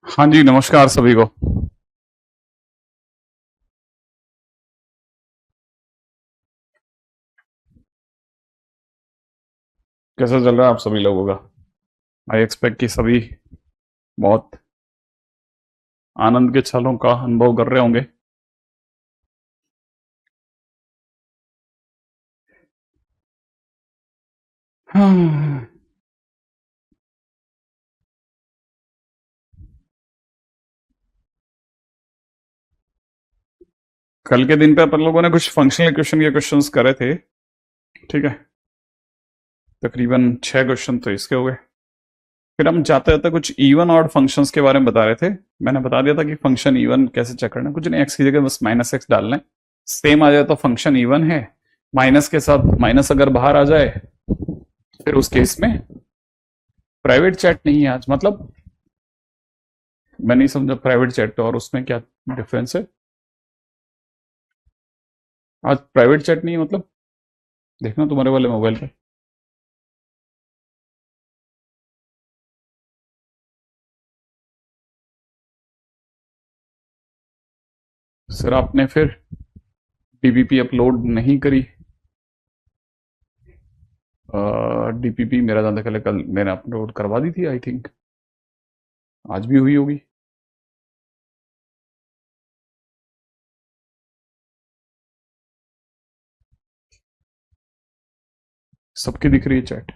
हाँ जी, नमस्कार सभी को। कैसा चल रहा है आप सभी लोगों का? आई एक्सपेक्ट कि सभी बहुत आनंद के क्षणों का अनुभव कर रहे होंगे। हाँ, कल के दिन पे अपन लोगों ने कुछ फंक्शनल इक्वेशन के क्वेश्चंस करे थे। ठीक है, तकरीबन 6 क्वेश्चन तो इसके हो गए। फिर हम जाते जाते कुछ इवन ऑड फंक्शंस के बारे में बता रहे थे। मैंने बता दिया था कि फंक्शन इवन कैसे चेक करना है। कुछ नहीं, एक्स की जगह बस माइनस एक्स डालना है, सेम आ जाए तो फंक्शन इवन है। माइनस के साथ माइनस अगर बाहर आ जाए फिर उस केस में प्राइवेट चैट नहीं है आज। मतलब मैं नहीं समझा प्राइवेट चैट पे और उसमें क्या डिफरेंस है। आज प्राइवेट चैट नहीं है मतलब, देखना तुम्हारे वाले मोबाइल पे। सर आपने फिर डीपीपी अपलोड नहीं करी? डीपीपी मेरा ज्यादा कल मैंने अपलोड करवा दी थी आई थिंक, आज भी हुई होगी। सबकी दिख रही है चैट?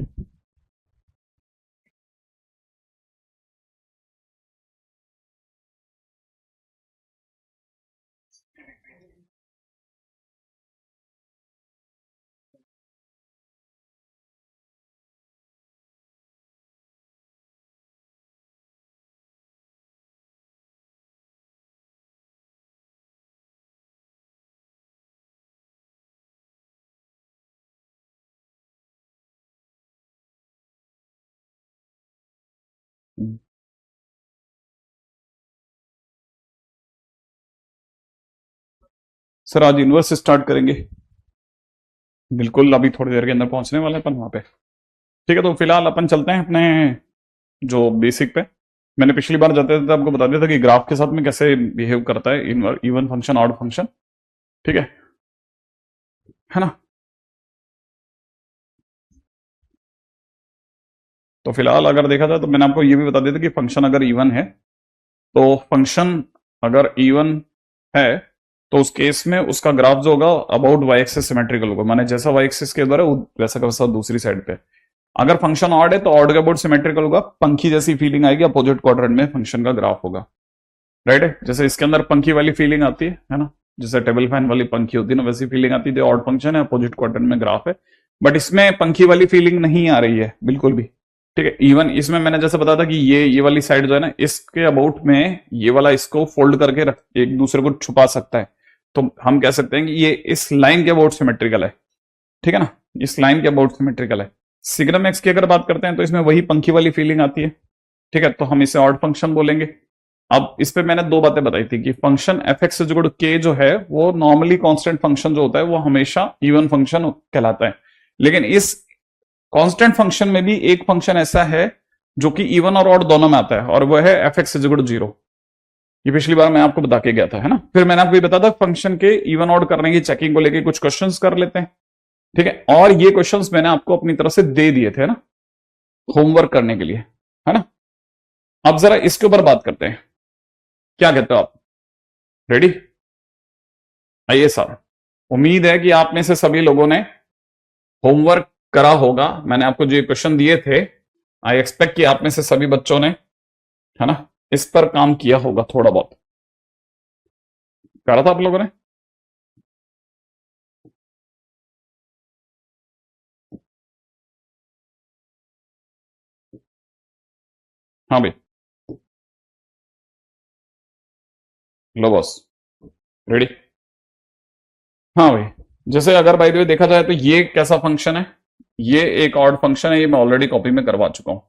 सर आज इनवर्स स्टार्ट करेंगे, बिल्कुल अभी थोड़ी देर के अंदर पहुंचने वाले हैं अपन वहां पे। ठीक है, तो फिलहाल अपन चलते हैं अपने जो बेसिक पे। मैंने पिछली बार जाते थे आपको बता दिया था कि ग्राफ के साथ में कैसे बिहेव करता है इवन फंक्शन ऑड फंक्शन। ठीक है ना? तो फिलहाल अगर देखा जाए तो मैंने आपको ये भी बता दिया था कि फंक्शन अगर इवन है, तो फंक्शन अगर इवन है तो उस केस में उसका ग्राफ जो होगा अबाउट वाई एक्सिस सिमेट्रिकल होगा, माने जैसा वाई एक्सिस के उधर है वैसा का वैसा दूसरी साइड पे। अगर फंक्शन ऑड है तो ऑड के अबाउट सिमेट्रिकल होगा, पंखी जैसी फीलिंग आएगी, अपोजिट क्वाड्रेंट में फंक्शन का ग्राफ होगा। राइट है, जैसे इसके अंदर पंखी वाली फीलिंग आती है ना, जैसे टेबल फैन वाली पंखी होती है ना, वैसी फीलिंग आती है। ऑड फंक्शन है, अपोजिट क्वाड्रेंट में ग्राफ है। बट इसमें पंखी वाली फीलिंग नहीं आ रही है बिल्कुल भी। ठीक है, इवन इसमें मैंने जैसे बताया था कि ये वाली साइड जो है ना, इसके अबाउट में ये वाला इसको फोल्ड करके रख एक दूसरे को छुपा सकता है। तो हम कह सकते हैं कि ये इस लाइन के अबाउट सिमेट्रिकल है। ठीक है ना, इस लाइन के अबाउट सिमेट्रिकल है। सिग्नम एक्स की अगर बात करते हैं तो इसमें वही पंखी वाली फीलिंग आती है। ठीक है, तो हम इसे ऑड फंक्शन बोलेंगे। अब इस पे मैंने दो बातें बताई थी कि फंक्शन एफ एक्स के जो है वो नॉर्मली कांस्टेंट फंक्शन जो होता है वो हमेशा इवन फंक्शन कहलाता है। लेकिन इस कांस्टेंट फंक्शन में भी एक फंक्शन ऐसा है जो कि इवन और ऑड दोनों में आता है, और वह है एफ एक्स जीरो। ये पिछली बार मैं आपको बता के गया था, है ना? फिर मैंने आपको ये बताया था फंक्शन के इवन ऑड करने की चेकिंग को लेके कुछ क्वेश्चंस कर लेते हैं। ठीक है, और ये क्वेश्चंस मैंने आपको अपनी तरफ से दे दिए थे ना, होमवर्क करने के लिए, है ना? अब जरा इसके ऊपर बात करते हैं, क्या कहते हो आप? रेडी? आइए सर, उम्मीद है कि आप में से सभी लोगों ने होमवर्क करा होगा। मैंने आपको जो क्वेश्चन दिए थे, आई एक्सपेक्ट कि आप में से सभी बच्चों ने, है ना, इस पर काम किया होगा, थोड़ा बहुत करा था आप लोगों ने। हाँ भाई, लो बॉस, रेडी? हाँ भाई, जैसे अगर बाय द वे देखा जाए तो ये कैसा फंक्शन है? ये एक ऑड फंक्शन है, ये मैं ऑलरेडी कॉपी में करवा चुका हूं।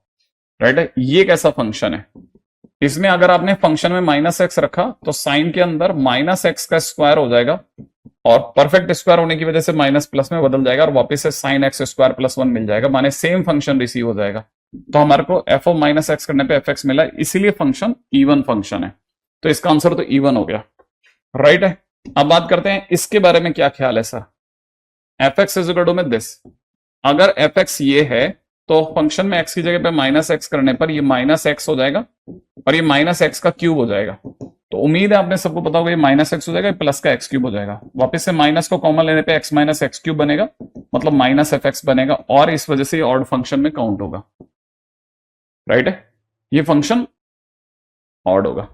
राइट है, ये कैसा फंक्शन है? इसमें अगर आपने फंक्शन में माइनस एक्स रखा तो साइन के अंदर माइनस एक्स का स्क्वायर हो जाएगा, और परफेक्ट स्क्वायर होने की वजह से माइनस प्लस में बदल जाएगा और वापस से साइन एक्स स्क्वायर प्लस 1 मिल जाएगा, माने सेम फंक्शन रिसीव हो जाएगा। तो हमारे को एफ ऑफ माइनस एक्स करने पे एफ एक्स मिला, इसीलिए फंक्शन इवन फंक्शन है। तो इसका आंसर तो इवन हो गया, राइट है। अब बात करते हैं इसके बारे में क्या ख्याल है sir. F x is equal to में दिस, अगर एफ एक्स ये है तो फंक्शन में एक्स की जगह पे माइनस एक्स करने पर ये माइनस एक्स हो जाएगा और ये माइनस एक्स का क्यूब हो जाएगा। तो उम्मीद है आपने सबको पता होगा ये माइनस एक्स हो जाएगा, प्लस का एक्स क्यूब हो जाएगा, वापस से माइनस को कॉमन लेने पे एक्स माइनस एक्स क्यूब बनेगा, मतलब माइनस एफ एक्स बनेगा और इस वजह से ये ऑड फंक्शन में काउंट होगा, राइट है। ये फंक्शन ऑड होगा,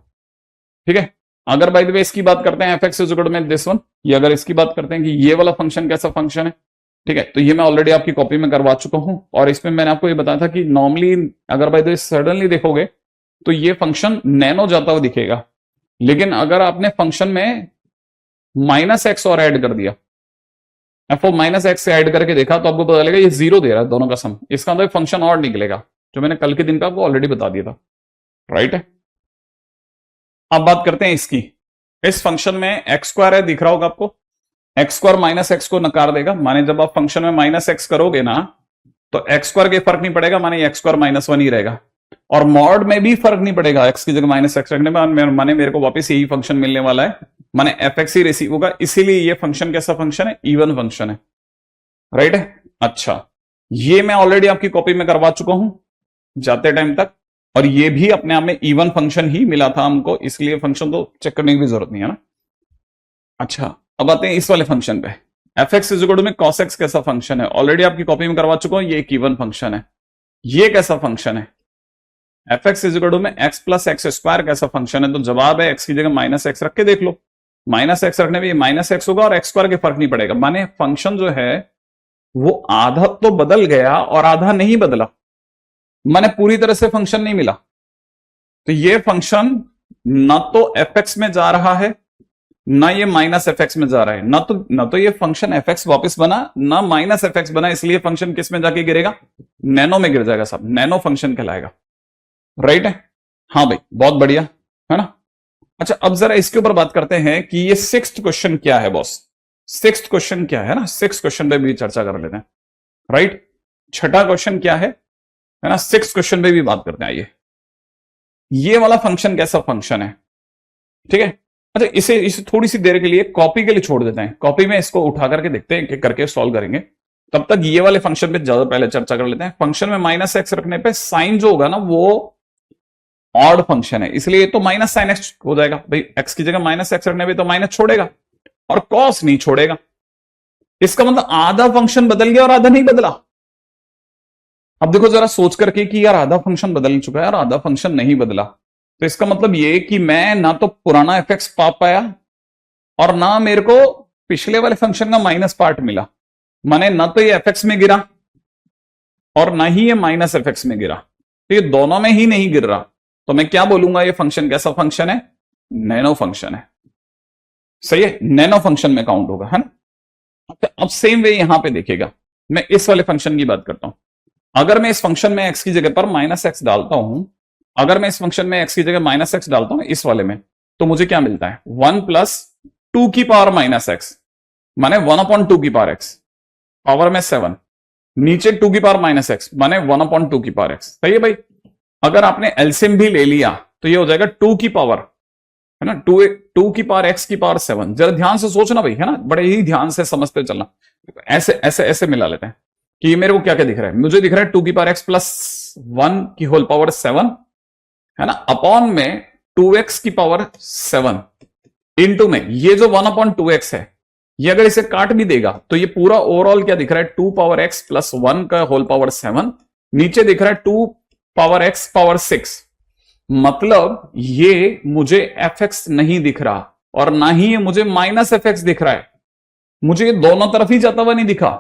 ठीक है। अगर बाय द वे इसकी बात करते हैं f x is equal to में दिस वन, ये अगर इसकी बात करते हैं कि ये वाला फंक्शन कैसा फंक्शन है, ठीक है, तो ये मैं ऑलरेडी आपकी कॉपी में करवा चुका हूं और इसमें मैंने आपको ये बताया था कि नॉर्मली अगर बाय द वे सडनली देखोगे तो ये फंक्शन नैनो जाता हुआ दिखेगा, लेकिन अगर आपने फंक्शन में माइनस एक्स और ऐड कर दिया, एफ ऑफ माइनस एक्स से ऐड करके देखा तो आपको पता चलेगा ये जीरो दे रहा है दोनों का सम, इसका मतलब फंक्शन और निकलेगा, जो मैंने कल के दिन पे आपको ऑलरेडी बता दिया था, राइट है। अब बात करते हैं इसकी, इस फंक्शन में एक्स स्क्वायर है, दिख रहा होगा आपको, एक्स स्क्वायर माइनस एक्स को नकार देगा, माने जब आप फंक्शन में माइनस एक्स करोगे ना तो एक्स स्क्वायर के फर्क नहीं पड़ेगा, माने एक्स स्क्वायर माइनस 1 ही रहेगा, और मॉड में भी फर्क नहीं पड़ेगा, एक्स की जगह माइनस एक्स रखने में, माने मेरे को वापस यही फंक्शन मिलने वाला है, माने एफ एक्स ही रिसीव होगा, इसीलिए ये फंक्शन कैसा फंक्शन है, इवन फंक्शन है, राइट है। अच्छा, ये मैं ऑलरेडी आपकी कॉपी में करवा चुका हूं जाते टाइम तक, और ये भी अपने आप में इवन फंक्शन ही मिला था हमको, इसलिए फंक्शन तो चेक करने की भी जरूरत नहीं है ना। अच्छा, अब आते हैं इस वाले फंक्शन पे, f x is equal to में कॉस एक्स कैसा फंक्शन है, ऑलरेडी आपकी कॉपी में करवा चुका हूं, ये एक इवन फंक्शन है। ये कैसा फंक्शन है, f x is equal to में एक्स प्लस एक्स स्क्वायर कैसा फंक्शन है, तो जवाब है एक्स की जगह माइनस एक्स रख के देख लो, माइनस एक्स रखने में ये माइनस एक्स होगा और एक्स स्क्वायर के फर्क नहीं पड़ेगा, माने फंक्शन जो है वो आधा तो बदल गया और आधा नहीं बदला, माने पूरी तरह से फंक्शन नहीं मिला। तो ये फंक्शन ना तो एफ एक्स में जा रहा है ना ये माइनस एफ एक्स में जा रहा है, ना तो ये फंक्शन एफ एक्स वापिस बना ना माइनस एफ एक्स बना, इसलिए फंक्शन किस में जाके गिरेगा, नैनो में गिर जाएगा, सब नैनो फंक्शन कहलाएगा, राइट है। हाँ भाई, बहुत बढ़िया है ना। अच्छा, अब जरा इसके ऊपर बात करते हैं कि ये सिक्स्थ क्वेश्चन क्या है बॉस, सिक्स्थ क्वेश्चन क्या है ना, सिक्स्थ क्वेश्चन पे भी चर्चा कर लेते हैं, राइट। छठा क्वेश्चन क्या है ना, सिक्स्थ क्वेश्चन पे भी बात करते हैं। ये वाला फंक्शन कैसा फंक्शन है, ठीक है। अच्छा, इसे थोड़ी सी देर के लिए कॉपी के लिए छोड़ देते हैं, कॉपी में इसको उठा करके देखते हैं कि करके सॉल्व करेंगे, तब तक ये वाले फंक्शन पे ज्यादा पहले चर्चा कर लेते हैं। फंक्शन में माइनस एक्स रखने पे साइन जो होगा ना वो ऑड फंक्शन है, इसलिए तो माइनस साइन एक्स हो जाएगा, भाई एक्स की जगह माइनस एक्स रखने पे तो माइनस छोड़ेगा और कॉस नहीं छोड़ेगा, इसका मतलब आधा फंक्शन बदल गया और आधा नहीं बदला। अब देखो जरा सोच करके कि यार आधा फंक्शन बदल चुका है और आधा फंक्शन नहीं बदला, तो इसका मतलब ये कि मैं ना तो पुराना एफ एक्स पा पाया और ना मेरे को पिछले वाले फंक्शन का माइनस पार्ट मिला, माने ना तो ये एफ एक्स में गिरा और ना ही ये माइनस एफ एक्स में गिरा, तो ये दोनों में ही नहीं गिर रहा, तो मैं क्या बोलूंगा, ये फंक्शन कैसा फंक्शन है, नैनो फंक्शन है, सही है, नैनो फंक्शन में काउंट होगा, है ना। अब सेम वे यहां पे देखिएगा, मैं इस वाले फंक्शन की बात करता हूं, अगर मैं इस फंक्शन में एक्स की जगह पर माइनस एक्स डालता हूं, अगर मैं इस फंक्शन में एक्स की जगह माइनस एक्स डालता हूं इस वाले में, तो मुझे क्या मिलता है, 1 प्लस 2 की पावर माइनस एक्स, माने 1/2 की पावर एक्स, पावर में 7, नीचे 2 की पावर माइनस एक्स, माने 1/2 की पावर एक्स, सही है भाई। अगर आपने एलसीएम भी ले लिया तो ये हो जाएगा 2 की पावर, है ना, 2 की पावर एक्स की पावर 7, जरा ध्यान से सोचना भाई, है ना, बड़े ही ध्यान से समझते चलना, ऐसे ऐसे ऐसे मिला लेते हैं कि ये मेरे को क्या क्या दिख रहा है, मुझे दिख रहा है 2 की पावर एक्स प्लस 1 की होल पावर 7, है ना, अपॉन में 2x की पावर 7 इनटू में ये जो 1/2x है, ये अगर इसे काट भी देगा तो ये पूरा ओवरऑल क्या दिख रहा है, 2 पावर x प्लस 1 का होल पावर 7, नीचे दिख रहा है 2 पावर x पावर 6, मतलब ये मुझे fx नहीं दिख रहा और ना ही ये मुझे माइनस fx दिख रहा है, मुझे ये दोनों तरफ ही जाता हुआ नहीं दिखा,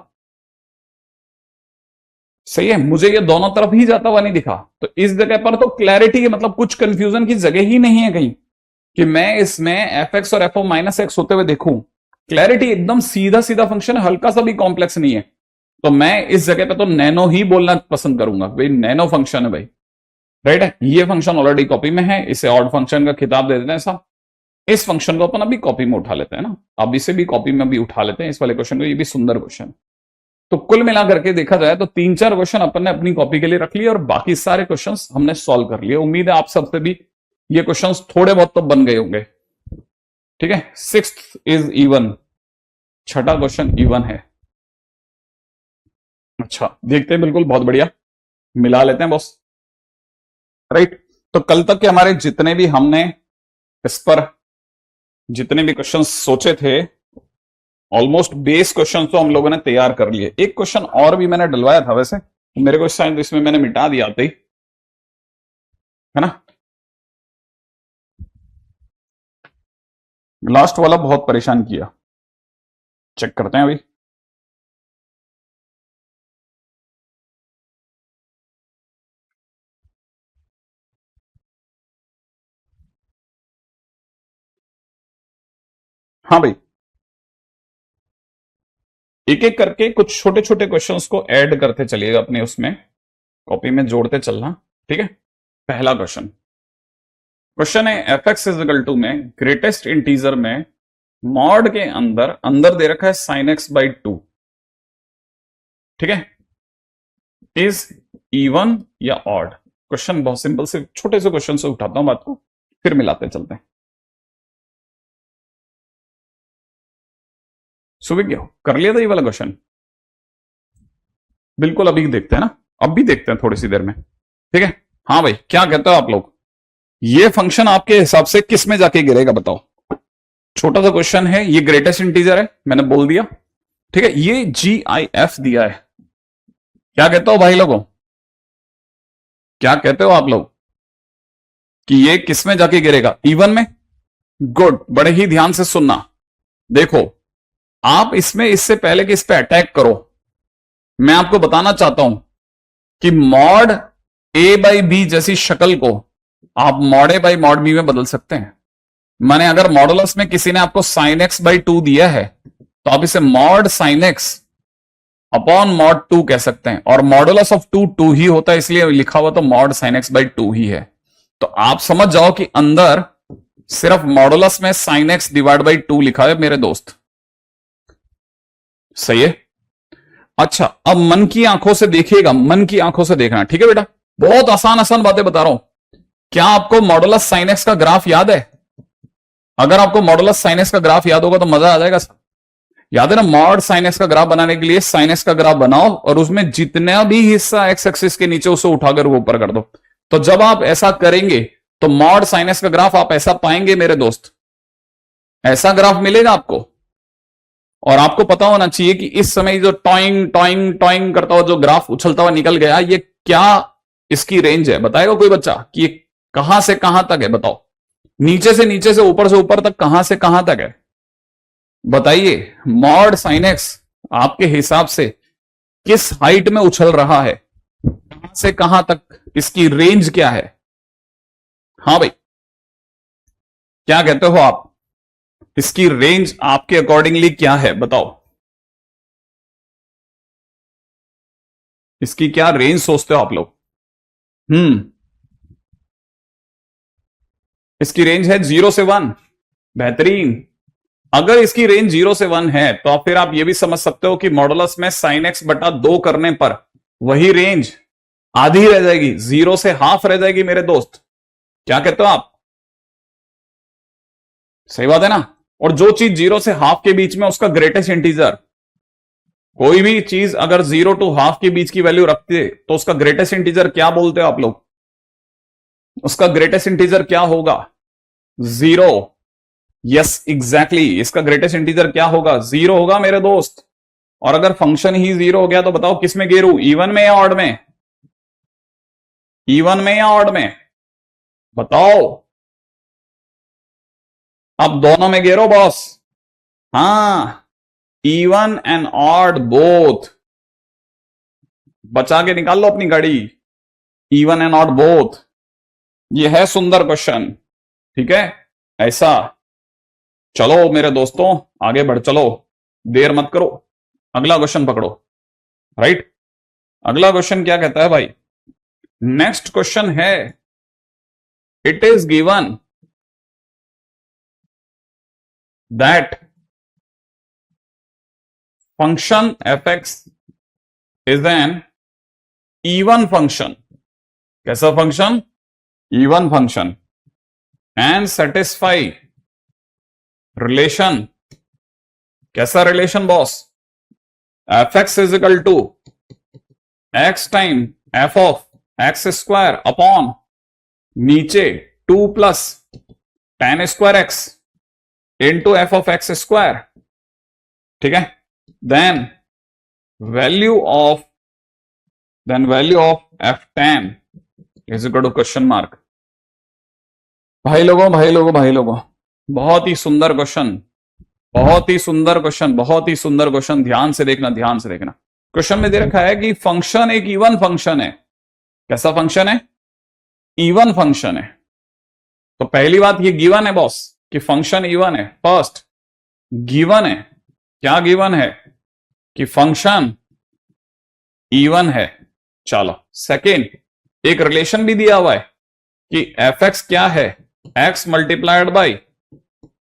सही है, मुझे ये दोनों तरफ ही जाता हुआ नहीं दिखा। तो इस जगह पर तो क्लैरिटी है, मतलब कुछ कंफ्यूजन की जगह ही नहीं है कहीं कि मैं इसमें एफ एक्स और एफ ऑफ माइनस एक्स होते हुए देखूं, क्लैरिटी एकदम सीधा सीधा फंक्शन है, हल्का सा भी कॉम्प्लेक्स नहीं है, तो मैं इस जगह पे तो नैनो ही बोलना पसंद करूंगा, भाई नैनो फंक्शन है भाई, राइट है। ये फंक्शन ऑलरेडी कॉपी में है, इसे ऑड फंक्शन का खिताब दे देते हैं साहब, इस फंक्शन को अपन अभी कॉपी में उठा लेते हैं ना, अब इसे भी कॉपी में भी उठा लेते हैं इस वाले क्वेश्चन को, ये भी सुंदर क्वेश्चन। तो कुल मिला करके देखा जाए तो 3-4 क्वेश्चन अपन ने अपनी कॉपी के लिए रख लिए और बाकी सारे क्वेश्चंस हमने सॉल्व कर लिए। उम्मीद है आप सबसे भी ये क्वेश्चंस थोड़े बहुत तो बन गए होंगे। ठीक है, 6th इज इवन, छठा क्वेश्चन इवन है। अच्छा देखते हैं, बिल्कुल बहुत बढ़िया, मिला लेते हैं बॉस। राइट, तो कल तक के हमारे जितने भी हमने इस पर जितने भी क्वेश्चन सोचे थे, ऑलमोस्ट बेस क्वेश्चन तो हम लोगों ने तैयार कर लिए। एक क्वेश्चन और भी मैंने डलवाया था वैसे, मेरे को शायद इसमें मैंने मिटा दिया था ही, है ना। लास्ट वाला बहुत परेशान किया, चेक करते हैं अभी। हाँ भाई, एक एक करके कुछ छोटे छोटे क्वेश्चंस को ऐड करते चलिएगा अपने उसमें कॉपी में जोड़ते चलना। ठीक है, पहला क्वेश्चन, क्वेश्चन है f x is equal to में ग्रेटेस्ट इंटीजर में मॉड के अंदर अंदर दे रखा है साइन एक्स बाई 2। ठीक है, इज इवन या ऑड। क्वेश्चन बहुत सिंपल से छोटे से क्वेश्चन से उठाता हूं बात को, फिर मिलाते चलते हैं। सुबह क्या कर लिया था ये वाला क्वेश्चन, बिल्कुल अभी देखते हैं ना, अब भी देखते हैं थोड़ी सी देर में। ठीक है, हाँ भाई क्या कहते हो आप लोग, ये फंक्शन आपके हिसाब से किस में जाके गिरेगा बताओ। छोटा सा क्वेश्चन है, ये ग्रेटेस्ट इंटीजर है मैंने बोल दिया। ठीक है, ये GIF दिया है, क्या कहते हो भाई लोगों, क्या कहते हो आप लोग कि ये किस में जाके गिरेगा, इवन में। गुड, बड़े ही ध्यान से सुनना। देखो आप इसमें इससे पहले कि इस पे अटैक करो, मैं आपको बताना चाहता हूं कि मॉड A बाई बी जैसी शक्ल को आप mod A by mod b में बदल सकते हैं। माने अगर मॉडुलस में किसी ने आपको साइन एक्स बाई 2 दिया है तो आप इसे mod sine x upon mod 2 कह सकते हैं, और मॉडुलस ऑफ 2 2 ही होता है, इसलिए लिखा हुआ तो मॉड साइन एक्स बाई 2 ही है। तो आप समझ जाओ कि अंदर सिर्फ मॉडुलस में साइन एक्स डिवाइड बाई 2 लिखा है मेरे दोस्त, सही है। अच्छा अब मन की आंखों से देखिएगा, मन की आंखों से देखना, ठीक है बेटा, बहुत आसान आसान बातें बता रहा हूं। क्या आपको मॉडुलस साइन एक्स का ग्राफ याद है? अगर आपको मॉडुलस साइन एक्स का ग्राफ याद होगा तो मजा आ जाएगा। याद है ना, मॉड साइन एक्स का ग्राफ बनाने के लिए साइन एक्स का ग्राफ बनाओ और उसमें जितना भी हिस्सा एक्स एक्सिस के नीचे उसे उठाकर वो ऊपर कर दो। तो जब आप ऐसा करेंगे तो मॉड साइन एक्स का ग्राफ आप ऐसा पाएंगे मेरे दोस्त, ऐसा ग्राफ मिलेगा आपको। और आपको पता होना चाहिए कि इस समय जो टॉइंग टॉइंग टॉइंग करता हुआ जो ग्राफ उछलता हुआ निकल गया, ये क्या इसकी रेंज है बताएगा कोई बच्चा कि ये कहां से कहां तक है? बताओ, नीचे से ऊपर से ऊपर तक कहां से कहां तक है बताइए। मॉड साइन एक्स आपके हिसाब से किस हाइट में उछल रहा है, कहां से कहां तक इसकी रेंज क्या है? हाँ भाई क्या कहते हो आप, इसकी रेंज आपके अकॉर्डिंगली क्या है बताओ, इसकी क्या रेंज सोचते हो आप लोग? इसकी रेंज है 0 से 1, बेहतरीन। अगर इसकी रेंज 0 से 1 है तो फिर आप ये भी समझ सकते हो कि मॉडुलस में साइन एक्स बटा 2 करने पर वही रेंज आधी रह जाएगी, 0 से हाफ रह जाएगी मेरे दोस्त। क्या कहते हो आप? सही बात है ना। और जो चीज 0 से हाफ के बीच में उसका ग्रेटेस्ट इंटीजर, कोई भी चीज अगर 0 टू हाफ के बीच की वैल्यू रखते तो उसका ग्रेटेस्ट इंटीजर क्या बोलते हो आप लोग? उसका ग्रेटेस्ट इंटीजर क्या होगा? 0। यस एग्जैक्टली, इसका ग्रेटेस्ट इंटीजर क्या होगा? 0 होगा मेरे दोस्त। और अगर फंक्शन ही 0 हो गया तो बताओ किस में गिरू, इवन में या ऑड में? इवन में या ऑड में बताओ? अब दोनों में गिरो बॉस। हाँ, इवन एंड ऑड बोथ, बचा के निकाल लो अपनी गाड़ी, इवन एंड ऑड बोथ। ये है सुंदर क्वेश्चन, ठीक है। ऐसा चलो मेरे दोस्तों आगे बढ़ चलो, देर मत करो, अगला क्वेश्चन पकड़ो। राइट, अगला क्वेश्चन क्या कहता है भाई? नेक्स्ट क्वेश्चन है, it is given that function f x is an even function. कैसा function? Even function. And satisfy relation. कैसा relation boss? F x is equal to x time f of x square upon नीचे 2 plus tan square x into f of x square. ठीक है, then value of f tan is equal to question mark. भाई लोगों, बहुत ही सुंदर question, बहुत ही सुंदर question. ध्यान से देखना। क्वेश्चन में दे रखा है कि फंक्शन एक इवन फंक्शन है। कैसा फंक्शन है? इवन फंक्शन है। तो पहली बात ये गिवन है बॉस कि फंक्शन इवन है। फर्स्ट गिवन है। क्या गिवन है? कि फंक्शन इवन है। चलो, सेकेंड एक रिलेशन भी दिया हुआ है कि एफ एक्स क्या है? X multiplied by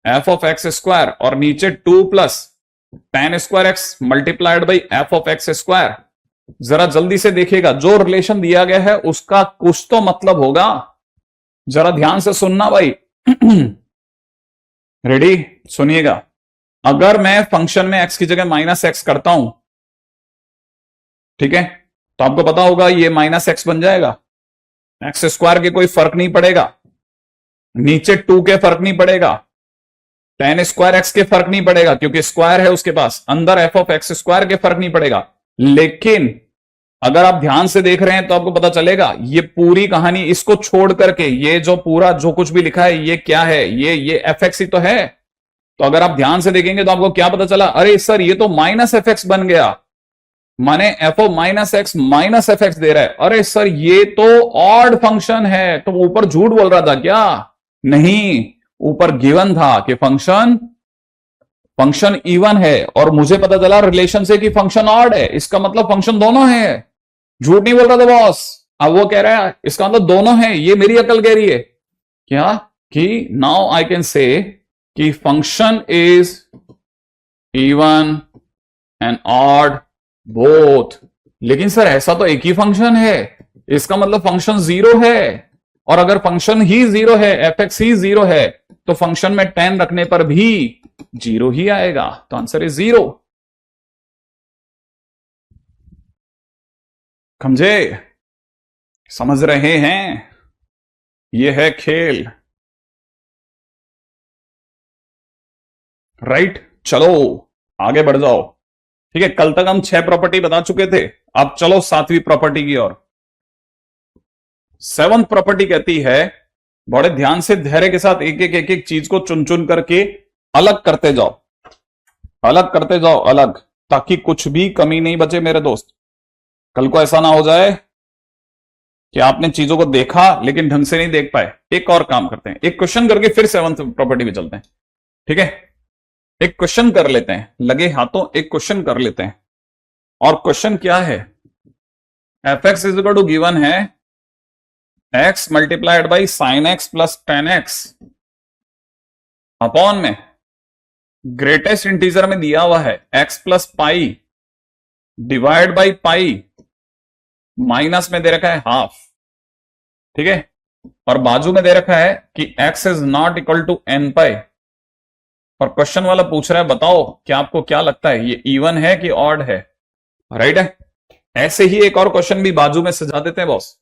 F of x square और नीचे 2 plus tan square x multiplied by F of x square. जरा जल्दी से देखिएगा, जो रिलेशन दिया गया है उसका कुछ तो मतलब होगा। जरा ध्यान से सुनना भाई। रेडी? सुनिएगा। अगर मैं फंक्शन में x की जगह माइनस एक्स करता हूं, ठीक है, तो आपको पता होगा ये माइनस एक्स बन जाएगा। एक्स स्क्वायर के कोई फर्क नहीं पड़ेगा, नीचे 2 के फर्क नहीं पड़ेगा, tan स्क्वायर एक्स के फर्क नहीं पड़ेगा क्योंकि स्क्वायर है उसके पास, अंदर एफ ऑफ एक्स स्क्वायर के फर्क नहीं पड़ेगा। लेकिन अगर आप ध्यान से देख रहे हैं तो आपको पता चलेगा ये पूरी कहानी इसको छोड़ करके ये जो पूरा जो कुछ भी लिखा है ये क्या है? ये एफ एक्स ही तो है। तो अगर आप ध्यान से देखेंगे तो आपको क्या पता चला? अरे सर ये तो माइनस एफ एक्स बन गया, माने एफ ओ माइनस एफ एक्स दे रहा है। अरे सर ये तो ऑड फंक्शन है। तो ऊपर झूठ बोल रहा था क्या? नहीं, ऊपर गिवन था कि फंक्शन इवन है और मुझे पता चला रिलेशन से कि फंक्शन ऑड है। इसका मतलब फंक्शन दोनों है। झूठ नहीं बोल रहा था बॉस। अब वो कह रहा है इसका मतलब दोनों है। ये मेरी अकल कह रही है क्या? कि नाउ आई कैन से कि function is even and odd both. लेकिन सर ऐसा तो एक ही फंक्शन है, इसका मतलब फंक्शन 0 है। और अगर फंक्शन ही 0 है, एफ एक्स ही 0 है, तो फंक्शन में 10 रखने पर भी 0 ही आएगा। तो आंसर इज 0। समझे? समझ रहे हैं? यह है खेल। राइट, चलो आगे बढ़ जाओ। ठीक है, कल तक हम 6 प्रॉपर्टी बता चुके थे, अब चलो 7वीं प्रॉपर्टी की ओर। 7th प्रॉपर्टी कहती है, बड़े ध्यान से धैर्य के साथ एक चीज को चुन चुन करके अलग करते जाओ, अलग, ताकि कुछ भी कमी नहीं बचे मेरे दोस्त। कल को ऐसा ना हो जाए कि आपने चीजों को देखा लेकिन ढंग से नहीं देख पाए। एक और काम करते हैं, एक क्वेश्चन करके फिर 7th प्रॉपर्टी पे चलते हैं। ठीक है, एक क्वेश्चन कर लेते हैं, लगे हाथों एक क्वेश्चन कर लेते हैं। और क्वेश्चन क्या है? F x is equal to given है x multiplied by sine x plus tan x upon में ग्रेटेस्ट इंटीजर में दिया हुआ है x plus pi divide by pi, minus में दे रखा है हाफ। ठीक है, और बाजू में दे रखा है कि x is not equal to n pi. और क्वेश्चन वाला पूछ रहा है बताओ क्या आपको क्या लगता है ये इवन है कि ऑड है? राइट है। ऐसे ही एक और क्वेश्चन भी बाजू में सजा देते हैं बॉस।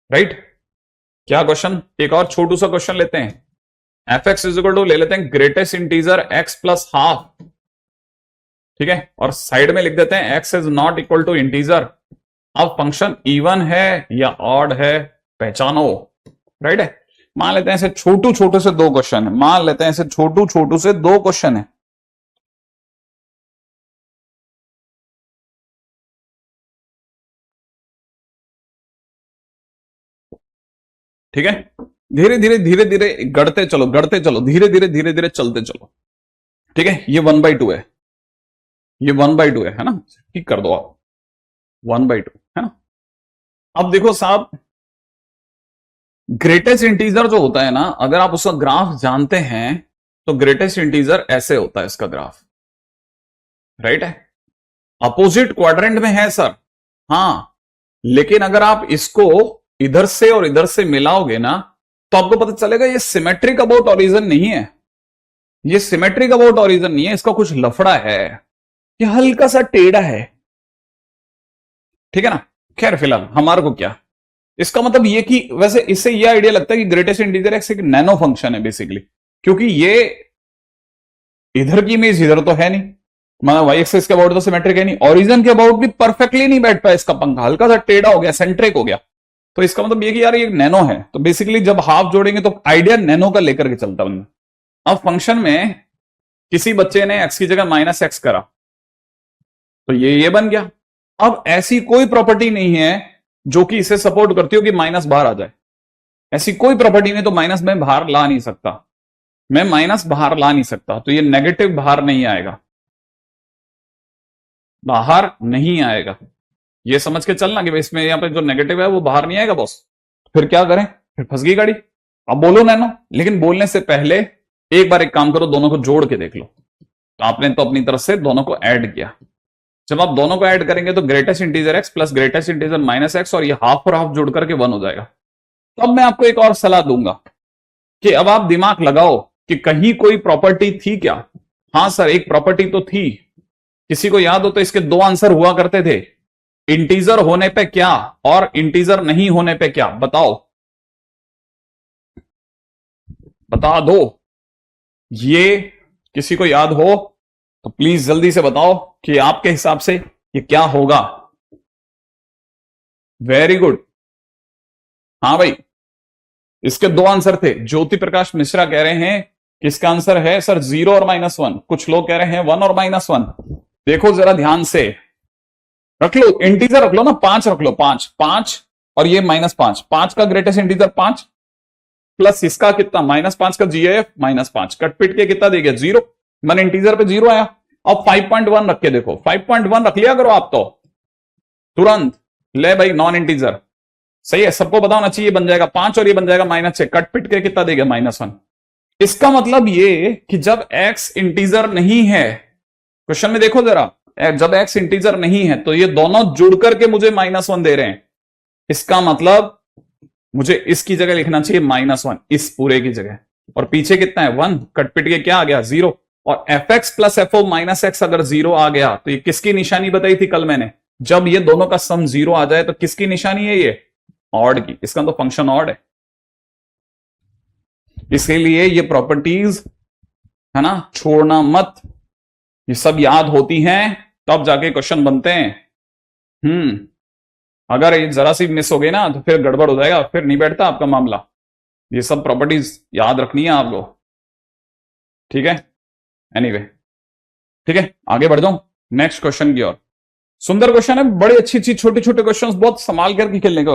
राइट, क्या क्वेश्चन? एक और छोटू सा क्वेश्चन लेते हैं। F x is equal to ले लेते हैं greatest integer x plus half. ठीक है, और साइड में लिख देते हैं x is not equal to integer. अब फंक्शन इवन है या ऑड है पहचानो। राइट है, मान लेते हैं ऐसे छोटू से 2 क्वेश्चन है। मान लेते हैं ऐसे छोटू से 2 क्वेश्चन है। ठीक है, धीरे धीरे गढ़ते चलो, धीरे धीरे चलते चलो। ठीक है, ये 1/2 है, ये 1/2 है ना? ठीक कर दो आप, 1/2 है ना? अब देखो साहब, ग्रेटेस्ट इंटीजर जो होता है ना, अगर आप उसका ग्राफ जानते हैं तो ग्रेटेस्ट इंटीजर ऐसे होता है इसका ग्राफ, राइट है। अपोजिट क्वाड्रेंट में है सर, हां, लेकिन अगर आप इसको इधर से और इधर से मिलाओगे ना तो आपको पता चलेगा ये सिमेट्रिक अबाउट ओरिजिन नहीं है, ये सिमेट्रिक अबाउट ओरिजिन नहीं है, इसका कुछ लफड़ा है, ये हल्का सा टेढ़ा है, ठीक है ना। खैर फिलहाल हमारे को क्या, इसका मतलब ये कि वैसे इससे ये आइडिया लगता है कि ग्रेटेस्ट इंटीजर एक्स एक नैनो फंक्शन है बेसिकली, क्योंकि ये इधर की इमेज इधर तो है नहीं, मतलब वाई एक्सिस के अबाउट तो सिमेट्रिक है नहीं, ओरिजिन के अबाउट भी परफेक्टली नहीं बैठ पाया, इसका पंखा हल्का सा टेढ़ा हो गया, सेंट्रिक हो गया। तो इसका मतलब ये कि यार ये नैनो है, तो बेसिकली जब हाफ जोड़ेंगे तो आइडिया नैनो का लेकर के चलता बंदा। अब फंक्शन में किसी बच्चे ने एक्स की जगह माइनस एक्स करा तो ये बन गया। अब ऐसी कोई प्रॉपर्टी नहीं है जो कि इसे सपोर्ट करती हो कि माइनस बाहर आ जाए, ऐसी कोई प्रॉपर्टी नहीं, तो माइनस में बाहर ला नहीं सकता, मैं माइनस बाहर ला नहीं सकता, तो ये नेगेटिव बाहर नहीं आएगा, बाहर नहीं आएगा, ये समझ के चलना कि इसमें यहां पे जो नेगेटिव है वो बाहर नहीं आएगा बॉस। फिर क्या करें, फिर फंस गई गाड़ी। अब बोलो नैनो, लेकिन बोलने से पहले एक बार एक काम करो, दोनों को जोड़ के देख लो। तो आपने तो अपनी तरफ से दोनों को ऐड किया, जब आप दोनों को ऐड करेंगे तो greatest integer x plus greatest integer minus x, और ये हाफ और हाफ जोड़ करके 1 हो जाएगा। तो अब मैं आपको एक और सलाह दूंगा कि अब आप दिमाग लगाओ कि कहीं कोई प्रॉपर्टी थी क्या। हां सर, एक प्रॉपर्टी तो थी, किसी को याद हो तो इसके 2 आंसर हुआ करते थे, इंटीजर होने पे क्या और इंटीजर नहीं होने पे क्या, बताओ, बता दो। ये किसी को याद हो तो प्लीज जल्दी से बताओ कि आपके हिसाब से ये क्या होगा। वेरी गुड, हाँ भाई, इसके 2 आंसर थे। ज्योति प्रकाश मिश्रा कह रहे हैं कि इसका आंसर है सर 0 और -1, कुछ लोग कह रहे हैं 1 और -1। देखो जरा ध्यान से, रख लो इंटीजर, रख लो ना, 5 रख लो, 5 और ये -5, 5 का ग्रेटेस्ट इंटीजर 5 प्लस इसका कितना -5 का जीएफ -5, कटपिट के कितना दे गया 0, मैंने इंटीजर पे 0 आया। अब 5.1 रख के देखो, 5.1 रख लिया करो आप तो तुरंत, ले भाई नॉन इंटीजर, सही है, सबको पता होना चाहिए, बन जाएगा 5 और ये बन जाएगा -6, कटपिट के कितना देगा -1। इसका मतलब ये कि जब x इंटीजर नहीं है, क्वेश्चन में देखो जरा, जब x इंटीजर नहीं है तो ये दोनों जुड़ करके मुझे -1 दे रहे हैं, इसका मतलब मुझे इसकी जगह लिखना चाहिए -1 इस पूरे की जगह, और पीछे कितना है 1, कटपिट के क्या आ गया 0, और fx plus fo minus x अगर 0 आ गया तो ये किसकी निशानी बताई थी कल मैंने, जब ये दोनों का सम 0 आ जाए तो किसकी निशानी है, ये ऑड की, इसका तो फंक्शन ऑड है। इसीलिए ये प्रॉपर्टीज है ना, छोड़ना मत, ये सब याद होती हैं तब जाके क्वेश्चन बनते हैं। अगर ये जरा सी मिस हो गई ना तो फिर गड़बड़ हो जाएगा, फिर नहीं बैठता आपका मामला। ये सब प्रॉपर्टीज याद रखनी है आपको, ठीक है। एनीवे, ठीक है, आगे बढ़ जाऊं नेक्स्ट क्वेश्चन की ओर। सुंदर क्वेश्चन है, बड़ी अच्छी अच्छी छोटे छोटे क्वेश्चन बहुत संभाल करके खेलने के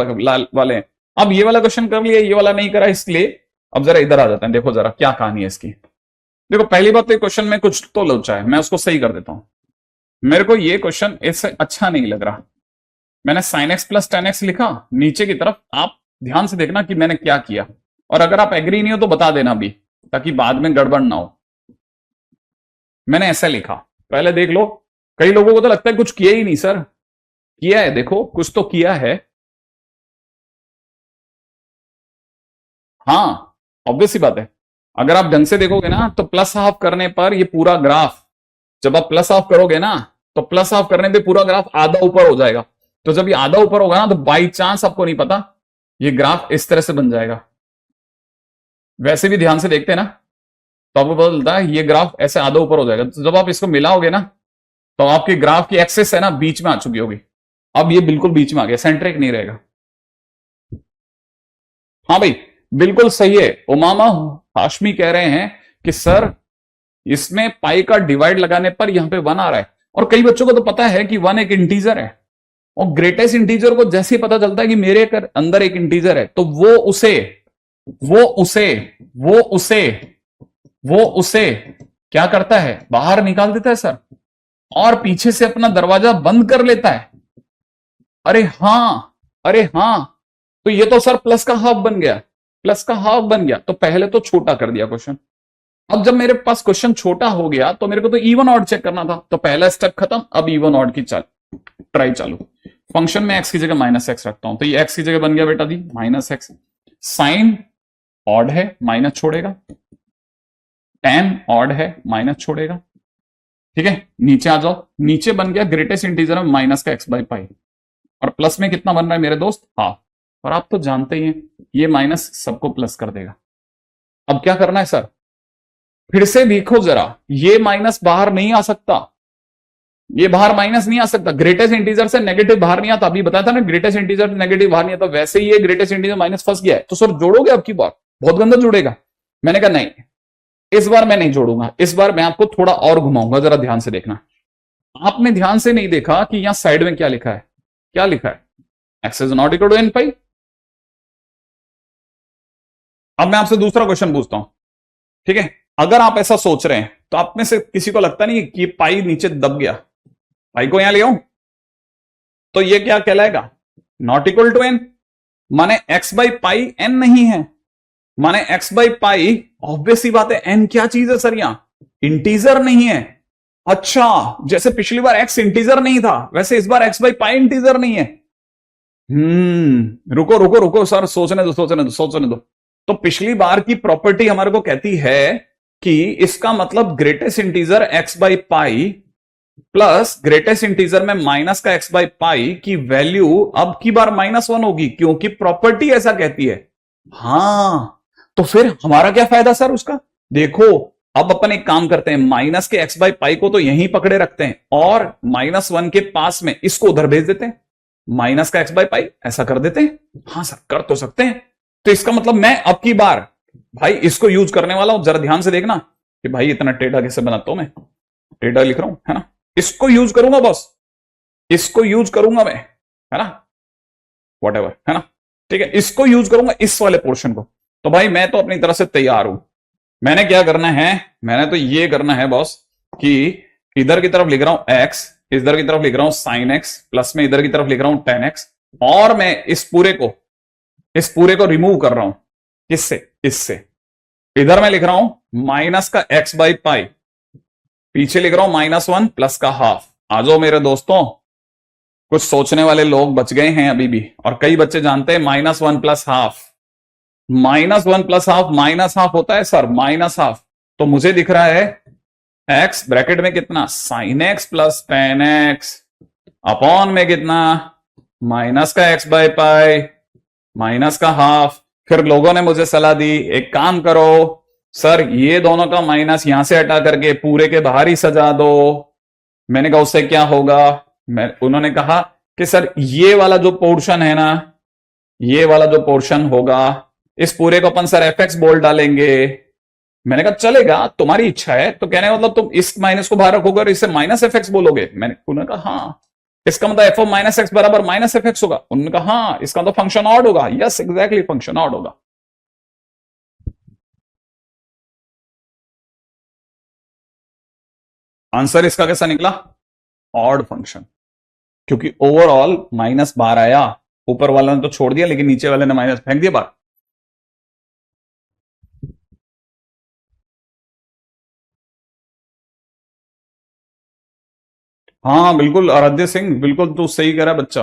वाले हैं। अब ये वाला क्वेश्चन कर लिया, ये वाला नहीं करा, इसलिए अब जरा इधर आ जाते हैं, देखो जरा क्या कहानी है इसकी। देखो पहली बात तो क्वेश्चन में कुछ तो लोचा है, मैं उसको सही कर देता हूं। मेरे को ये क्वेश्चन इससे अच्छा नहीं लग रहा, मैंने sin x plus tan x लिखा नीचे की तरफ, आप ध्यान से देखना कि मैंने क्या किया, और अगर आप एग्री नहीं हो तो बता देना भी, ताकि बाद में गड़बड़ ना हो। मैंने ऐसा लिखा, पहले देख लो, कई लोगों को तो लगता है कुछ किया ही नहीं सर, किया है, देखो कुछ तो किया है। हाँ ऑब्वियस सी बात है, अगर आप ढंग से देखोगे ना तो प्लस हाफ करने पर ये पूरा ग्राफ, जब आप प्लस हाफ करोगे ना तो प्लस हाफ करने पे पूरा ग्राफ आधा ऊपर हो जाएगा, तो जब ये आधा ऊपर होगा ना तो बाई चांस आपको नहीं पता ये ग्राफ इस तरह से बन जाएगा। वैसे भी ध्यान से देखते हैं ना तो आपको पता चलता है ये ग्राफ ऐसे आधा ऊपर हो जाएगा, तो जब आप इसको मिलाओगे ना तो आपके ग्राफ की एक्सेस है ना बीच में आ चुकी होगी, अब ये बिल्कुल बीच में आ गया, सेंट्रिक नहीं रहेगा। हाँ भाई बिल्कुल सही है, उमामा हाशमी कह रहे हैं कि सर इसमें पाई का डिवाइड लगाने पर यहां पे 1 आ रहा है, और कई बच्चों को तो पता है कि 1 एक इंटीजर है, और ग्रेटेस्ट इंटीजर को जैसे ही पता चलता है कि मेरे अंदर एक इंटीजर है तो वो उसे क्या करता है, बाहर निकाल देता है सर, और पीछे से अपना दरवाजा बंद कर लेता है। अरे हां, तो ये तो सर प्लस का हाफ बन गया, प्लस का हाफ बन गया, तो पहले तो छोटा कर दिया क्वेश्चन, अब जब मेरे पास क्वेश्चन छोटा हो गया तो मेरे को तो इवन ऑड चेक करना था, तो पहला स्टेप खत्म, अब इवन ऑड की ट्राई चालू। फंक्शन में एक्स की जगह माइनस एक्स रखता हूं, तो ये एक्स की जगह बन गया बेटा दी माइनस एक्स। साइन ऑड है माइनस छोड़ेगा, टेन ऑड है माइनस छोड़ेगा, ठीक है। नीचे आ जाओ, नीचे बन गया ग्रेटेस्ट इंटीजर में माइनस का एक्स बाई पाई, और प्लस में कितना बन रहा है मेरे दोस्त, हाफ। और आप तो जानते ही हैं ये माइनस सबको प्लस कर देगा। अब क्या करना है सर, फिर से देखो जरा, ये माइनस बाहर नहीं आ सकता, ये बाहर माइनस नहीं आ सकता, ग्रेटेस्ट इंटीजर से नेगेटिव बाहर नहीं आता। अभी बताया था ना ग्रेटेस्ट इंटीजर नेगेटिव बाहर नहीं आता, वैसे ही ये ग्रेटेस्ट इंटीजर माइनस फंस गया है। तो सर जोड़ोगे अब की बार, बहुत गंदा जुड़ेगा। मैंने कहा नहीं, इस बार मैं नहीं जोड़ूंगा, इस बार मैं आपको थोड़ा और घुमाऊंगा, जरा ध्यान से देखना। आपने ध्यान से नहीं देखा कि यहां साइड में क्या लिखा है, क्या लिखा है, x is not equal to n pi. अब मैं आपसे दूसरा क्वेश्चन पूछता हूं, ठीक है। अगर आप ऐसा सोच रहे हैं तो आप में से किसी को लगता नहीं कि पाई नीचे दब गया, पाई को यहां ले आऊं तो ये क्या कहलाएगा, नॉट इक्वल टू एन, माने एक्स बाई पाई एन नहीं है, माने एक्स बाई पाई ऑब्वियस ही बात है, एन क्या चीज है सर, यहां इंटीजर नहीं है। अच्छा, जैसे पिछली बार एक्स इंटीजर नहीं था वैसे इस बार एक्स बाई पाई इंटीजर नहीं है। रुको रुको रुको सर, सोचने दो सोचने दो सोचने दो। तो पिछली बार की प्रॉपर्टी हमारे को कहती है कि इसका मतलब greatest integer x by pi plus greatest integer में माइनस का एक्स बाई पाई की वैल्यू अब की बार -1 होगी, क्योंकि प्रॉपर्टी ऐसा कहती है। हां, तो फिर हमारा क्या फायदा सर उसका, देखो अब अपन एक काम करते हैं, माइनस के एक्स बाई पाई को तो यहीं पकड़े रखते हैं और -1 के पास में इसको उधर भेज देते हैं, माइनस का एक्स बाई पाई ऐसा कर देते हैं। हाँ सर कर तो सकते हैं। तो इसका मतलब मैं अब की बार भाई इसको यूज करने वाला हूं, जरा ध्यान से देखना कि भाई इतना टेढ़ा कैसे बनाता हूं मैं, टेढ़ा लिख रहा हूं है ना, इसको यूज करूंगा बॉस, इसको यूज करूंगा मैं, है ना, व्हाटएवर, है ना, ठीक है, इसको यूज करूंगा इस वाले पोर्शन को। तो भाई मैं तो अपनी तरफ से तैयार हूं। मैंने क्या करना है, मैंने तो ये करना है बॉस कि इधर की तरफ लिख रहा हूं एक्स, इधर की तरफ लिख रहा हूं साइन एक्स, प्लस में इधर की तरफ लिख रहा हूं टेन एक्स, और मैं इस पूरे को रिमूव कर रहा हूं, किससे, इससे। इधर मैं लिख रहा हूं माइनस का एक्स बाई पाई, पीछे लिख रहा हूं -1 प्लस का हाफ। आ जाओ मेरे दोस्तों, कुछ सोचने वाले लोग बच गए हैं अभी भी, और कई बच्चे जानते हैं -1 plus half, -1 plus half minus half होता है सर, माइनस हाफ। तो मुझे दिख रहा है एक्स ब्रैकेट में कितना, sign x plus tan x, upon में कितना, माइनस का एक्स बाई पाई माइनस का हाफ। फिर लोगों ने मुझे सलाह दी एक काम करो सर, ये दोनों का माइनस यहां से हटा करके पूरे के बाहर ही सजा दो। मैंने कहा उससे क्या होगा, उन्होंने कहा कि सर ये वाला जो पोर्शन है ना, ये वाला जो पोर्शन होगा इस पूरे को अपन सर एफ एक्स बोल डालेंगे। मैंने कहा चलेगा, तुम्हारी इच्छा है। तो कहने मतलब तुम इस माइनस को बाहर रखोगे और इसे माइनस एफ एक्स बोलोगे। उन्होंने कहा हाँ, इसका मतलब एफ ऑफ माइनस एक्स बराबर माइनस एफ एक्स होगा। उन्होंने कहा हाँ, इसका तो फंक्शन ऑड होगा। यस एग्जैक्टली, फंक्शन ऑड होगा। आंसर इसका कैसा निकला, ऑड फंक्शन, क्योंकि ओवरऑल माइनस बाहर आया, ऊपर वाले ने तो छोड़ दिया लेकिन नीचे वाले ने माइनस फेंक दिया बाहर। हाँ बिल्कुल आराध्य सिंह, बिल्कुल तू सही कह रहा है बच्चा,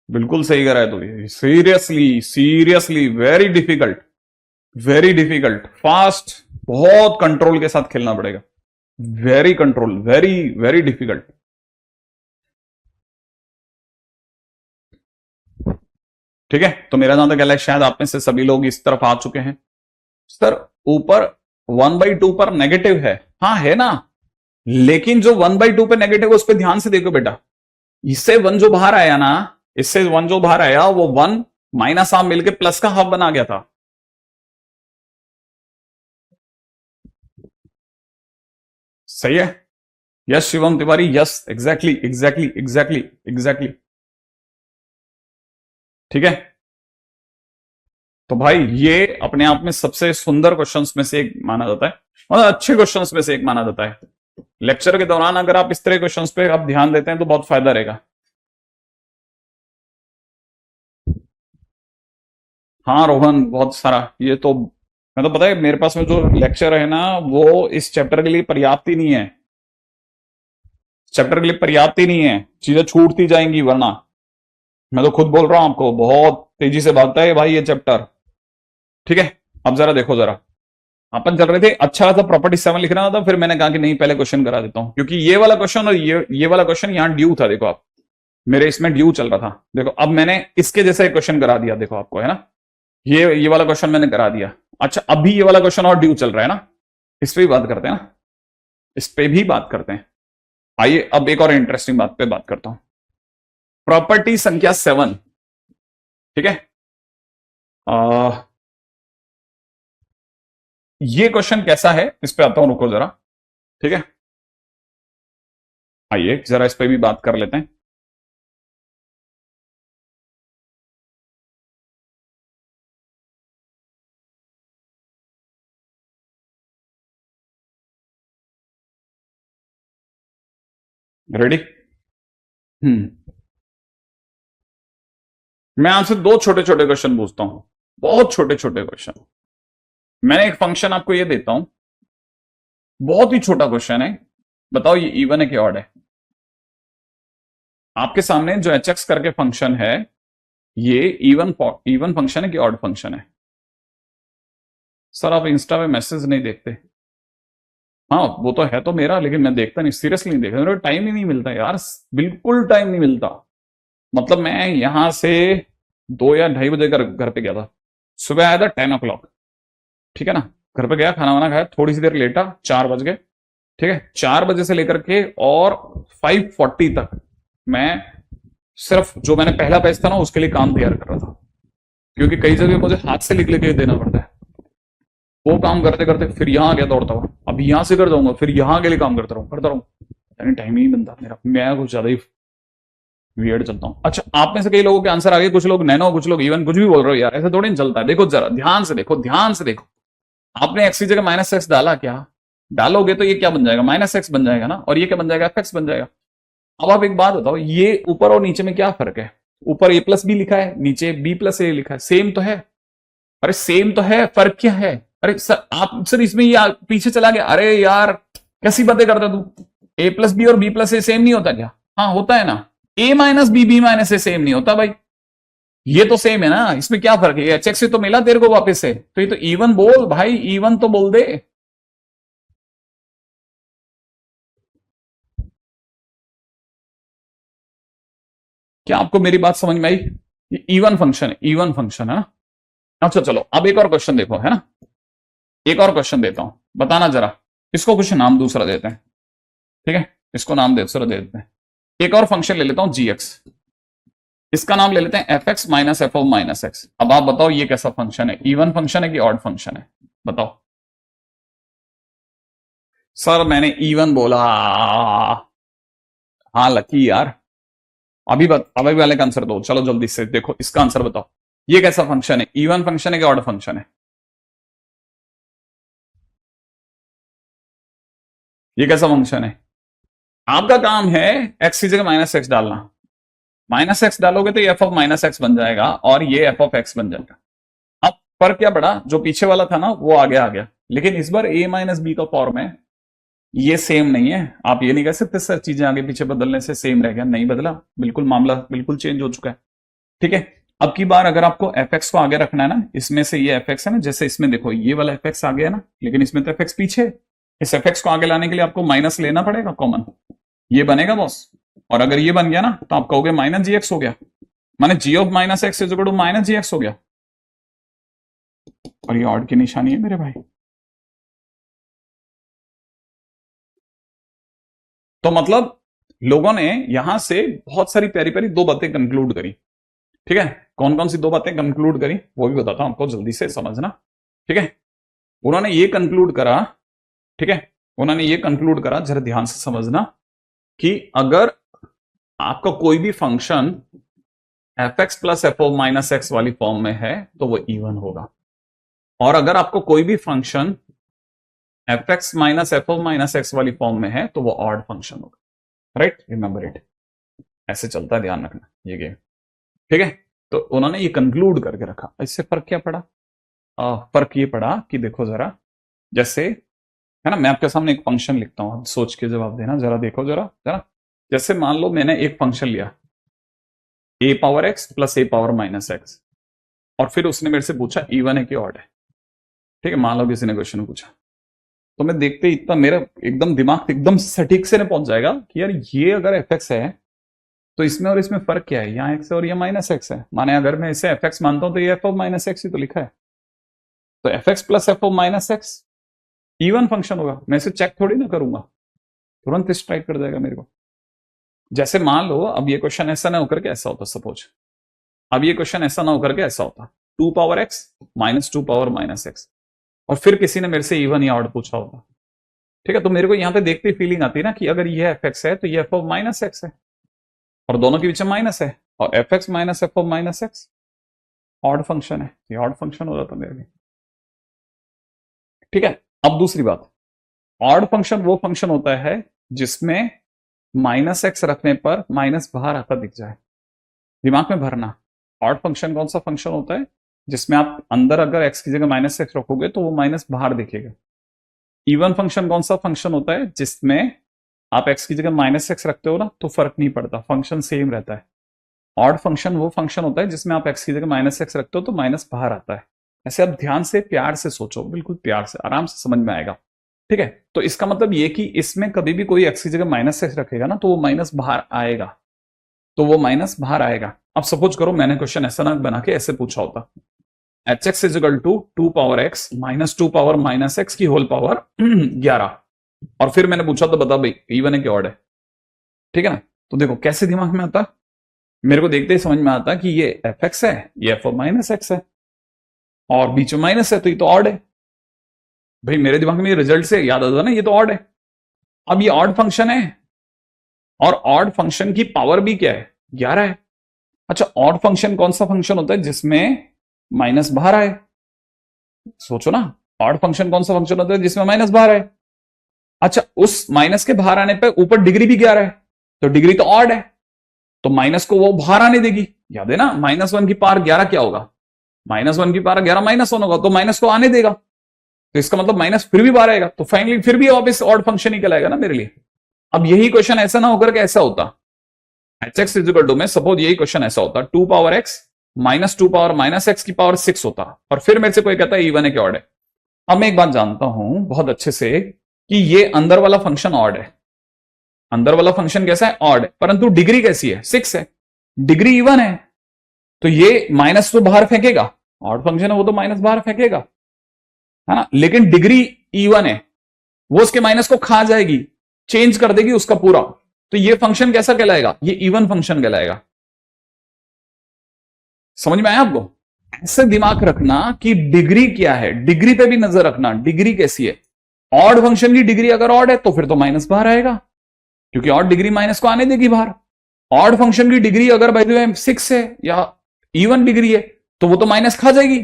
बिल्कुल सही कह रहा है तू। Seriously seriously very difficult, very difficult, fast, बहुत कंट्रोल के साथ खेलना पड़ेगा, very control, very very difficult. ठीक है, तो मेरा जहां तक ख्याल है शायद आप में से सभी लोग इस तरफ आ चुके हैं। सर ऊपर 1/2 पर नेगेटिव है, हाँ है ना, लेकिन जो 1/2 पे नेगेटिव है उस पर ध्यान से देखो बेटा, इससे 1 जो बाहर आया ना, इससे 1 जो बाहर आया वो 1 माइनस हाफ मिलके प्लस का हाफ बना गया था। सही है, yes Shivam Tiwari, yes exactly exactly exactly exactly. ठीक है, तो भाई ये अपने आप में सबसे सुंदर क्वेश्चंस में से एक माना जाता है, मतलब अच्छे क्वेश्चंस में से एक माना जाता है। लेक्चर के दौरान अगर आप इस तरह क्वेश्चंस पे आप ध्यान देते हैं तो बहुत फायदा रहेगा। हाँ रोहन, बहुत सारा, ये तो मैं तो पता है मेरे पास में जो लेक्चर है ना वो इस चैप्टर के लिए पर्याप्त ही नहीं है, चैप्टर के लिए पर्याप्त ही नहीं है, चीजें छूटती जाएंगी वरना। मैं तो खुद बोल रहा हूं आपको, बहुत तेजी से भागता है भाई ये चैप्टर। ठीक है, अब जरा देखो जरा, अपन चल रहे थे अच्छा सा प्रॉपर्टी 7 लिख रहा था, फिर मैंने कहा कि नहीं पहले क्वेश्चन करा देता हूं, क्योंकि ये वाला क्वेश्चन और ये वाला क्वेश्चन यहाँ ड्यू था। देखो आप, मेरे इसमें ड्यू चल रहा था। देखो अब मैंने इसके जैसा एक क्वेश्चन करा दिया, देखो आपको है ना, ये वाला क्वेश्चन मैंने करा दिया। अच्छा अभी ये वाला क्वेश्चन और ड्यू चल रहा है ना, इस पे भी बात करते हैं ना, इस पे भी बात करते हैं। आइए अब एक और इंटरेस्टिंग बात पे बात करता हूं, प्रॉपर्टी संख्या 7। ठीक है, ये क्वेश्चन कैसा है इस पे आता हूं, रुको जरा। ठीक है, आइए जरा इस पे भी बात कर लेते हैं। रेडी? हम्म, मैं आपसे दो छोटे छोटे क्वेश्चन पूछता हूं, बहुत छोटे छोटे क्वेश्चन। मैंने एक फंक्शन आपको ये देता हूं, बहुत ही छोटा क्वेश्चन है, बताओ ये इवन है कि ऑड है। आपके सामने जो एच एक्स करके फंक्शन है, ये इवन इवन फंक्शन है कि ऑड फंक्शन है? सर आप इंस्टा पे मैसेज नहीं देखते? हाँ वो तो है तो मेरा, लेकिन मैं देखता नहीं, सीरियसली नहीं देखता, मेरे को टाइम ही नहीं मिलता यार, बिल्कुल टाइम नहीं मिलता। मतलब मैं यहां से 2 या 2:30 बजे घर पे गया था, सुबह आया था 10 o'clock। ठीक है ना, घर पे गया, खाना वाना खाया, थोड़ी सी देर लेटा, 4 बज गए। ठीक है, 4 बजे से लेकर के और 5:40 तक मैं सिर्फ जो मैंने पहला पेज था ना उसके लिए काम तैयार कर रहा था, क्योंकि कई जगह मुझे हाथ से लिख लेके देना पड़ता है। वो काम करते करते फिर यहाँ आ गया दौड़ता हुआ, अब यहाँ से कर जाऊंगा, फिर यहाँ के लिए काम करता रहूँ, यानी टाइम ही नहीं बनता मेरा, मैं कुछ ज्यादा ही वियर्ड चलता हूँ। अच्छा आप में से कई लोगों के आंसर आ गए, कुछ लोग नैनो, कुछ लोग इवन, कुछ भी बोल रहे हो यार, ऐसे थोड़ी नहीं चलता है। देखो जरा ध्यान से देखो, ध्यान से देखो, आपने एक्स की जगह माइनस एक्स डाला, क्या डालोगे तो ये क्या बन जाएगा, माइनस एक्स बन जाएगा ना, और ये क्या बन जाएगा, एफ एक्स बन जाएगा। अब आप एक बात बताओ, ये ऊपर और नीचे में क्या फर्क है? ऊपर ए प्लस बी लिखा है, नीचे बी प्लस ए लिखा है, सेम तो है। अरे सेम तो है, फर्क क्या है? अरे सर आप सर इसमें ये पीछे चला गया, अरे यार कैसी बातें करता तू, ए प्लस बी और बी प्लस ए सेम नहीं होता क्या? हाँ होता है ना, ए माइनस बी माइनस ए सेम नहीं होता भाई, ये तो सेम है ना, इसमें क्या फर्क है? एच एक्स से तो मिला तेरे को वापस से, तो ये तो इवन बोल भाई, इवन तो बोल दे। क्या आपको मेरी बात समझ में आई? ये इवन फंक्शन है, इवन फंक्शन है ना। अच्छा चलो अब एक और क्वेश्चन देखो, है ना, एक और क्वेश्चन देता हूं, बताना जरा, इसको कुछ नाम दूसरा देते हैं। ठीक है, इसको नाम दूसरा दे देते हैं। एक और फंक्शन ले लेता हूं जी एक्स, इसका नाम ले लेते हैं f x minus f of minus x. अब आप बताओ ये कैसा फंक्शन है, इवन फंक्शन है कि ऑड फंक्शन है, बताओ। सर मैंने इवन बोला, हाँ लकी यार। अभी वाले का आंसर दो, चलो जल्दी से देखो इसका आंसर बताओ, ये कैसा फंक्शन है, इवन फंक्शन है कि ऑड फंक्शन है? ये कैसा फंक्शन है? आपका काम है एक्स की जगह माइनस एक्स डालना, माइनस एक्स डालोगे तो ये एफ ऑफ माइनस एक्स बन जाएगा और ये एफ ऑफ एक्स बन जाएगा। अब फर्क क्या पड़ा, जो पीछे वाला था ना वो आगे आ गया, लेकिन इस बार ए माइनस बी का फॉर्म है, ये सेम नहीं है। आप ये नहीं कह सकते सर चीजें आगे पीछे बदलने से सेम रह गया, नहीं बदला, बिल्कुल मामला बिल्कुल चेंज हो चुका है। ठीक है, अब की बार अगर आपको एफ एक्स को आगे रखना है ना, इसमें से ये एफ एक्स है ना, जैसे इसमें देखो ये वाला एफ एक्स आ गया ना, लेकिन इसमें तो एफ एक्स पीछे है। इस एफ एक्स को आगे लाने के लिए आपको माइनस लेना पड़ेगा कॉमन, ये बनेगा बॉस। और अगर ये बन गया ना तो आप कहोगे माइनस जी एक्स हो गया, माने g of minus x is equal to minus g x हो गया, और ये ऑड की निशानी है मेरे भाई। तो मतलब लोगों ने यहां से बहुत सारी प्यारी प्यारी दो बातें कंक्लूड करी। ठीक है, कौन कौन सी दो बातें कंक्लूड करी वो भी बताता हूं आपको, जल्दी से समझना। ठीक है, उन्होंने ये कंक्लूड करा, ठीक है, उन्होंने ये कंक्लूड करा, जरा ध्यान से समझना, कि अगर आपका कोई भी function f x plus f ओ माइनस एक्स वाली फॉर्म में है तो वो इवन होगा, और अगर आपको कोई भी function f x minus f ओ माइनस एक्स वाली फॉर्म में है तो वो ऑड फंक्शन होगा। राइट, रिमेंबर इट, ऐसे चलता है, ध्यान रखना ये गेम। ठीक है, तो उन्होंने ये कंक्लूड करके रखा, इससे फर्क क्या पड़ा? फर्क ये पड़ा कि देखो जरा, जैसे है ना, मैं आपके सामने एक फंक्शन लिखता हूं, सोच के जवाब देना, जरा देखो जरा जरा। जैसे मान लो मैंने एक फंक्शन लिया a power x plus a power minus x, और फिर उसने मेरे से पूछा इवन है कि ऑड है। ठीक है, मान लो किसी ने क्वेश्चन पूछा, तो मैं देखते ही इतना मेरा एकदम दिमाग एकदम सटीक से न पहुंच जाएगा कि यार ये अगर एफ एक्स है तो इसमें और इसमें फर्क क्या है, यहाँ एक्स है और ये माइनस एक्स है। माने अगर मैं इसे एफ एक्स मानता हूं तो ये एफ ऑफ माइनस एक्स ही तो लिखा है, तो F x plus f of minus x even function होगा। मैं इसे चेक थोड़ी ना करूंगा, तुरंत स्ट्राइक कर देगा मेरे को। जैसे मान लो अब ये क्वेश्चन ऐसा ना होकर के ऐसा होता, सपोज अब ये क्वेश्चन ऐसा ना होकर के ऐसा होता, 2 power x minus 2 power minus x, और फिर किसी ने मेरे से इवन या ऑड पूछा होगा। ठीक है, तो मेरे को यहां पे देखते ही फीलिंग आती है ना कि अगर ये एफ एक्स है तो ये एफ ऑफ माइनस एक्स है, और दोनों के बीच में माइनस है, और F x minus f of minus x odd function है, ये ऑड फंक्शन हो जाता मेरे लिए। ठीक है, अब दूसरी बात, ऑड फंक्शन वो फंक्शन होता है जिसमें माइनस एक्स रखने पर माइनस बाहर आता दिख जाए। दिमाग में भरना, ऑड फंक्शन कौन सा फंक्शन होता है जिसमें आप अंदर अगर एक्स की जगह माइनस एक्स रखोगे तो वो माइनस बाहर दिखेगा। इवन फंक्शन कौन सा फंक्शन होता है जिसमें आप एक्स की जगह माइनस एक्स रखते हो ना तो फर्क नहीं पड़ता, फंक्शन सेम रहता है। ऑड फंक्शन वो फंक्शन होता है जिसमें आप एक्स की जगह माइनस एक्स रखते हो तो माइनस बाहर आता है। ऐसे आप ध्यान से प्यार से सोचो, बिल्कुल प्यार से, आराम से समझ में आएगा। ठीक है, तो इसका मतलब ये कि इसमें कभी भी कोई एक्स की जगह माइनस एक्स रखेगा ना तो वो माइनस बाहर आएगा, तो वो माइनस बाहर आएगा। अब सपोज करो मैंने क्वेश्चन ऐसा ना बना के ऐसे पूछा होता, h x is equal to 2 power x minus 2 power minus x की होल पावर 11, और फिर मैंने पूछा तो बता भाई इवन है कि ऑड है। ठीक है ना, तो देखो कैसे दिमाग में आता, मेरे को देखते ही समझ में आता कि ये एफ एक्स है, ये एफ ऑफ माइनस एक्स है, और बीच में माइनस है तो ये तो ऑड है। भाई मेरे दिमाग में रिजल्ट से याद आता ना ये तो ऑड है। अब ये ऑड फंक्शन है, और ऑड फंक्शन की पावर भी क्या है, 11 है। अच्छा, ऑड फंक्शन कौन सा फंक्शन होता है जिसमें माइनस बाहर आए, सोचो ना, ऑड फंक्शन कौन सा फंक्शन होता है जिसमें माइनस बाहर आए। अच्छा, उस माइनस के बाहर आने पर ऊपर डिग्री भी 11 है, तो डिग्री तो ऑड है, तो माइनस को वो बाहर आने देगी। याद है ना, -1 की पावर 11 क्या होगा, -1 की पावर 11 -1 होगा, तो माइनस को आने देगा, तो इसका मतलब माइनस फिर भी बाहर आएगा, तो फाइनली फिर भी वापस ऑड फंक्शन ही कहलाएगा ना मेरे लिए। अब यही क्वेश्चन ऐसा ना होकर के ऐसा होता, h x is equal to में सपोज यही क्वेश्चन ऐसा होता, 2 power x minus 2 power minus x की पावर 6 होता, और फिर मेरे से कोई कहता है इवन है कि ऑड है। अब मैं एक बात जानता हूं बहुत अच्छे से कि ये अंदर वाला फंक्शन ऑड है, अंदर वाला फंक्शन कैसा है, ऑड है, परंतु डिग्री कैसी है, 6 है, डिग्री इवन है, तो ये माइनस तो बाहर फेंकेगा, ऑड फंक्शन है वो तो माइनस बाहर फेंकेगा, है ना, लेकिन डिग्री इवन है, वो उसके माइनस को खा जाएगी, चेंज कर देगी उसका पूरा, तो ये फंक्शन कैसा कहलाएगा, ये इवन फंक्शन कहलाएगा। समझ में आया आपको? ऐसे दिमाग रखना कि डिग्री क्या है, डिग्री पे भी नजर रखना, डिग्री कैसी है। ऑड फंक्शन की डिग्री अगर ऑड है तो फिर तो माइनस बाहर आएगा, क्योंकि ऑड डिग्री माइनस को आने देगी बाहर। ऑड फंक्शन की डिग्री अगर बाय द वे 6 है या इवन डिग्री है तो वो तो माइनस खा जाएगी,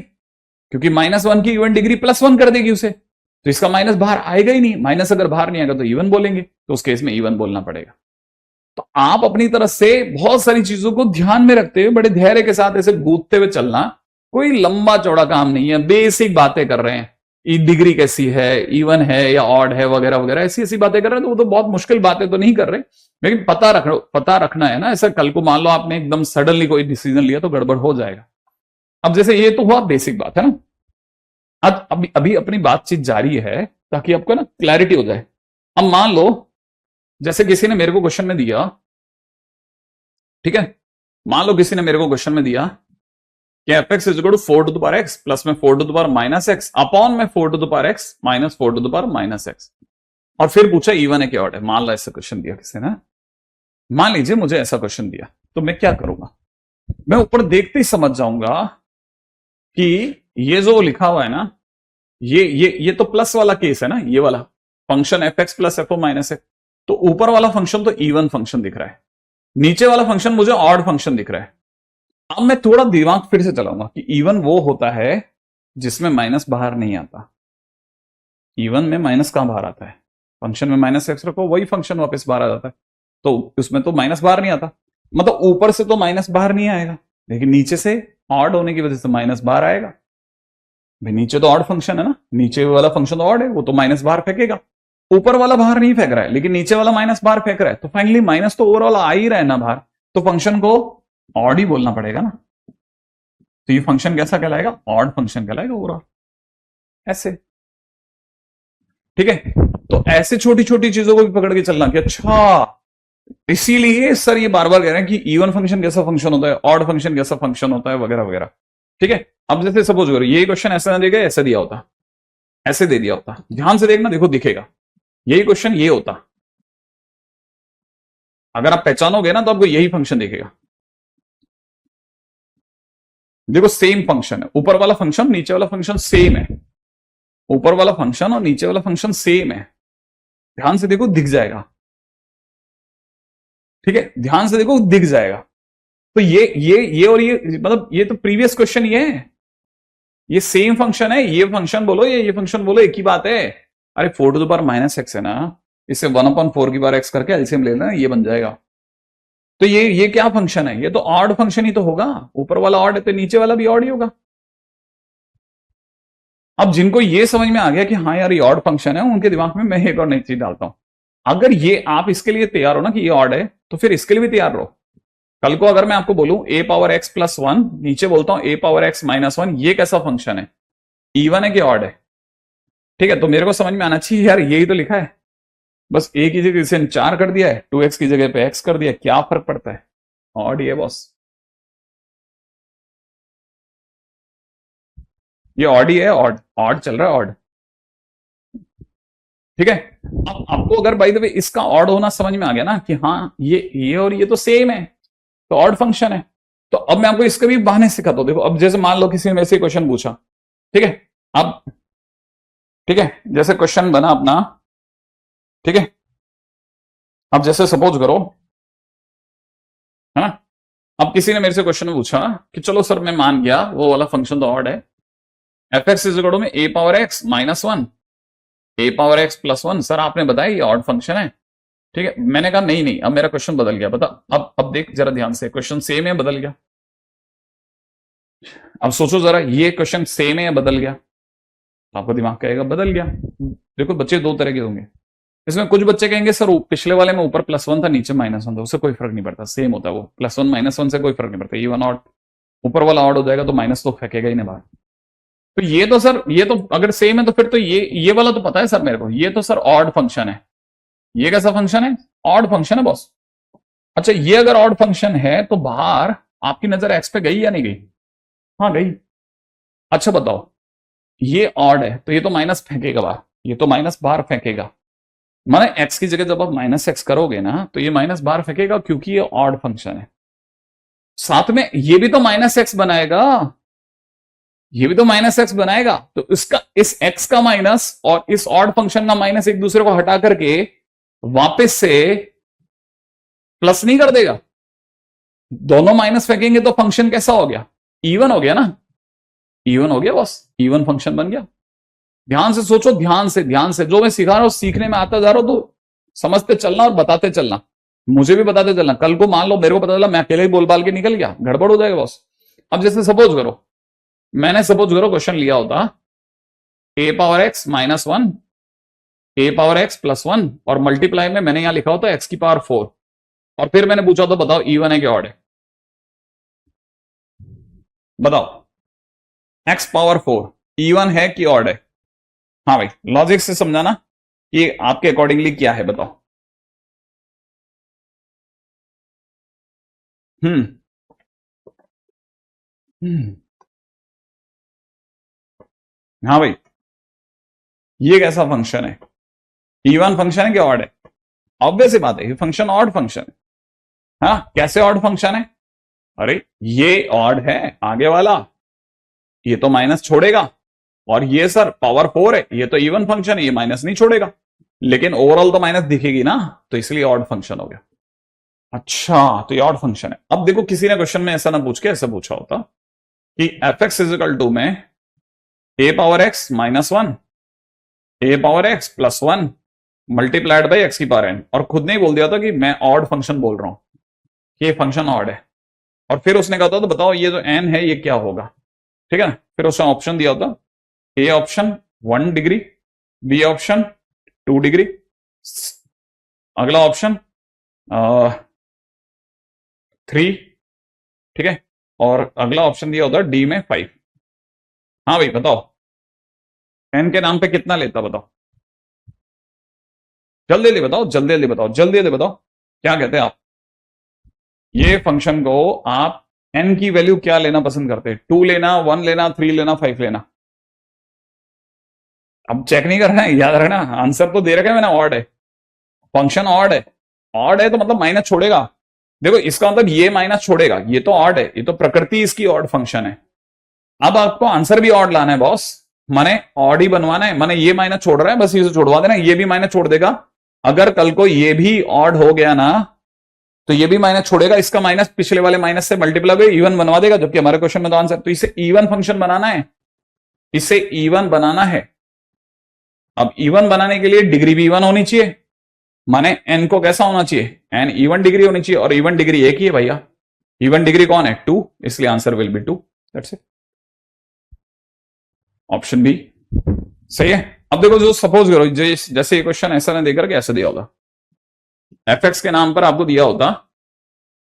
क्योंकि -1 की इवन डिग्री +1 कर देगी उसे, तो इसका माइनस बाहर आएगा ही नहीं। माइनस अगर बाहर नहीं आएगा तो इवन बोलेंगे, तो उस केस में इवन बोलना पड़ेगा। तो आप अपनी तरफ से बहुत सारी चीजों को ध्यान में रखते हुए बड़े धैर्य के साथ ऐसे गूंथते हुए चलना, कोई लंबा चौड़ा काम नहीं है, बेसिक बातें कर रहे हैं, डिग्री कैसी है, इवन है या ऑड है वगैरह वगैरह, ऐसी ऐसी बातें कर रहे हैं, तो वो तो बहुत मुश्किल बातें तो नहीं कर रहे, लेकिन पता रखना है ना। ऐसा कल को मान लो आपने एकदम सडनली कोई डिसीजन लिया तो गड़बड़ हो जाएगा। अब जैसे ये तो हुआ बेसिक बात है ना, अब अभी अपनी बातचीत जारी है ताकि आपको ना क्लैरिटी हो जाए। अब मान लो जैसे किसी ने मेरे को क्वेश्चन में दिया, ठीक है, मान लो किसी ने मेरे को क्वेश्चन में दिया कि f x is equal to 4 to the power x plus में 4 to the power minus x upon में 4 to the power x minus 4 to the power minus x, और फिर पूछा इवन है कि ऑड है। मान लो ऐसा क्वेश्चन दिया किसी ने, मान लीजिए मुझे ऐसा क्वेश्चन दिया, तो मैं क्या करूंगा, मैं ऊपर देखते ही समझ जाऊंगा कि ये जो लिखा हुआ है ना, ये तो प्लस वाला केस है ना, ये वाला function f x plus f ओ माइनस एक्स, तो ऊपर वाला फंक्शन तो इवन फंक्शन दिख रहा है, नीचे वाला फंक्शन मुझे ऑड फंक्शन दिख रहा है। अब मैं थोड़ा दिमाग फिर से चलाऊंगा कि इवन वो होता है जिसमें माइनस बाहर नहीं आता। इवन में माइनस कहां बाहर आता है, फंक्शन में माइनस एक्स रखो वही फंक्शन वापस बाहर आ जाता है, तो उसमें तो माइनस बाहर नहीं आता, मतलब ऊपर से तो माइनस बाहर नहीं आएगा, लेकिन नीचे से ऑड होने की वजह से माइनस बाहर आएगा। भाई नीचे तो ऑड फंक्शन है ना, नीचे वाला फंक्शन तो ऑड है, वो तो माइनस बाहर फेंकेगा। ऊपर वाला बाहर नहीं फेंक रहा है, लेकिन नीचे वाला माइनस बाहर फेंक रहा है, तो फाइनली माइनस तो ओवरऑल आ ही रहा है ना बाहर, तो फंक्शन को ऑड ही बोलना पड़ेगा ना। तो ये फंक्शन कैसा कहलाएगा? ऑड फंक्शन कहलाएगा ओवरऑल, ऐसे। ठीक है, तो ऐसे छोटी छोटी चीजों को भी पकड़ के चलना कि अच्छा, इसीलिए सर ये बार बार कह रहे हैं कि इवन फंक्शन कैसा फंक्शन होता है, ऑड फंक्शन कैसा फंक्शन होता है, वगैरह वगैरह। ठीक है, अब जैसे सपोज करो ये क्वेश्चन ऐसा ना देगा, ऐसे दिया होता, ऐसे दे दिया होता, ध्यान से देखना, देखो दिखेगा यही क्वेश्चन ये होता, अगर आप पहचानोगे ना तो आपको यही फंक्शन दिखेगा। देखो सेम फंक्शन है, ऊपर वाला फंक्शन नीचे वाला फंक्शन सेम है, ऊपर वाला फंक्शन और नीचे वाला फंक्शन सेम है, ध्यान से देखो दिख जाएगा। ठीक है, ध्यान से देखो दिख जाएगा। तो ये और ये, मतलब ये तो प्रीवियस क्वेश्चन ये है, ये सेम फंक्शन है, ये फंक्शन बोलो ये फंक्शन बोलो, एक ही बात है। अरे 4 to the power minus x है ना, इसे 1/4 की बार एक्स करके एलसीएम ले लेना, ये बन जाएगा। तो ये क्या फंक्शन है? ये तो ऑड फंक्शन ही तो होगा, ऊपर वाला ऑड है तो नीचे वाला भी ऑड ही होगा। अब जिनको ये समझ में आ गया कि हाँ यार ये ऑड फंक्शन है, उनके दिमाग में मैं एक और नई चीज डालता हूं। अगर ये आप इसके लिए तैयार हो ना कि ये ऑड है, तो फिर इसके लिए भी तैयार रहो। कल को अगर मैं आपको बोलूं a पावर x प्लस 1, नीचे बोलता हूं a पावर x माइनस 1, ये कैसा फंक्शन है? इवन है कि ऑड है? ठीक है, तो मेरे को समझ में आना चाहिए यार यही तो लिखा है, बस a की जगह इसे 4 कर दिया है, 2x की जगह पे x कर दिया, क्या फर्क पड़ता है? ऑड ही है बॉस, ये ऑड ही है, ऑड ऑड चल रहा है, ऑड। ठीक है, अब आपको अगर बाय द वे इसका ऑड होना समझ में आ गया ना कि हाँ ये और ये तो सेम है, तो ऑड फंक्शन है। तो अब मैं आपको इसके भी बहाने सिखाता हूं। देखो अब जैसे मान लो किसी ने वैसे क्वेश्चन पूछा, ठीक है, अब ठीक है, जैसे क्वेश्चन बना अपना, ठीक है, अब जैसे सपोज करो, है ना, अब किसी ने मेरे से क्वेश्चन में पूछा कि चलो सर मैं मान गया वो वाला फंक्शन तो ऑड है, f x is equal to में a power x minus 1 a power x plus 1, sir आपने बताया ये ऑड फंक्शन है। ठीक है, मैंने कहा नहीं नहीं, अब मेरा क्वेश्चन बदल गया, बता। अब देख जरा ध्यान से, क्वेश्चन सेम है बदल गया? अब सोचो जरा, ये क्वेश्चन सेम है या बदल गया? आपका दिमाग कहेगा बदल गया। देखो बच्चे दो तरह के होंगे, इसमें कुछ बच्चे कहेंगे सर पिछले वाले में ऊपर +1 था नीचे -1 था, उससे कोई फर्क नहीं पड़ता, सेम होता है वो, +1 -1 से कोई फर्क नहीं पड़ता, इवन ऑड, ऊपर वाला ऑड हो जाएगा तो माइनस तो फेंकेगा ही नहीं बाहर। तो ये तो सर, ये तो अगर सेम है तो फिर तो ये वाला तो पता है सर मेरे को, ये तो सर ऑड फंक्शन है। ये कैसा फंक्शन है? ऑड फंक्शन है बॉस। अच्छा, ये अगर ऑड फंक्शन है तो बाहर आपकी नजर एक्स पे गई या नहीं गई? हाँ गई। अच्छा बताओ, ये ऑड है तो ये तो माइनस फेंकेगा बाहर, ये तो माइनस बाहर फेंकेगा, माने एक्स की जगह जब आप -x करोगे ना तो ये माइनस बाहर फेंकेगा, क्योंकि ये ऑड फंक्शन है। साथ में ये भी तो -x बनाएगा, ये भी तो -x बनाएगा, तो इसका, इस x का माइनस और इस ऑड फंक्शन का माइनस एक दूसरे को हटा करके वापस से प्लस नहीं कर देगा? दोनों माइनस फेंकेंगे तो फंक्शन कैसा हो गया? इवन हो गया ना, इवन हो गया बॉस, इवन फंक्शन बन गया। ध्यान से सोचो, ध्यान से जो मैं सिखा रहा हूं सीखने में आता जा रहा हूं, तो समझते चलना और बताते चलना, मुझे भी बताते चलना। कल को मान लो मेरे को पता चला मैं अकेले ही बोल बाल के निकल गया, गड़बड़ हो जाएगा बॉस। अब जैसे सपोज करो, मैंने सपोज करो क्वेश्चन लिया होता a power x minus 1 a power x plus 1 और मल्टीप्लाई में मैंने यहां लिखा होता x की पावर 4, और फिर मैंने पूछा तो बताओ इवन है कि ऑड है? बताओ, x पावर 4 इवन है कि ऑड है? हाँ भाई, लॉजिक से समझाना कि आपके अकॉर्डिंगली क्या है, बताओ। हम्म हम्म, हाँ भाई, ये कैसा फंक्शन है? इवन फंक्शन है कि ऑड है? ऑब्वियस बात है, ये फंक्शन ऑड फंक्शन है। हाँ, कैसे ऑड फंक्शन है? अरे ये ऑड है आगे वाला, ये तो माइनस छोड़ेगा, और ये सर पावर 4 है, ये तो इवन फंक्शन है, ये माइनस नहीं छोड़ेगा, लेकिन ओवरऑल तो माइनस दिखेगी ना, तो इसलिए ऑड फंक्शन हो गया। अच्छा, तो ये ऑड फंक्शन है। अब देखो किसी ने क्वेश्चन में ऐसा ना पूछ के ऐसा पूछा होता कि एफ एक्स इजिकल टू में a power x minus 1 a power x plus 1 multiplied by x की पावर n, और खुद ने ही बोल दिया था कि मैं ऑड फंक्शन बोल रहा हूं कि ये फंक्शन ऑड है, और फिर उसने कहा था तो बताओ ये जो n है ये क्या होगा? ठीक है ना, फिर उसने ऑप्शन दिया होता A option 1 degree, B option 2 degree, अगला ऑप्शन 3, ठीक है, और अगला ऑप्शन दिया होता है डी में 5। हाँ भाई बताओ, एन के नाम पे कितना लेता बताओ, जल्दी जल्दी बताओ, जल्दी जल्दी बताओ, जल्दी जल्दी बताओ, क्या कहते हैं आप? ये फंक्शन को आप एन की वैल्यू क्या लेना पसंद करते हैं? 2 लेना, 1 लेना, 3 लेना, 5 लेना? अब चेक नहीं कर रहे हैं, याद रखना आंसर तो दे रखा है मैंने, ऑड है, फंक्शन ऑड है। ऑड है तो मतलब माइनस छोड़ेगा। देखो इसका मतलब ये माइनस छोड़ेगा, ये तो ऑड है, ये तो प्रकृति इसकी ऑड फंक्शन है। अब आपको आंसर भी ऑड लाना है बॉस, माने ऑड ही बनवाना है, माने ये माइनस छोड़ रहा है, बस इसे छोड़वा देना, ये भी माइनस छोड़ देगा। अगर कल को ये भी ऑड हो गया ना तो ये भी माइनस छोड़ेगा, इसका माइनस पिछले वाले माइनस से मल्टीप्लाई होकर इवन बनवा देगा, जबकि हमारे क्वेश्चन में तो आंसर, तो इसे इवन फंक्शन बनाना है, इसे इवन बनाना है। अब इवन बनाने के लिए डिग्री भी इवन होनी चाहिए, माने एन को कैसा होना चाहिए, एन इवन डिग्री होनी चाहिए, और इवन डिग्री एक ही है भैया, इवन डिग्री कौन है, 2, इसलिए answer will be 2, that's it, option B सही है। अब देखो जो सपोज करो जैसे ये क्वेश्चन ऐसा नहीं देकर के ऐसा दिया होता, एफ एक्स के नाम पर आपको दिया होता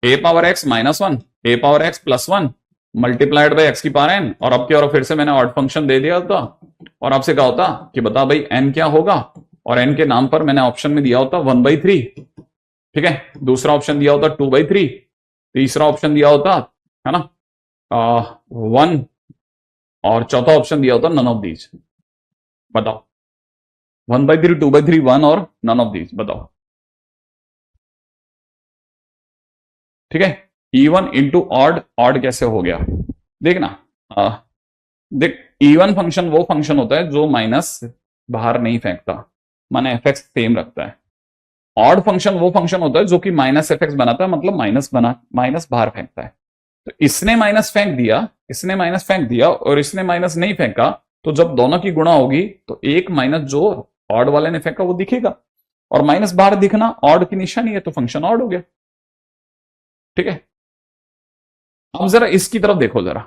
a power x minus 1, a power x plus 1 multiplied by x की पावर एन, और अब क्या और फिर से मैंने ऑड फंक्शन दे दिया होता और आपसे कहा होता कि बता भाई एन क्या होगा, और एन के नाम पर मैंने ऑप्शन में दिया होता 1/3, ठीक है, दूसरा ऑप्शन दिया होता 2/3, तीसरा ऑप्शन दिया होता है ना 1, और चौथा ऑप्शन दिया होता नन ऑफ दीज। बताओ 1/3, 2/3, 1 और नन ऑफ दीज, बताओ, ठीक है। इवन इंटू ऑड, ऑड कैसे हो गया देखना, देख इवन फंक्शन वो फंक्शन होता है जो माइनस बाहर नहीं फेंकता, माने एफ एक्स सेम रखता है। ऑड फंक्शन वो फंक्शन होता है जो कि माइनस एफ एक्स बनाता है, मतलब माइनस बाहर फेंकता है। तो इसने माइनस फेंक दिया, इसने माइनस फेंक दिया, और इसने माइनस नहीं फेंका, तो जब दोनों की गुणा होगी तो एक माइनस जो ऑड वाले ने फेंका वो दिखेगा, और माइनस बाहर दिखना ऑड की निशानी है, तो फंक्शन ऑड हो गया, ठीक है। अब जरा इसकी तरफ देखो जरा,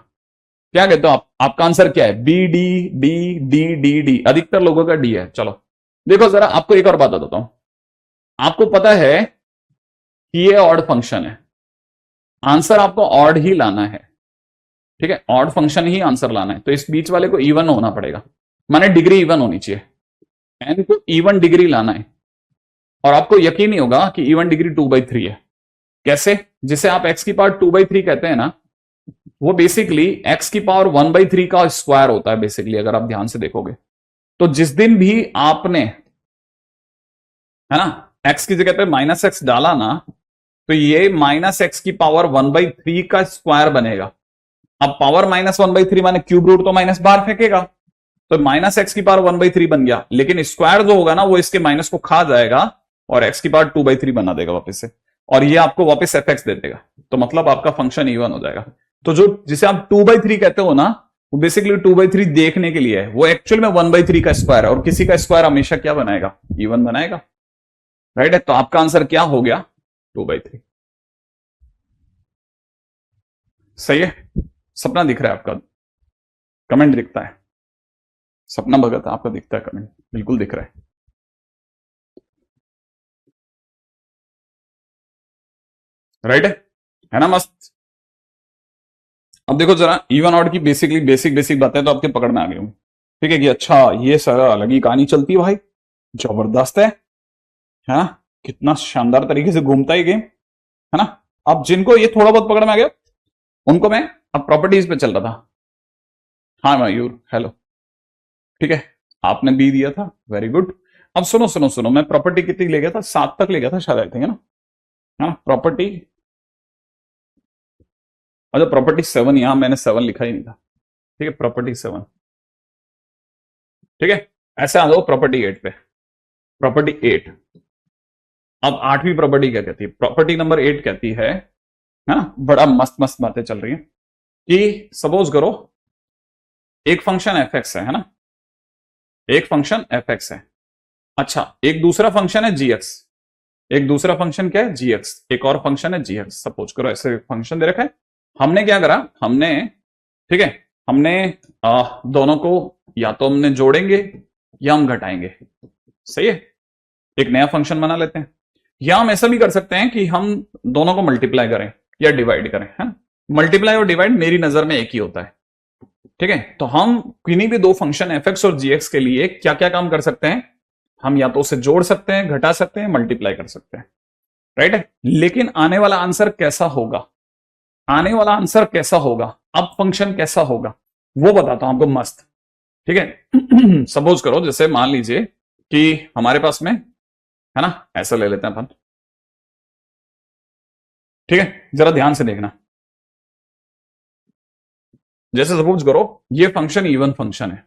क्या कहते हो आप, आपका आंसर क्या है, B D D D D D, अधिकतर लोगों का डी है। चलो देखो जरा, आपको एक और बात बताता हूं, आपको पता है कि ये ऑड फंक्शन है, आंसर आपको ऑड ही लाना है, ठीक है, ऑड फंक्शन ही आंसर लाना है, तो इस बीच वाले को इवन होना पड़ेगा, माने डिग्री इवन होनी चाहिए, एन को इवन डिग्री लाना है, और आपको यकीन नहीं होगा कि इवन डिग्री 2/3 है। कैसे? जिसे आप x की पावर 2/3 कहते हैं ना, वो बेसिकली x की पावर 1/3 का स्क्वायर होता है बेसिकली, अगर आप ध्यान से देखोगे तो जिस दिन भी आपने, है ना, x की जगह पे माइनस एक्स डाला ना, तो ये माइनस एक्स की पावर 1/3 का स्क्वायर बनेगा। अब पावर -1/3 माने क्यूब रूट तो माइनस बाहर फेंकेगा, तो माइनस एक्स की पावर 1/3 बन गया, लेकिन स्क्वायर जो होगा ना वो इसके माइनस को खा जाएगा और एक्स की पावर 2/3 बना देगा वापस से, और ये आपको वापस एफ एक्स दे देगा, तो मतलब आपका फंक्शन इवन हो जाएगा। तो जो जिसे आप 2/3 कहते हो ना, वो बेसिकली 2/3 देखने के लिए है, वो एक्चुअल में 1/3 का स्क्वायर है, और किसी का स्क्वायर हमेशा क्या बनाएगा, इवन बनाएगा, राइट है। तो आपका आंसर क्या हो गया, 2/3, सही है। सपना दिख रहा है आपका, कमेंट दिखता है, सपना भगत आपका दिखता है कमेंट, बिल्कुल दिख रहा है, राइट है ना, मस्त। अब देखो जरा इवन ऑड की बेसिकली बेसिक बातें तो आपके पकड़ में आ गई हूं, ठीक है, कि अच्छा ये सारा अलग ही कहानी चलती है भाई, जबरदस्त है ना, कितना शानदार तरीके से घूमता है गेम, है ना। अब जिनको ये थोड़ा बहुत पकड़ में आ गया उनको मैं अब प्रॉपर्टीज पे चल रहा था। हाँ मयूर हेलो, ठीक है, आपने बी दिया था, वेरी गुड। अब सुनो सुनो सुनो, मैं प्रॉपर्टी कितनी ले गया था, 7 तक ले गया था शायद, आई थिंक, है ना, हाँ प्रॉपर्टी, अच्छा प्रॉपर्टी 7, यहां मैंने 7 लिखा ही नहीं था, ठीक है, प्रॉपर्टी 7, ठीक है। ऐसे आ जाओ प्रॉपर्टी 8 पे, प्रॉपर्टी 8। अब 8वीं प्रॉपर्टी क्या कहती है, प्रॉपर्टी नंबर 8 कहती है ना, बड़ा मस्त मस्त बातें चल रही है, कि सपोज करो एक फंक्शन एफ एक्स है ना, एक फंक्शन एफ एक्स है, अच्छा एक दूसरा फंक्शन है जी एक्स, एक दूसरा फंक्शन क्या है, जी एक्स, एक और फंक्शन है जी एक्स, सपोज करो ऐसे फंक्शन दे रखा है। हमने क्या करा, हमने, ठीक है, हमने दोनों को या तो हमने जोड़ेंगे या हम घटाएंगे। सही है, एक नया फंक्शन बना लेते हैं। या हम ऐसा भी कर सकते हैं कि हम दोनों को मल्टीप्लाई करें या डिवाइड करें, है ना। मल्टीप्लाई और डिवाइड मेरी नजर में एक ही होता है, ठीक है। तो हम किन्हीं भी दो फंक्शन एफ एक्स और जी एक्स के लिए क्या क्या काम कर सकते हैं, हम या तो उसे जोड़ सकते हैं, घटा सकते हैं, मल्टीप्लाई कर सकते हैं, राइट है। लेकिन आने वाला आंसर कैसा होगा, आने वाला आंसर कैसा होगा, अब फंक्शन कैसा होगा वो बताता हूं आपको मस्त, ठीक है। सपोज करो जैसे मान लीजिए कि हमारे पास में है ना, ऐसा ले लेते हैं अपन, ठीक है। जरा ध्यान से देखना, जैसे सपोज करो ये फंक्शन इवन फंक्शन है,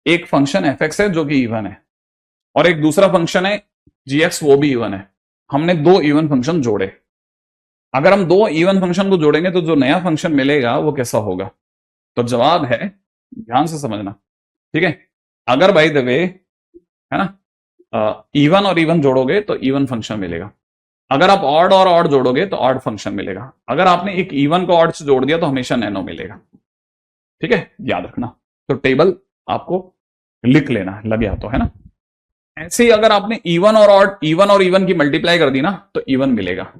एक फंक्शन एफ एक्स है जो कि इवन है, और एक दूसरा फंक्शन है जी एक्स वो भी इवन है। हमने दो इवन फंक्शन जोड़े, अगर हम दो इवन फंक्शन को जोड़ेंगे तो जो नया फंक्शन मिलेगा वो कैसा होगा। तो जवाब है, ध्यान से समझना, ठीक है। अगर बाय द वे है ना, इवन और इवन जोड़ोगे तो इवन फंक्शन मिलेगा, अगर आप ऑड और ऑड जोड़ोगे तो ऑड फंक्शन मिलेगा, अगर आपने एक इवन को ऑड से जोड़ दिया तो हमेशा नैनो मिलेगा, ठीक है, याद रखना। तो टेबल आपको लिख लेना लगे तो, है ना। ऐसे ही अगर आपने इवन और ऑड, इवन और इवन की मल्टीप्लाई कर दी ना तो इवन मिलेगा,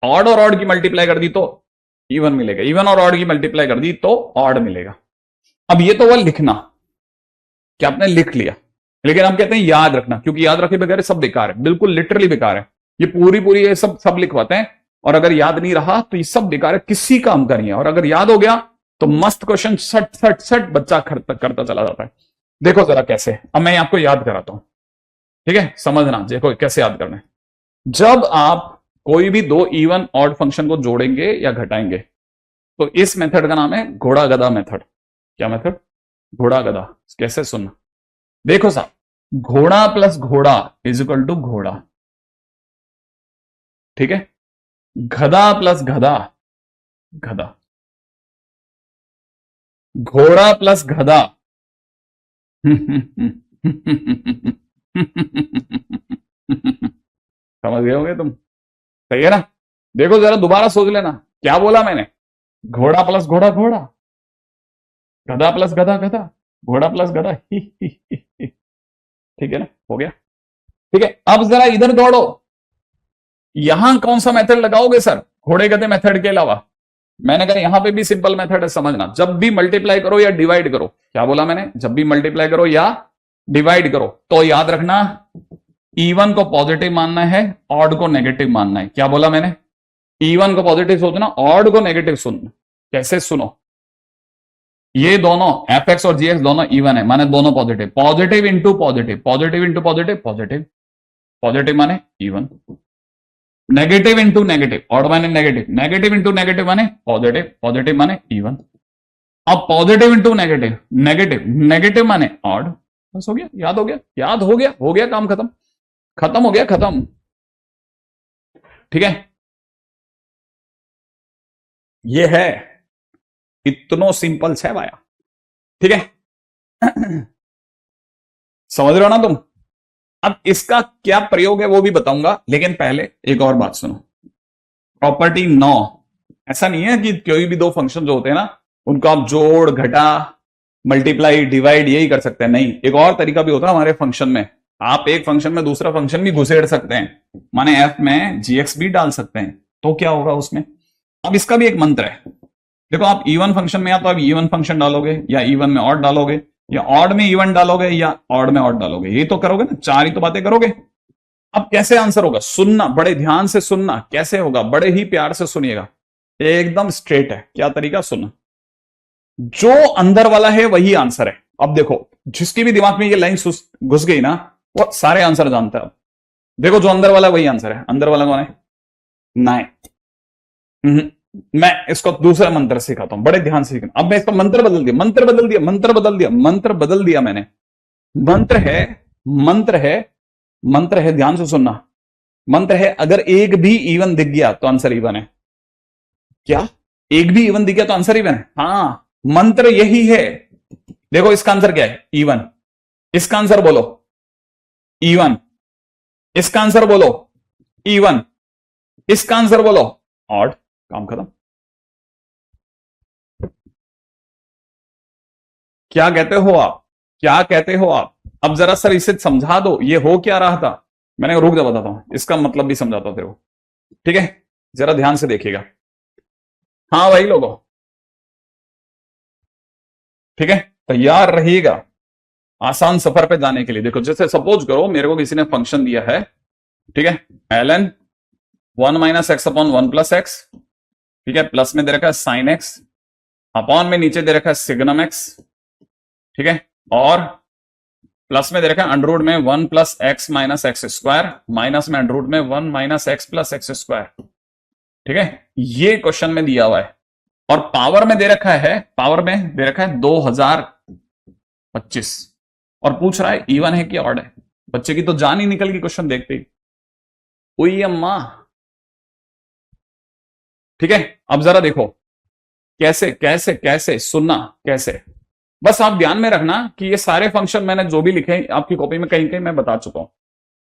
ऑड और ऑड की मल्टीप्लाई कर दी तो इवन मिलेगा, इवन और ऑड की मल्टीप्लाई कर दी तो ऑड मिलेगा। अब ये तो वह लिखना कि आपने लिख लिया, लेकिन हम कहते हैं याद रखना, क्योंकि याद रखे बगैर सब बेकार है, बिल्कुल लिटरली बेकार है। ये पूरी ये सब लिखवाते हैं, और अगर याद नहीं रहा तो ये सब बेकार है, किसी काम का नहीं है। और अगर याद हो गया तो मस्त क्वेश्चन सट सट सट बच्चा करता चला जाता है। देखो जरा कैसे, अब मैं आपको याद कराता हूं, ठीक है, समझना देखो कैसे याद करना है। जब आप कोई भी दो इवन ऑड फंक्शन को जोड़ेंगे या घटाएंगे तो इस मेथड का नाम है घोड़ा गधा मेथड। क्या मेथड, घोड़ा गधा। कैसे सुनना, देखो साहब, घोड़ा प्लस घोड़ा इज इक्वल टू घोड़ा, ठीक है। गधा प्लस गधा गधा, घोड़ा प्लस गधा समझ गए होंगे तुम, सही है ना। देखो जरा दोबारा सोच लेना, क्या बोला मैंने, घोड़ा प्लस घोड़ा घोड़ा, गधा प्लस गधा गधा, घोड़ा प्लस गधा ठीक है ना, हो गया, ठीक है। अब जरा इधर दौड़ो, यहां कौन सा मेथड लगाओगे सर घोड़े गधे मेथड के अलावा। मैंने कहा यहां पे भी सिंपल मेथड है, समझना। जब भी मल्टीप्लाई करो या डिवाइड करो, क्या बोला मैंने, जब भी मल्टीप्लाई करो या डिवाइड करो तो याद रखना इवन को पॉजिटिव मानना है, ऑड को नेगेटिव मानना है। क्या बोला मैंने, इवन को पॉजिटिव सोचना, ऑड को नेगेटिव सुनना। कैसे, सुनो, ये दोनों एफ एक्स और जी एक्स दोनों इवन है, माने दोनों positive, positive into positive, positive into positive, positive, positive माने even, negative into negative, odd माने नेगेटिव, नेगेटिव इंटू नेगेटिव माने पॉजिटिव, पॉजिटिव माने इवन। अब positive into negative, negative, negative माने ऑड। बस हो गया, याद हो गया, याद हो गया, काम खत्म, खत्म हो गया, खत्म, ठीक है। ये है, इतनो सिंपल है भाया, ठीक है। समझ रहे हो ना तुम। अब इसका क्या प्रयोग है वो भी बताऊंगा, लेकिन पहले एक और बात सुनो। प्रॉपर्टी 9, ऐसा नहीं है कि कोई भी दो फंक्शन जो होते हैं ना उनको आप जोड़ घटा मल्टीप्लाई डिवाइड यही कर सकते हैं, नहीं, एक और तरीका भी होता है हमारे फंक्शन में। आप एक फंक्शन में दूसरा फंक्शन भी घुसेड़ सकते हैं, माने एफ में जीएक्स भी डाल सकते हैं, तो क्या होगा उसमें। अब इसका भी एक मंत्र है, देखो आप इवन फंक्शन में या तो आप इवन फंक्शन डालोगे या इवन में ऑड डालोगे, या ऑड में इवन डालोगे या ऑड में ऑड डालोगे, ये तो करोगे ना, चार ही तो बातें करोगे। अब कैसे आंसर होगा, सुनना, बड़े ध्यान से सुनना, कैसे होगा बड़े ही प्यार से सुनिएगा, एकदम स्ट्रेट है। क्या तरीका, सुनना, जो अंदर वाला है वही आंसर है। अब देखो जिसके भी दिमाग में ये लाइन घुस गई ना वो सारे आंसर जानता है। अब देखो जो अंदर वाला वही आंसर है, अंदर वाला कौन है, नहीं, मैं इसको दूसरा मंत्र सिखाता हूं, बड़े ध्यान से सीखना। अब मैं इसका मंत्र बदल दिया, मंत्र बदल दिया, मंत्र बदल दिया, मंत्र बदल दिया मैंने। मंत्र है, मंत्र है, मंत्र है, ध्यान से सुनना। मंत्र है, अगर एक भी इवन दिख गया तो आंसर इवन है। क्या, एक भी इवन दिख गया तो आंसर इवन है, हाँ, मंत्र यही है। देखो इसका आंसर क्या है, इवन, इसका आंसर बोलो इवन, इसका आंसर बोलो इवन, इसका आंसर बोलो ऑड, काम खत्म। क्या कहते हो आप, क्या कहते हो आप? अब जरा सर इसे समझा दो, ये हो क्या रहा था। मैंने रुक जा बताता हूं, इसका मतलब भी समझाता हूं तेरे को, ठीक है? जरा ध्यान से देखिएगा। हाँ भाई लोगों, ठीक है, तैयार रहिएगा आसान सफर पे जाने के लिए। देखो जैसे सपोज करो मेरे को किसी ने फंक्शन दिया है, ठीक है, ln 1-x/1 + x, ठीक है, प्लस में दे रखा है sin x, अपॉन में नीचे दे रखा है सिग्नम x, ठीक है, और प्लस में दे रखा है अंडर रूट में 1 + x - x², माइनस में अंडर रूट में 1 - x + x², ठीक है, ये क्वेश्चन में दिया हुआ है। और पावर में दे रखा है, पावर में दे रखा है 2025, और पूछ रहा है इवन है कि ऑड है। बच्चे की तो जान ही निकल गई क्वेश्चन देखते ही, ओई अम्मा, ठीक है। अब जरा देखो कैसे कैसे कैसे सुनना, कैसे, बस आप ध्यान में रखना कि ये सारे फंक्शन मैंने जो भी लिखे आपकी कॉपी में कहीं कहीं मैं बता चुका हूं।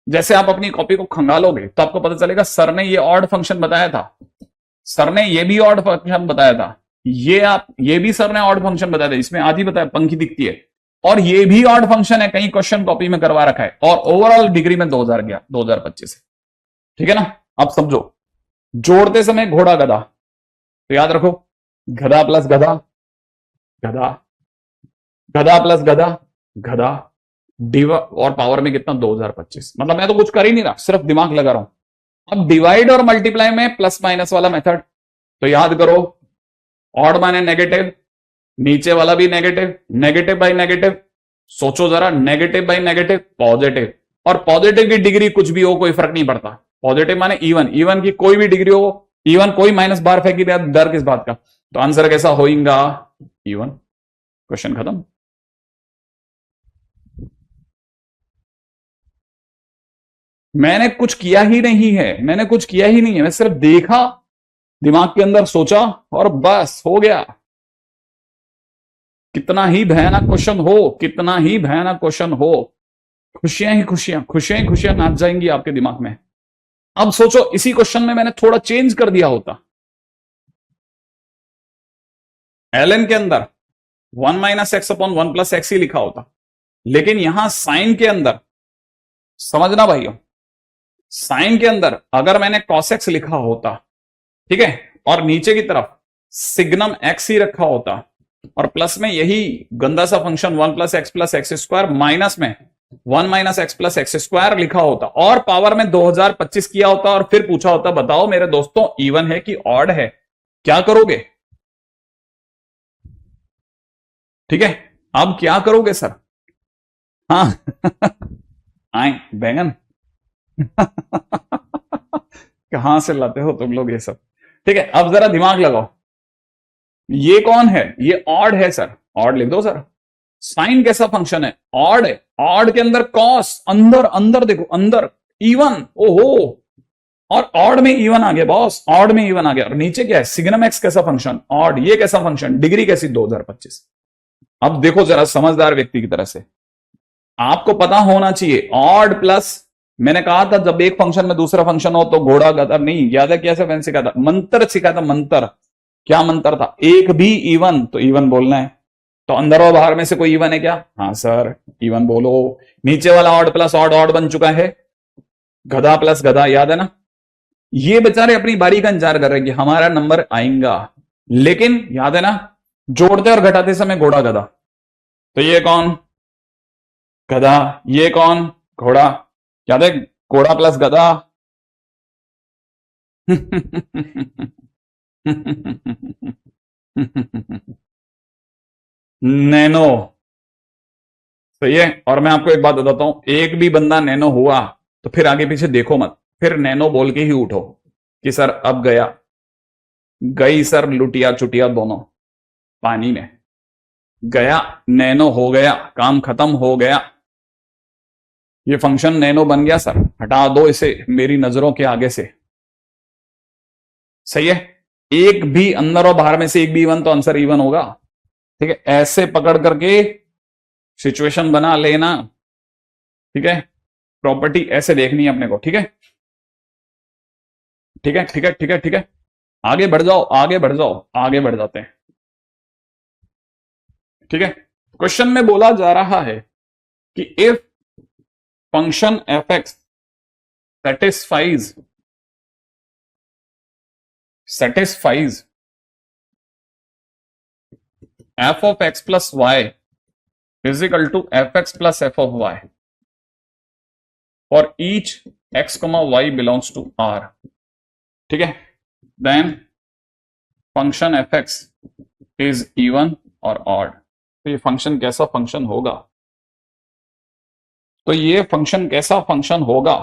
जैसे आप अपनी कॉपी को खंगालोगे तो आपको पता चलेगा सर ने ये ऑड फंक्शन बताया था, सर ने ये भी ऑड फंक्शन बताया था, ये भी सर ने ऑड फंक्शन बताया था, इसमें आधी बताया पंखी दिखती है, और ये भी ऑड फंक्शन है, कहीं क्वेश्चन कॉपी में करवा रखा है, और ओवरऑल डिग्री में 2000 गया 2025 है, ठीक है ना। अब समझो, जोड़ते समय घोड़ा गधा, तो याद रखो गधा प्लस गधा, गधा, गधा प्लस गधा, गधा, डिवा, और पावर में कितना 2025, मतलब मैं तो कुछ कर ही नहीं रहा, सिर्फ दिमाग लगा रहा हूं। अब डिवाइड और मल्टीप्लाई में प्लस माइनस वाला मेथड, तो याद करो ऑड माने नेगेटिव, नीचे वाला भी नेगेटिव, नेगेटिव बाई नेगेटिव, सोचो जरा, नेगेटिव बाई नेगेटिव पॉजिटिव, और पॉजिटिव की डिग्री कुछ भी हो कोई फर्क नहीं पड़ता, पॉजिटिव माने इवन, इवन की कोई भी डिग्री हो, इवन कोई माइनस बार फेंकी दिया, डर किस बात का। तो आंसर कैसा होगा, इवन, क्वेश्चन खत्म। मैंने कुछ किया ही नहीं है, मैंने कुछ किया ही नहीं है, मैं सिर्फ देखा, दिमाग के अंदर सोचा और बस हो गया। कितना ही भयानक क्वेश्चन हो, कितना ही भयानक क्वेश्चन हो, खुशियां ही खुशियां, खुशियां ही खुशियां नाच जाएंगी आपके दिमाग में। अब सोचो इसी क्वेश्चन में मैंने थोड़ा चेंज कर दिया होता, ln के अंदर 1 - x/1 + x ही लिखा होता, लेकिन यहां साइन के अंदर, समझना भाइयों, साइन के अंदर अगर मैंने cos x लिखा होता, ठीक है, और नीचे की तरफ सिग्नम x ही रखा होता, और प्लस में यही गंदा सा फंक्शन 1 + x + x², माइनस में 1 - x + x² लिखा होता, और पावर में 2025 किया होता, और फिर पूछा होता बताओ मेरे दोस्तों इवन है कि ऑड है, क्या करोगे? ठीक है, अब क्या करोगे सर? हाँ आए बैंगन कहां से लाते हो तुम लोग ये सब? ठीक है, अब जरा दिमाग लगाओ, ये कौन है? ये ऑड है सर, ऑड लिख दो सर। साइन कैसा फंक्शन है? ऑड है, ऑड के अंदर कॉस, अंदर अंदर देखो, अंदर इवन, ओहो, और ऑड में इवन आ गया बॉस, ऑड में इवन आ गया, और नीचे क्या है? सिग्नम एक्स कैसा फंक्शन? ऑड, ये कैसा फंक्शन? डिग्री कैसी? 2025। अब देखो जरा समझदार व्यक्ति की तरह से, आपको पता होना चाहिए ऑड प्लस, मैंने कहा था जब एक फंक्शन में दूसरा फंक्शन हो तो घोड़ा गधा नहीं, याद है कैसे मैंने सिखाया था? मंत्र सिखाया था, मंत्र। क्या मंत्र था? एक भी इवन तो इवन बोलना है, तो अंदर और बाहर में से कोई इवन है क्या? हाँ सर, इवन बोलो। नीचे वाला ऑड प्लस ऑड, ऑड बन चुका है, गधा प्लस गधा, याद है ना? ये बेचारे अपनी बारी का इंतजार कर रहे हैं कि हमारा नंबर आएगा, लेकिन याद है ना, जोड़ते और घटाते समय घोड़ा गधा, तो ये कौन? गधा, ये कौन? घोड़ा, याद है? घोड़ा प्लस गधा नैनो, सही है। और मैं आपको एक बात बताता हूं, एक भी बंदा नैनो हुआ तो फिर आगे पीछे देखो मत, फिर नैनो बोल के ही उठो कि सर अब गया, गई सर लुटिया चुटिया दोनों पानी में, गया, नैनो हो गया, काम खत्म हो गया, ये फंक्शन नैनो बन गया सर, हटा दो इसे मेरी नजरों के आगे से, सही है। एक भी अंदर और बाहर में से एक भी इवन तो आंसर इवन होगा, ठीक है। ऐसे पकड़ करके सिचुएशन बना लेना, ठीक है, प्रॉपर्टी ऐसे देखनी है अपने को, ठीक है, ठीक है, ठीक है, ठीक है, ठीक है। आगे बढ़ जाओ, आगे बढ़ जाओ, आगे बढ़ जाते हैं, ठीक है। क्वेश्चन में बोला जा रहा है कि if function f x satisfies f of x plus y is equal to fx plus f of y for each x comma y belongs to R, ठीक है, then function f x is even और odd. तो ये function कैसा function होगा, तो ये function कैसा फंक्शन होगा,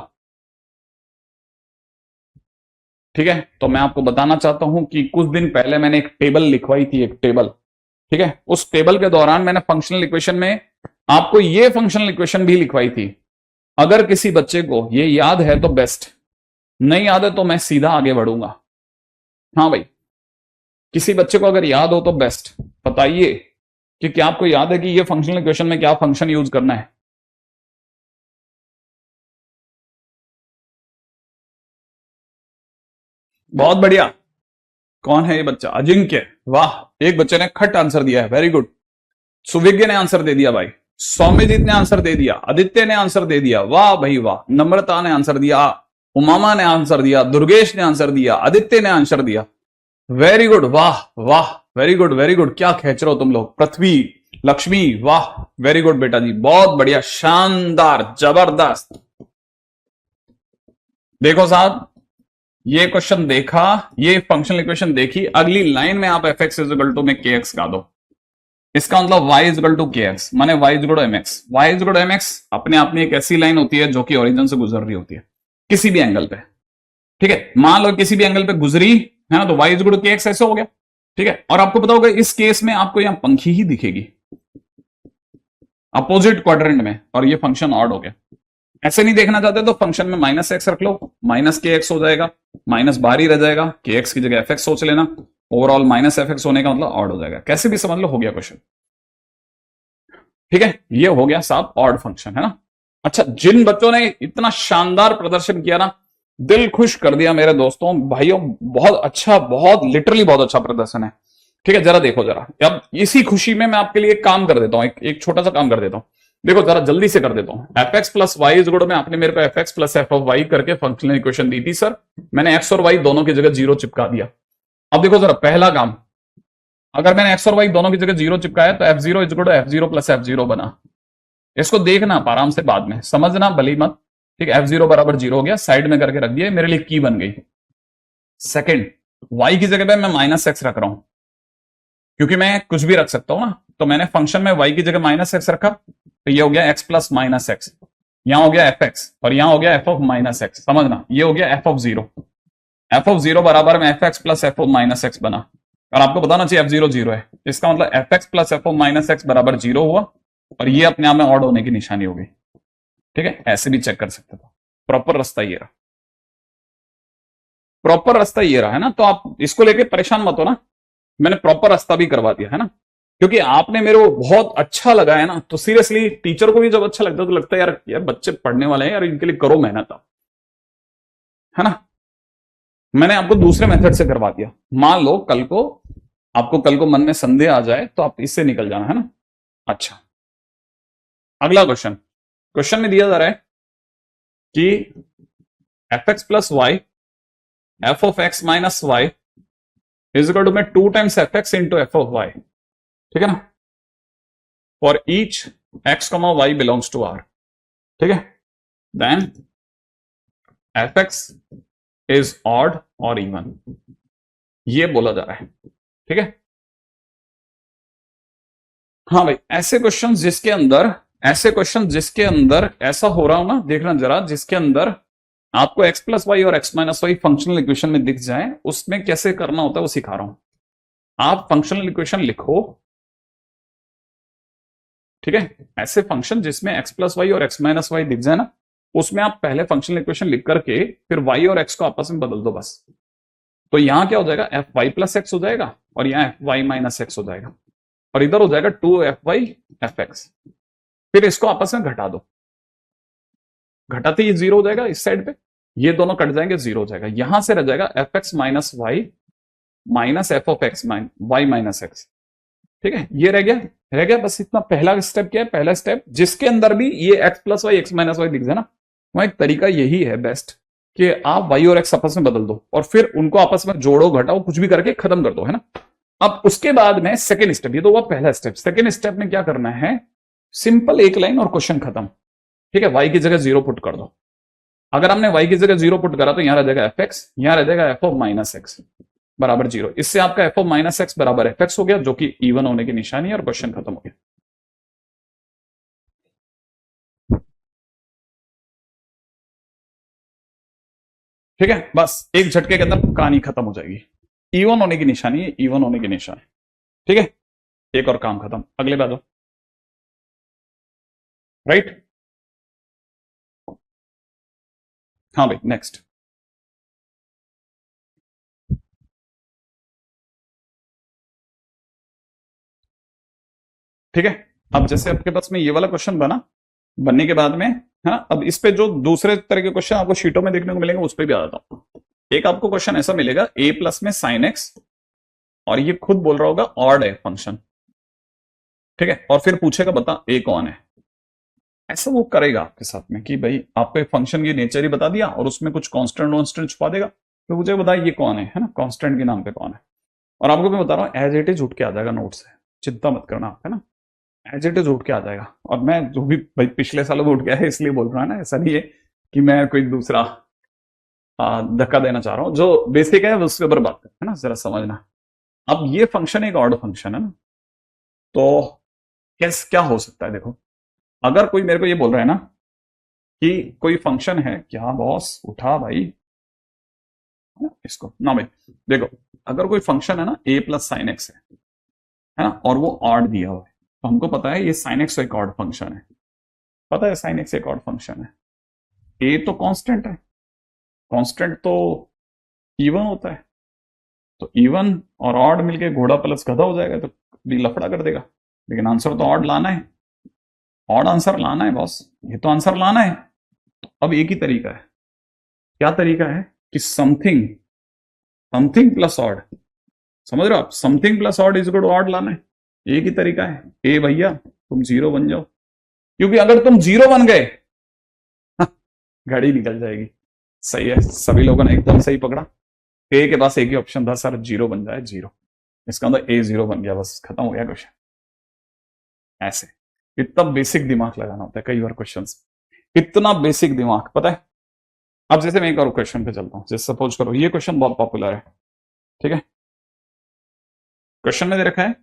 ठीक है। तो मैं आपको बताना चाहता हूं कि कुछ दिन पहले मैंने एक टेबल लिखवाई थी, एक टेबल, ठीक है। उस टेबल के दौरान मैंने फंक्शनल इक्वेशन में आपको ये फंक्शनल इक्वेशन भी लिखवाई थी। अगर किसी बच्चे को ये याद है तो बेस्ट, नहीं याद है तो मैं सीधा आगे बढ़ूंगा। हाँ भाई, किसी बच्चे को अगर याद हो तो बेस्ट बताइए कि क्या आपको याद है कि ये फंक्शनल इक्वेशन में क्या फंक्शन यूज करना है। बहुत बढ़िया। कौन है ये बच्चा? अजिंक्य, वाह, एक बच्चे ने खट आंसर दिया है, वेरी गुड। सुविज्ञ ने आंसर दे दिया भाई, सौम्यजीत ने आंसर दे दिया, आदित्य ने आंसर दे दिया, वाह भाई वाह। नम्रता ने आंसर दिया, उमामा ने आंसर दिया, दुर्गेश ने आंसर दिया, आदित्य ने आंसर दिया, वेरी गुड, वाह वाह, वेरी गुड वेरी गुड। क्या खेच रहे हो तुम लोग? पृथ्वी, लक्ष्मी, वाह, वेरी गुड बेटा जी, बहुत बढ़िया, शानदार, जबरदस्त। देखो साहब, ये क्वेश्चन देखा, ये फंक्शनल इक्वेशन देखी, अगली लाइन में आप f x is equal to में के एक्स का दो। इसका मतलब y is equal to k x, माने y is equal to m x. Y is equal to m x अपने आप में एक ऐसी लाइन होती है जो कि ओरिजिन से गुजर रही होती है किसी भी एंगल पे, ठीक है। मान लो किसी भी एंगल पे गुजरी है ना, तो y is equal to k x ऐसे हो गया, ठीक है। और आपको पता होगा इस केस में आपको यहां पंखी ही दिखेगी अपोजिट क्वाड्रेंट में, और ये फंक्शन ऑड हो गया। ऐसे नहीं देखना चाहते तो फंक्शन में माइनस एक्स रख लो, माइनस के एक्स हो जाएगा, माइनस बाहर ही रह जाएगा, के एक्स की जगह एफ एक्स सोच लेना, ओवरऑल माइनस एफ एक्स होने का मतलब ऑड हो जाएगा। कैसे भी समझ लो, हो गया क्वेश्चन, ठीक है। ये हो गया साहब ऑड फंक्शन, है ना। अच्छा, जिन बच्चों ने इतना शानदार प्रदर्शन किया ना, दिल खुश कर दिया मेरे दोस्तों भाइयों, बहुत अच्छा, बहुत लिटरली बहुत अच्छा प्रदर्शन है, ठीक है। जरा देखो, जरा अब इसी खुशी में मैं आपके लिए एक काम कर देता हूं, एक छोटा सा काम कर देता हूं। देखो जरा जल्दी से कर देता हूं। F x plus y is good में आपने मेरे को f x plus f of y करके फंक्शनल इक्वेशन दी थी सर, मैंने एक्स और वाई दोनों की जगह जीरो चिपका दिया। अब देखो जरा पहला काम, अगर मैंने एक्स और वाई दोनों की जगह जीरो चिपकाया तो F zero is good F zero plus F zero बना। इसको देखना आप आराम से, बाद में समझना भली मत, ठीक है। एफ जीरो बराबर जीरो हो गया, साइड में करके रख दिया, मेरे लिए की बन गई। सेकेंड, वाई की जगह पे मैं माइनस एक्स रख रहा हूं, क्योंकि मैं कुछ भी रख सकता हूं ना, तो मैंने फंक्शन में y की जगह माइनस एक्स रखा, तो ये हो गया x प्लस माइनस एक्स, यहां हो गया एफ एक्स, और यहां हो गया एफ ऑफ माइनस एक्स। समझना, ये हो गया एफ ऑफ जीरो बराबर में F x plus f of minus x बना। और आपको बताना चाहिए एफ जीरो जीरो है, इसका मतलब F x plus f of minus x बराबर जीरो हुआ, और ये अपने आप में ऑड होने की निशानी हो गई, ठीक है। ऐसे भी चेक कर सकते थे। प्रॉपर रास्ता ये रहा, प्रॉपर रास्ता ये रहा, है ना। तो आप इसको लेके परेशान मत हो ना, मैंने प्रॉपर रास्ता भी करवा दिया, है ना। क्योंकि आपने मेरे को बहुत अच्छा लगा है ना, तो सीरियसली टीचर को भी जब अच्छा लगता है तो लगता है यार बच्चे पढ़ने वाले हैं यार, इनके लिए करो मेहनत आप, है ना। मैंने आपको दूसरे मेथड से करवा दिया। मान लो कल को आपको मन में संदेह आ जाए तो आप इससे निकल जाना, है ना। अच्छा, अगला क्वेश्चन में दिया जा रहा है कि f x plus y f of x minus y is equal to में 2 times f x into f of y, ठीक है ना, for each x comma y belongs to R, ठीक है। Then f x is odd और even, ये बोला जा रहा है, ठीक है। हाँ भाई, ऐसे क्वेश्चन जिसके अंदर ऐसा हो रहा हो ना, देखना जरा, जिसके अंदर आपको x प्लस वाई और x minus y functional equation में दिख जाए, उसमें कैसे करना होता है वो सिखा रहा हूं। आप फंक्शनल इक्वेशन लिखो, ठीक है। ऐसे फंक्शन जिसमें x प्लस वाई और x माइनस वाई दिख जाए ना, उसमें आप पहले फंक्शनल इक्वेशन लिख करके फिर y और x को आपस में बदल दो बस। तो यहां क्या हो जाएगा, एफ वाई प्लस एक्स हो जाएगा, और यहां एफ वाई माइनस एक्स हो जाएगा, और इधर हो जाएगा 2 एफ एक्स। फिर इसको आपस में घटा दो, घटाते ही जीरो हो जाएगा इस साइड पे, ये दोनों कट जाएंगे, जीरो हो जाएगा। यहां से रह जाएगा f x minus y minus f of x y minus x, ठीक है, ये रह गया बस इतना। पहला स्टेप क्या है, पहला स्टेप जिसके अंदर भी ये x plus y x minus y दिख जाए ना, वहां एक तरीका यही है बेस्ट कि आप y और x आपस में बदल दो और फिर उनको आपस में जोड़ो घटाओ कुछ भी करके खत्म कर दो, है ना। अब उसके बाद में सेकेंड स्टेप, ये तो हुआ पहला स्टेप। सेकेंड स्टेप में क्या करना है, सिंपल एक लाइन और क्वेश्चन खत्म। ठीक है, y की जगह 0 पुट कर दो। अगर हमने y की जगह 0 पुट करा तो यहां रह जाएगा fx, यहां रह जाएगा f ऑफ माइनस एक्स बराबर 0। इससे आपका f ऑफ माइनस एक्स बराबर fx हो गया, जो कि इवन होने की निशानी है, और क्वेश्चन खत्म हो गया। ठीक है, बस एक झटके के अंदर कहानी खत्म हो जाएगी। इवन होने की निशानी है, इवन होने की निशानी। ठीक है, एक और काम खत्म, अगले बात हो, राइट। हाँ भाई, नेक्स्ट। ठीक है, अब जैसे आपके पास में ये वाला क्वेश्चन बना, बनने के बाद में, हाँ, अब इस पे जो दूसरे तरह के क्वेश्चन आपको शीटों में देखने को मिलेंगे उस पर भी आ जाता हूं। एक आपको क्वेश्चन ऐसा मिलेगा, a प्लस में साइन एक्स, और ये खुद बोल रहा होगा ऑड है फंक्शन। ठीक है, और फिर पूछेगा बता a कौन है। ऐसा वो करेगा आपके साथ में कि भाई आपको फंक्शन की नेचर ही बता दिया और उसमें कुछ कांस्टेंट वांस्टेंट छुपा देगा, तो मुझे बता ये कौन है ना, कांस्टेंट के नाम पे कौन है। और आपको मैं बता रहा हूँ एज इट इज उठ के आ जाएगा नोट से, चिंता मत करना आप, है ना। एज इट इज उठ के आ जाएगा। और मैं जो भी भाई पिछले सालों में उठ गया है इसलिए बोल रहा है ना, ऐसा नहीं है कि मैं कोई दूसरा धक्का देना चाह रहा हूं। जो बेसिक है उसके ऊपर बात है ना, जरा समझना। अब ये फंक्शन एक ऑड फंक्शन है ना, तो कैसे क्या हो सकता है, देखो अगर कोई मेरे को ये बोल रहा है ना कि कोई फंक्शन है, क्या बॉस उठा भाई, है ना इसको ना भाई। देखो अगर कोई फंक्शन है ना a प्लस साइन एक्स है ना, और वो ऑड दिया हुआ है, तो हमको पता है ये साइन एक्स एक ऑड फंक्शन है, पता है साइन एक्स एक ऑड फंक्शन है। a तो कांस्टेंट है, कांस्टेंट तो इवन होता है, तो इवन और ऑड मिलके घोड़ा प्लस गधा हो जाएगा, तो भी लफड़ा कर देगा। लेकिन आंसर तो ऑड लाना है, ऑड आंसर लाना है बॉस, ये तो आंसर लाना है। तो अब एक ही तरीका है, क्या तरीका है कि समथिंग समथिंग प्लस ऑड, समझ रहे हो आप, something plus odd is equal to odd लाना है। एक ही तरीका है, ए भैया तुम जीरो बन जाओ, क्योंकि अगर तुम जीरो बन गए घड़ी निकल जाएगी। सही है, सभी लोगों ने एकदम सही पकड़ा। ए के पास एक ही ऑप्शन था सर, जीरो बन जाए, जीरो, इसका मतलब ए जीरो बन गया, बस खत्म हो गया क्वेश्चन। ऐसे इतना बेसिक दिमाग लगाना होता है कई बार क्वेश्चन, इतना बेसिक दिमाग, पता है। अब जैसे मैं एक और क्वेश्चन पे चलता हूं, जैसे सपोज करो ये क्वेश्चन बहुत पॉपुलर है। ठीक है, क्वेश्चन में दे रखा है,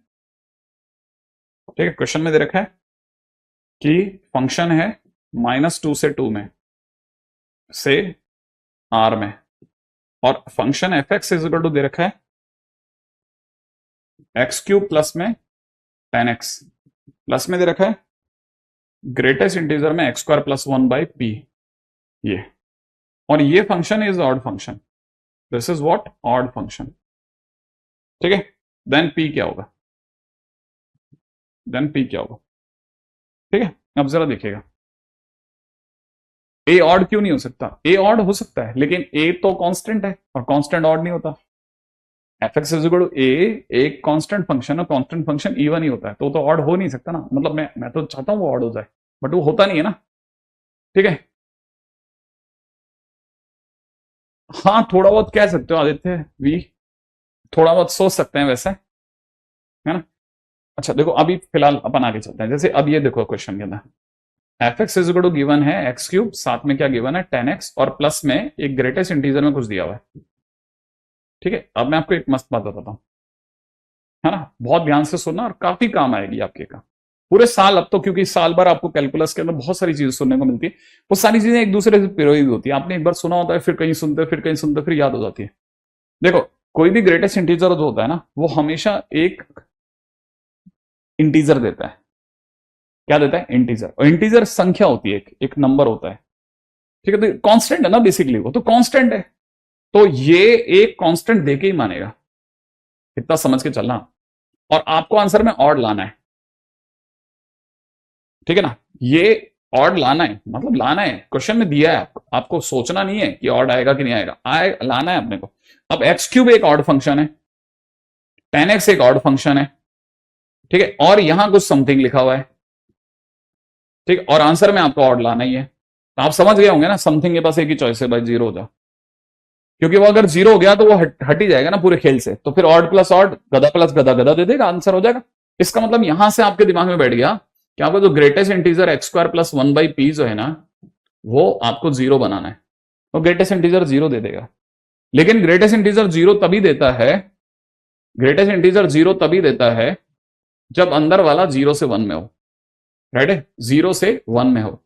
ठीक है, क्वेश्चन में दे रखा है कि फंक्शन है -2 से 2 में से r में, और function f x is equal to दे रखा है एक्स क्यूब प्लस में 10x, प्लस में दे रखा है ग्रेटेस्ट इंटीजर में एक्स स्क्वायर प्लस 1/p, ये, और ये function is odd function, this is what, odd function. ठीक है, देन p क्या होगा, देन p क्या होगा। ठीक है, अब जरा देखिएगा, a ऑड क्यों नहीं हो सकता, a ऑड हो सकता है लेकिन a तो कांस्टेंट है और कांस्टेंट ऑड नहीं होता। F x is equal to a एक कांस्टेंट फंक्शन है, कांस्टेंट फंक्शन इवन ही होता है, तो ऑड हो नहीं सकता ना। मतलब मैं तो चाहता हूं वो ऑड हो जाए, बट वो होता नहीं है ना। ठीक है, हाँ थोड़ा बहुत कह सकते हो आदित्य भी, थोड़ा बहुत सोच सकते हैं वैसे, है ना। अच्छा देखो अभी फिलहाल अपन आगे चलते हैं। जैसे अब ये देखो क्वेश्चन के अंदर f x is equal to given है एक्स क्यूब, साथ में क्या गिवन है 10x, और प्लस में एक ग्रेटेस्ट इंटीजर में कुछ दिया हुआ है। ठीक है, अब मैं आपको एक मस्त बात बताता हूँ, है ना, बहुत ध्यान से सुनना और काफी काम आएगी आपके का पूरे साल। अब तो क्योंकि साल भर आपको कैलकुलस के अंदर बहुत सारी चीजें सुनने को मिलती है, वो सारी चीजें एक दूसरे से पिरोई होती है। आपने एक बार सुना होता है, फिर कहीं सुनते, फिर कहीं सुनते, फिर याद हो जाती है। देखो कोई भी ग्रेटेस्ट इंटीजर जो होता है ना, वो हमेशा एक इंटीजर देता है। क्या देता है, इंटीजर, और इंटीजर संख्या होती है, एक नंबर होता है। ठीक है, तो कांस्टेंट है ना बेसिकली, वो तो कांस्टेंट है, तो ये एक कांस्टेंट देके ही मानेगा, इतना समझ के चलना। और आपको आंसर में ऑड लाना है, ठीक है ना, ये ऑड लाना है, मतलब लाना है, क्वेश्चन में दिया है आपको सोचना नहीं है कि ऑड आएगा कि नहीं आएगा, लाना है अपने को। अब एक्स क्यूब एक ऑड फंक्शन है, 10x एक ऑड फंक्शन है, ठीक है, और यहां कुछ समथिंग लिखा हुआ है, ठीक है, और आंसर में आपको ऑड लाना ही है। तो आप समझ गए होंगे ना, समथिंग के पास एक ही चॉइस है भाई, जीरो हो जाओ, क्योंकि वो अगर जीरो हो गया तो वो हट ही जाएगा ना पूरे खेल से, तो फिर ऑड प्लस ऑड, गधा प्लस गधा, गधा दे देगा, आंसर हो जाएगा। इसका मतलब यहां से आपके दिमाग में बैठ गया कि आपको जो greatest integer x square plus one by P जो है ना, वो आपको जीरो बनाना है, तो ग्रेटेस्ट इंटीजर जीरो दे देगा। लेकिन ग्रेटेस्ट इंटीजर जीरो तभी देता है, ग्रेटेस्ट इंटीजर जीरो तभी देता है जब अंदर वाला जीरो से वन में हो, राइट है, जीरो से वन में हो,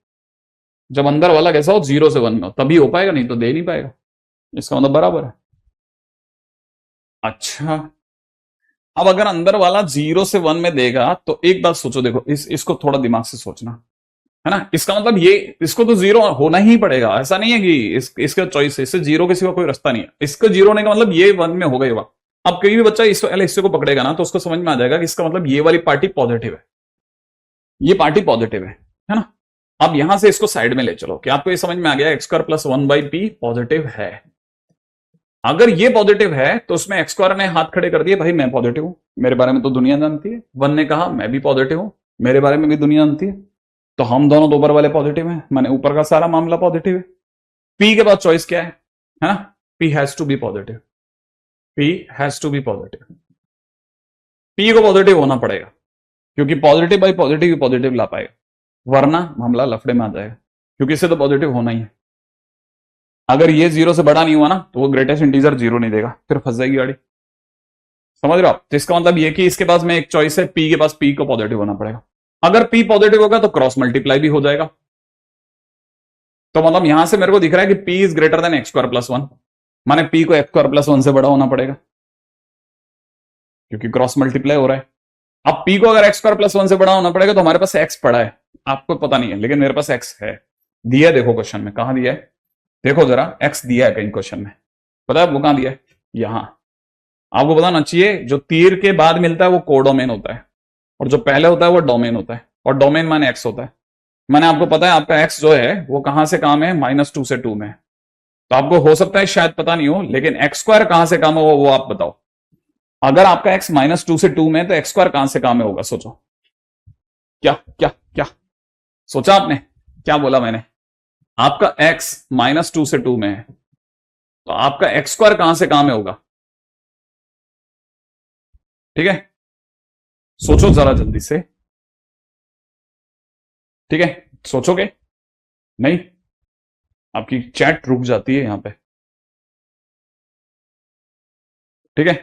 जब अंदर वाला कैसा हो, जीरो से वन में हो, तभी हो पाएगा, नहीं तो दे नहीं पाएगा। इसका मतलब बराबर है। अच्छा, अब अगर अंदर वाला जीरो से वन में देगा तो एक बात सोचो, देखो इसको थोड़ा दिमाग से सोचना, है ना, इसका मतलब ये, इसको तो जीरो होना ही पड़ेगा, ऐसा नहीं है कि इसका चॉइस है, इससे जीरो के सिवा कोई रास्ता नहीं है, इसका जीरो होने का मतलब ये वन में हो गई होगा। अब कोई भी बच्चा इस हिस्से को पकड़ेगा ना, तो उसको समझ में आ जाएगा कि इसका मतलब ये वाली पार्टी पॉजिटिव है, ये पार्टी पॉजिटिव है ना। अब यहां से इसको साइड में ले चलो कि आपको ये समझ में आ गया x square plus one by P positive है। अगर ये पॉजिटिव है तो उसमें एक्स स्क्वायर ने हाथ खड़े कर दिए, भाई मैं पॉजिटिव हूं, मेरे बारे में तो दुनिया जानती है। वन ने कहा मैं भी पॉजिटिव हूं, मेरे बारे में भी दुनिया जानती है, तो हम दोनों दो ऊपर वाले पॉजिटिव हैं, माने ऊपर का सारा मामला पॉजिटिव है। पी के बाद चॉइस क्या है ना, P has to be positive, P has to be positive, P को पॉजिटिव होना पड़ेगा, क्योंकि पॉजिटिव बाई पॉजिटिव पॉजिटिव ला पाएगा, वरना मामला लफड़े में आ जाएगा, क्योंकि इसे तो पॉजिटिव होना ही है। अगर ये जीरो से बड़ा नहीं हुआ ना, तो वो ग्रेटेस्ट इंटीजर जीरो नहीं देगा, फिर फंस जाएगी गाड़ी, समझ रहे हो आप। तो इसका मतलब ये कि इसके पास में एक चॉइस है, पी के पास पी को पॉजिटिव होना पड़ेगा। अगर पी पॉजिटिव होगा तो क्रॉस मल्टीप्लाई भी हो जाएगा, तो मतलब यहां से मेरे को दिख रहा है कि P is greater than x square plus one, माने पी को एक्स स्क्वायर प्लस वन से बड़ा होना पड़ेगा, क्योंकि क्रॉस मल्टीप्लाई हो रहा है। अब पी को अगर एक्स स्क्वायर प्लस वन से बड़ा होना पड़ेगा, तो हमारे पास एक्स पड़ा है, आपको पता नहीं है, लेकिन मेरे पास एक्स है, दिया है, देखो क्वेश्चन में कहां दिया है, देखो जरा, एक्स दिया है कहीं क्वेश्चन में, पता है वो कहां दिया है, यहां। आपको बताना चाहिए, जो तीर के बाद मिलता है वो कोडोमेन होता है, और जो पहले होता है वो डोमेन होता है, और डोमेन माने एक्स होता है। मैंने आपको पता है आपका एक्स जो है वो कहां से काम है, माइनस टू से टू में, तो आपको हो सकता है शायद पता नहीं हो, लेकिन एक्स स्क्वायर कहां से काम होगा वो आप बताओ। अगर आपका एक्स माइनस टू से टू में, तो एक्स स्क्वायर कहां से काम में होगा, सोचो, क्या क्या क्या सोचा आपने, क्या बोला मैंने, आपका एक्स माइनस टू से टू में है, तो आपका एक्स स्क्वायर कहां से काम में होगा, ठीक है, सोचो जरा जल्दी से, ठीक है, सोचोगे नहीं, आपकी चैट रुक जाती है यहां पे, ठीक है।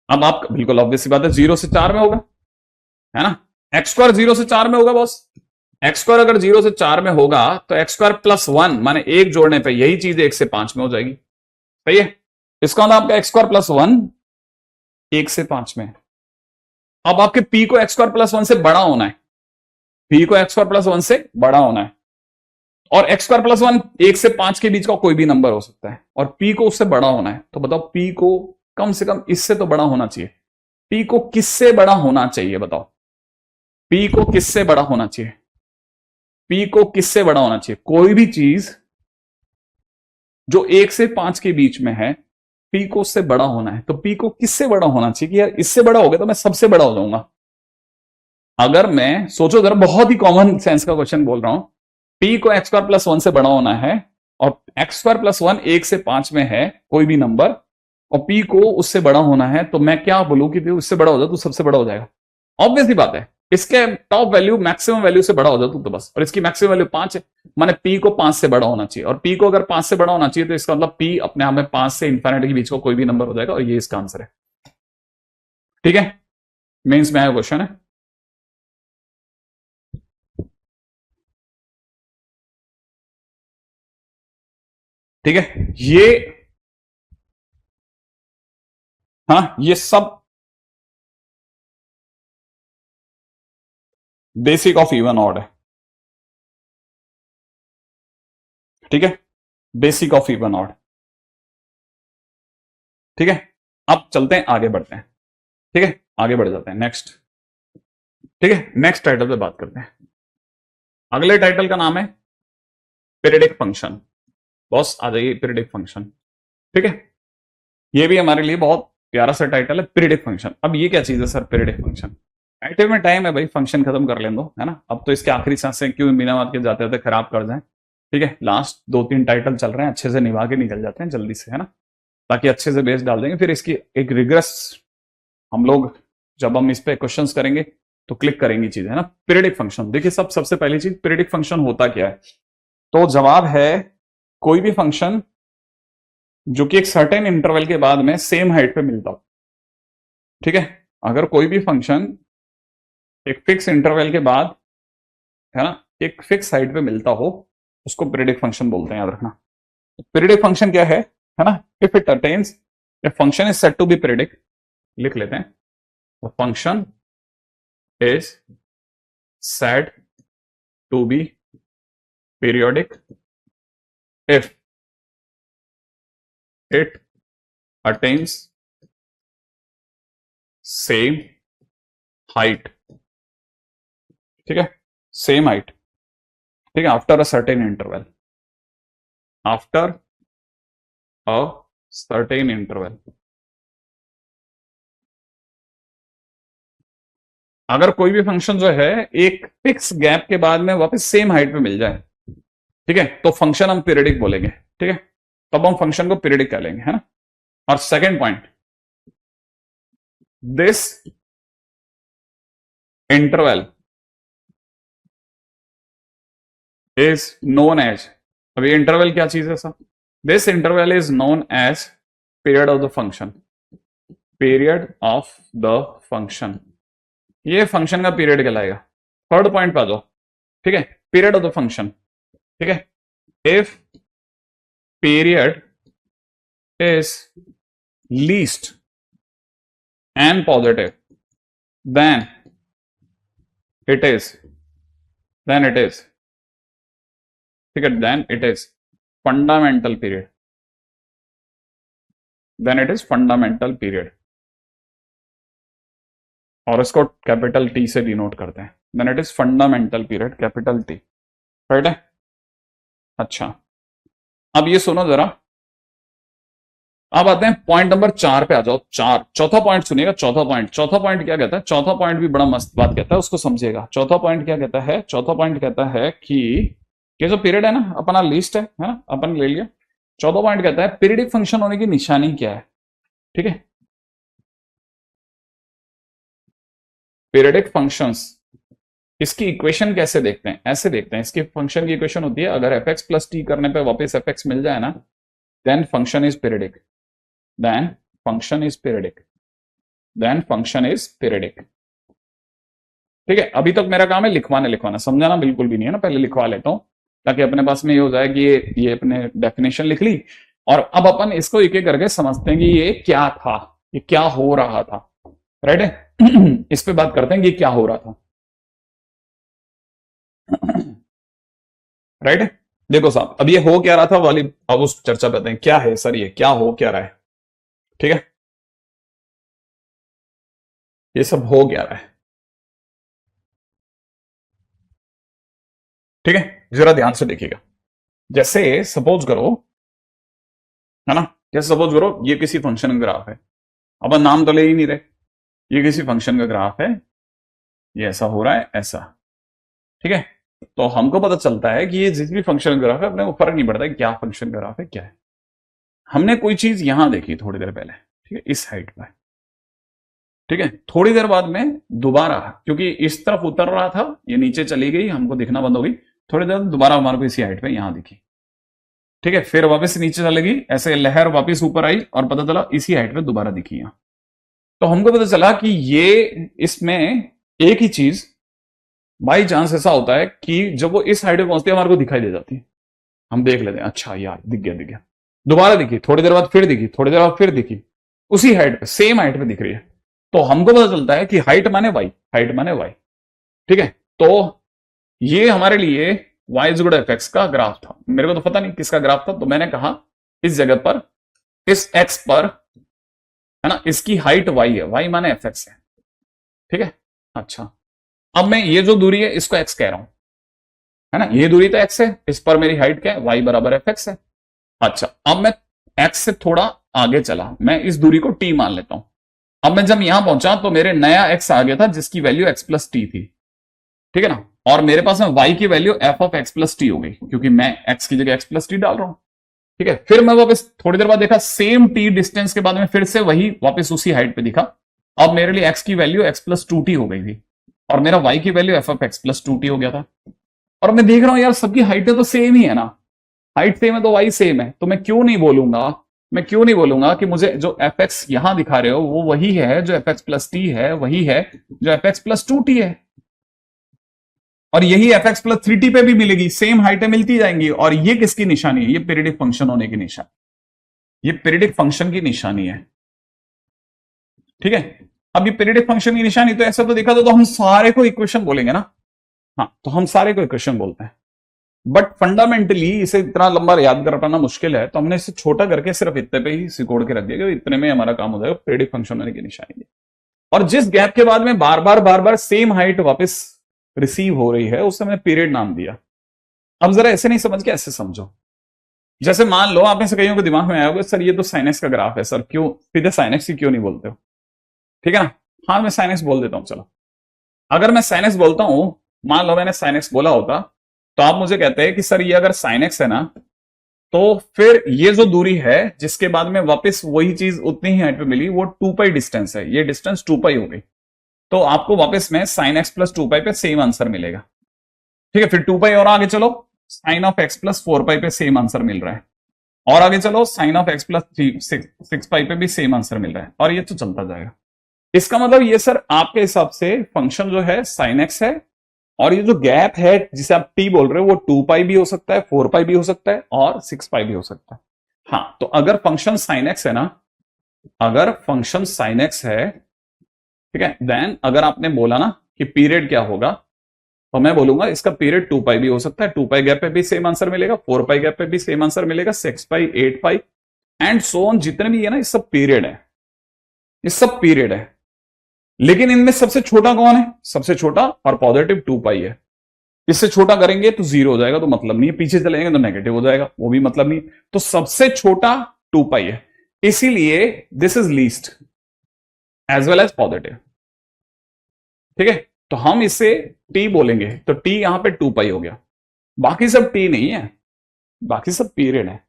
अब आप, बिल्कुल ऑब्वियस सी बात है, जीरो से चार में होगा, है ना, एक्स स्क्वायर जीरो से चार में होगा बॉस, एक्स स्क्वायर अगर जीरो से चार में होगा तो एक्स स्क्वायर प्लस वन माने एक जोड़ने पे यही चीज एक से पांच में हो जाएगी, सही है। इसका मतलब आपका एक्स स्क्वायर प्लस वन एक से पांच में। अब आपके पी को एक्स स्क्वायर प्लस वन से बड़ा होना है, पी को एक्स स्क्वायर प्लस वन से बड़ा होना है, और एक्स स्क्वायर प्लस वन एक से पांच के बीच का कोई भी नंबर हो सकता है, और पी को उससे बड़ा होना है, तो बताओ पी को कम से कम इससे तो बड़ा होना चाहिए, पी को किससे बड़ा होना चाहिए बताओ, पी को किससे बड़ा होना चाहिए, पी को किससे बड़ा होना चाहिए, कोई भी चीज जो एक से पांच के बीच में है, पी को उससे बड़ा होना है, तो पी को किससे बड़ा होना चाहिए कि यार इससे बड़ा हो गया तो मैं सबसे बड़ा हो जाऊंगा। अगर मैं सोचो जरा, बहुत ही कॉमन सेंस का क्वेश्चन बोल रहा हूं, पी को एक्स स्क्वायर प्लस वन से बड़ा होना है, और एक्स स्क्वायर प्लस वन एक से पांच में है कोई भी नंबर, और पी को उससे बड़ा होना है, तो मैं क्या बोलूं कि उससे बड़ा हो जाए तो सबसे बड़ा हो जाएगा, ऑब्वियस ही बात है। इसके टॉप वैल्यू मैक्सिमम वैल्यू से बड़ा हो जाए तो बस, और इसकी मैक्सिमम वैल्यू पांच है, माने पी को पांच से बड़ा होना चाहिए, और पी को अगर पांच से बड़ा होना चाहिए तो इसका मतलब पी अपने आप में पांच से इंफिनिटी के बीच का कोई भी नंबर हो जाएगा, और ये इसका आंसर है, ठीक है। मेंस में आया क्वेश्चन है, ठीक है, ये, हाँ ये सब बेसिक ऑफ इवन ऑड है, ठीक है, बेसिक ऑफ इवन ऑड, ठीक है। अब चलते हैं, आगे बढ़ते हैं, ठीक है, आगे बढ़ जाते हैं नेक्स्ट, ठीक है, नेक्स्ट टाइटल पे बात करते हैं। अगले टाइटल का नाम है पीरियडिक फंक्शन, बॉस आ जाइए, पीरियडिक फंक्शन, ठीक है, ये भी हमारे लिए बहुत प्यारा सा टाइटल है, पीरियडिक फंक्शन। अब ये क्या चीज है सर, पीरियडिक फंक्शन? ऐसे में टाइम है भाई, फंक्शन खत्म कर लें दो, है ना। अब तो इसके आखिरी सांसें क्यों बिना बात के जाते जाते खराब कर जाए। ठीक है, लास्ट 2-3 टाइटल चल रहे हैं, अच्छे से निभा के निकल जाते हैं जल्दी से, है ना, ताकि अच्छे से बेस डाल देंगे। फिर इसकी एक रिग्रेस हम लोग जब हम इस पे क्वेश्चंस करेंगे तो क्लिक करेंगी चीजें, है ना। पीरियडिक फंक्शन देखिए, सबसे पहली चीज, पीरियडिक फंक्शन होता क्या है? तो जवाब है कोई भी फंक्शन जो कि एक सर्टेन इंटरवल के बाद में सेम हाइट पे मिलता हो। ठीक है, अगर कोई भी फंक्शन एक फिक्स इंटरवल के बाद, है ना, एक फिक्स हाइट पे मिलता हो, उसको पीरियडिक फंक्शन बोलते हैं, याद रखना। पीरियडिक फंक्शन क्या है ना, if it attains, if function is said to be periodic, लिख लेते हैं, function is said to be periodic if it attains same height. ठीक है, सेम हाइट, ठीक है, after a certain interval, after a certain interval. अगर कोई भी फंक्शन जो है एक फिक्स गैप के बाद में वापस सेम हाइट पे मिल जाए, ठीक है, तो फंक्शन हम पीरियडिक बोलेंगे। ठीक है, तब हम फंक्शन को पीरियडिक कह लेंगे, है ना। और second point, this interval is known as, अब ये इंटरवल क्या चीज है sir? This interval is known as period of the function, period of the function, ये फंक्शन का पीरियड कहलाएगा। थर्ड पॉइंट पे आ जाओ, ठीक है, पीरियड ऑफ द फंक्शन, ठीक है, if period is least and positive then it is ठीक है, then it is fundamental period, then it is fundamental period, और इसको कैपिटल टी से डिनोट करते हैं, then it is fundamental period, capital T, right है। अच्छा, अब ये सुनो जरा, अब आते हैं पॉइंट नंबर 4 पे आ जाओ। चौथा पॉइंट सुनिएगा, चौथा पॉइंट क्या कहता है? चौथा पॉइंट भी बड़ा मस्त बात कहता है, उसको समझिएगा। चौथा पॉइंट क्या कहता है? चौथा पॉइंट कहता है कि ये जो पीरियड है ना, अपना लिस्ट है ना, अपन ले लिया। चौथा पॉइंट कहता है पीरियडिक फंक्शन होने की निशानी क्या है? ठीक है, पीरियडिक फंक्शंस, इसकी इक्वेशन कैसे देखते हैं? ऐसे देखते हैं, इसकी फंक्शन की इक्वेशन होती है, अगर एफ एक्स प्लस टी करने पे वापस एफ एक्स मिल जाए ना, then function is periodic, then function is periodic, then function is periodic। ठीक है, अभी तक मेरा काम है लिखवाना, समझाना बिल्कुल भी नहीं है ना, पहले लिखवा लेता हूं ताकि अपने पास में ये हो जाए कि ये अपने डेफिनेशन लिख ली, और अब अपन इसको एक एक करके समझते हैं कि ये क्या था, ये क्या हो रहा था, राइट है। इस पे बात करते हैं कि क्या हो रहा था, राइट है। देखो साहब, अब ये हो क्या रहा था वाली, अब उस चर्चा करते हैं, क्या है सर ये क्या हो क्या रहा है? ठीक है, ये सब हो क्या रहा है? ठीक है, जरा ध्यान से देखिएगा। जैसे सपोज करो, है ना, जैसे सपोज करो ये किसी फंक्शन का ग्राफ है, अपन नाम तो ले ही नहीं रहे, ये किसी फंक्शन का ग्राफ है, ये ऐसा हो रहा है ऐसा। ठीक है, तो हमको पता चलता है कि ये जिस भी फंक्शन का ग्राफ है, अपने को फर्क नहीं पड़ता है क्या फंक्शन का ग्राफ है क्या है। हमने कोई चीज यहां देखी थोड़ी देर पहले, ठीक है, इस हाइट पर, ठीक है, थोड़ी देर बाद में दोबारा, क्योंकि इस तरफ उतर रहा था, ये नीचे चली गई, हमको दिखना बंद हो गई, थोड़ी देर दोबारा हमारे को इसी हाइट पे यहां दिखी। ठीक है, फिर वापस नीचे चलेगी, ऐसे लहर वापस ऊपर आई और पता चला इसी हाइट पे दोबारा दिखी यहां। तो हमको पता चला कि ये इसमें एक ही चीज बाई चांस ऐसा होता है कि जब वो इस हाइट पे पहुंचती है हमारे को दिखाई दे जाती है, हम देख लेते हैं, अच्छा यार दिख गया, दोबारा दिखी, थोड़ी देर बाद फिर दिखी, थोड़ी देर बाद फिर दिखी, उसी हाइट पे, सेम हाइट पे दिख रही है। तो हमको पता चलता है कि हाइट माने वाई, हाइट माने वाई। ठीक है, तो ये हमारे लिए y is good F x का ग्राफ था। मेरे को तो पता नहीं किसका ग्राफ था, तो मैंने कहा इस जगह पर, इस x पर, है ना, इसकी हाइट y है, y माने एफ एक्स है। ठीक है, अच्छा, अब मैं ये जो दूरी है इसको x कह रहा हूं, है ना, ये दूरी तो x है, इस पर मेरी हाइट क्या है, y बराबर एफ एक्स है। अच्छा, अब मैं x से थोड़ा आगे चला, मैं इस दूरी को टी मान लेता हूं। अब मैं जब यहां पहुंचा तो मेरे नया एक्स आ गया था जिसकी वैल्यू एक्स प्लस टी थी, ठीक है ना, और मेरे पास में वाई की value F of x plus T हो गई क्योंकि मैं एक्स की जगह एक्स प्लस टी डाल रहा हूं, ठीक है। फिर मैं वापस थोड़ी देर बाद देखा सेम टी डिस्टेंस के बाद में फिर से वही वापस उसी हाइट पे दिखा। अब मेरे लिए एक्स की value x plus two T हो गई थी और मेरा वाई की value F of x plus two T हो गया था। और मैं देख रहा हूं यार सबकी हाइटें तो सेम ही है ना, हाइट सेम है तो वाई सेम है, तो मैं क्यों नहीं बोलूंगा कि मुझे जो एफ एक्स यहां दिखा रहे हो वो वही है जो एफ एक्स प्लस टी है, वही है जो F x plus two T है, और यही F x plus three T पे भी मिलेगी, सेम हाइटें मिलती जाएंगी। और ये किसकी निशानी है? ये पीरियडिक फंक्शन होने की निशानी, ये पीरियडिक फंक्शन की निशानी है, ठीक है। अब ये पीरियडिक फंक्शन की निशानी, तो ऐसा तो देखा तो हम सारे को इक्वेशन बोलेंगे ना, हाँ तो हम सारे को इक्वेशन बोलते हैं, बट फंडामेंटली इसे इतना लंबा याद कर पाना मुश्किल है, तो हमने इसे छोटा करके सिर्फ इतने पे ही सिकोड़ के रख दिया कि इतने में हमारा काम हो जाएगा, पीरियडिक फंक्शन होने की निशानी। और जिस गैप के बाद में बार बार सेम हाइट वापस रिसीव हो रही है उसे मैंने पीरियड नाम दिया। अब जरा ऐसे नहीं समझ के ऐसे समझो, जैसे मान लो आप में से कईयों के दिमाग में आया होगा सर ये तो साइन एक्स का ग्राफ है, सर क्यों सीधे साइन एक्स ही क्यों नहीं बोलते हो, ठीक है ना। हाँ मैं साइन एक्स बोल देता हूं, चलो अगर मैं साइन एक्स बोलता हूं, मान लो मैंने साइन एक्स बोला होता, तो आप मुझे कहते हैं कि सर ये अगर साइन एक्स है ना, तो फिर ये जो दूरी है जिसके बाद में वापस वही चीज उतनी ही हाइट पे मिली वो 2 पाई डिस्टेंस है, ये डिस्टेंस 2 पाई हो गई, तो आपको वापस में साइन एक्स प्लस 2 पाई पे सेम आंसर मिलेगा, ठीक है। फिर 2 पाई और आगे चलो, साइन ऑफ एक्स प्लस 4 पाई पे सेम आंसर मिल रहा है, और आगे चलो साइन ऑफ एक्स प्लस 6 पाई पे भी सेम आंसर मिल रहा है, और ये तो चलता जाएगा। इसका मतलब ये सर आपके हिसाब से फंक्शन जो है साइन एक्स है, और ये जो गैप है जिसे आप टी बोल रहे हो वो 2 पाई भी हो सकता है, 4 पाई भी हो सकता है, और 6 पाई भी हो सकता है। हाँ तो अगर फंक्शन साइन एक्स है ना, अगर फंक्शन साइन एक्स है, ठीक है, देन अगर आपने बोला ना कि पीरियड क्या होगा, तो मैं बोलूंगा इसका पीरियड 2 पाई भी हो सकता है, 2 पाई गैप पे भी सेम आंसर मिलेगा, 4 पाई गैप पे भी सेम आंसर मिलेगा, 6 पाई, 8 पाई एंड सो ऑन, जितने भी है ना ये सब पीरियड है, ये सब पीरियड है। लेकिन इनमें सबसे छोटा कौन है? सबसे छोटा और पॉजिटिव 2 पाई है, इससे छोटा करेंगे तो 0 हो जाएगा, तो मतलब नहीं है, पीछे चलेंगे तो नेगेटिव हो जाएगा, वो भी मतलब नहीं, तो सबसे छोटा 2 पाई है, इसीलिए this is least as well as positive, ठीक है। तो हम इसे टी बोलेंगे, तो टी यहां पे 2 पाई हो गया, बाकी सब टी नहीं है, बाकी सब पीरियड है।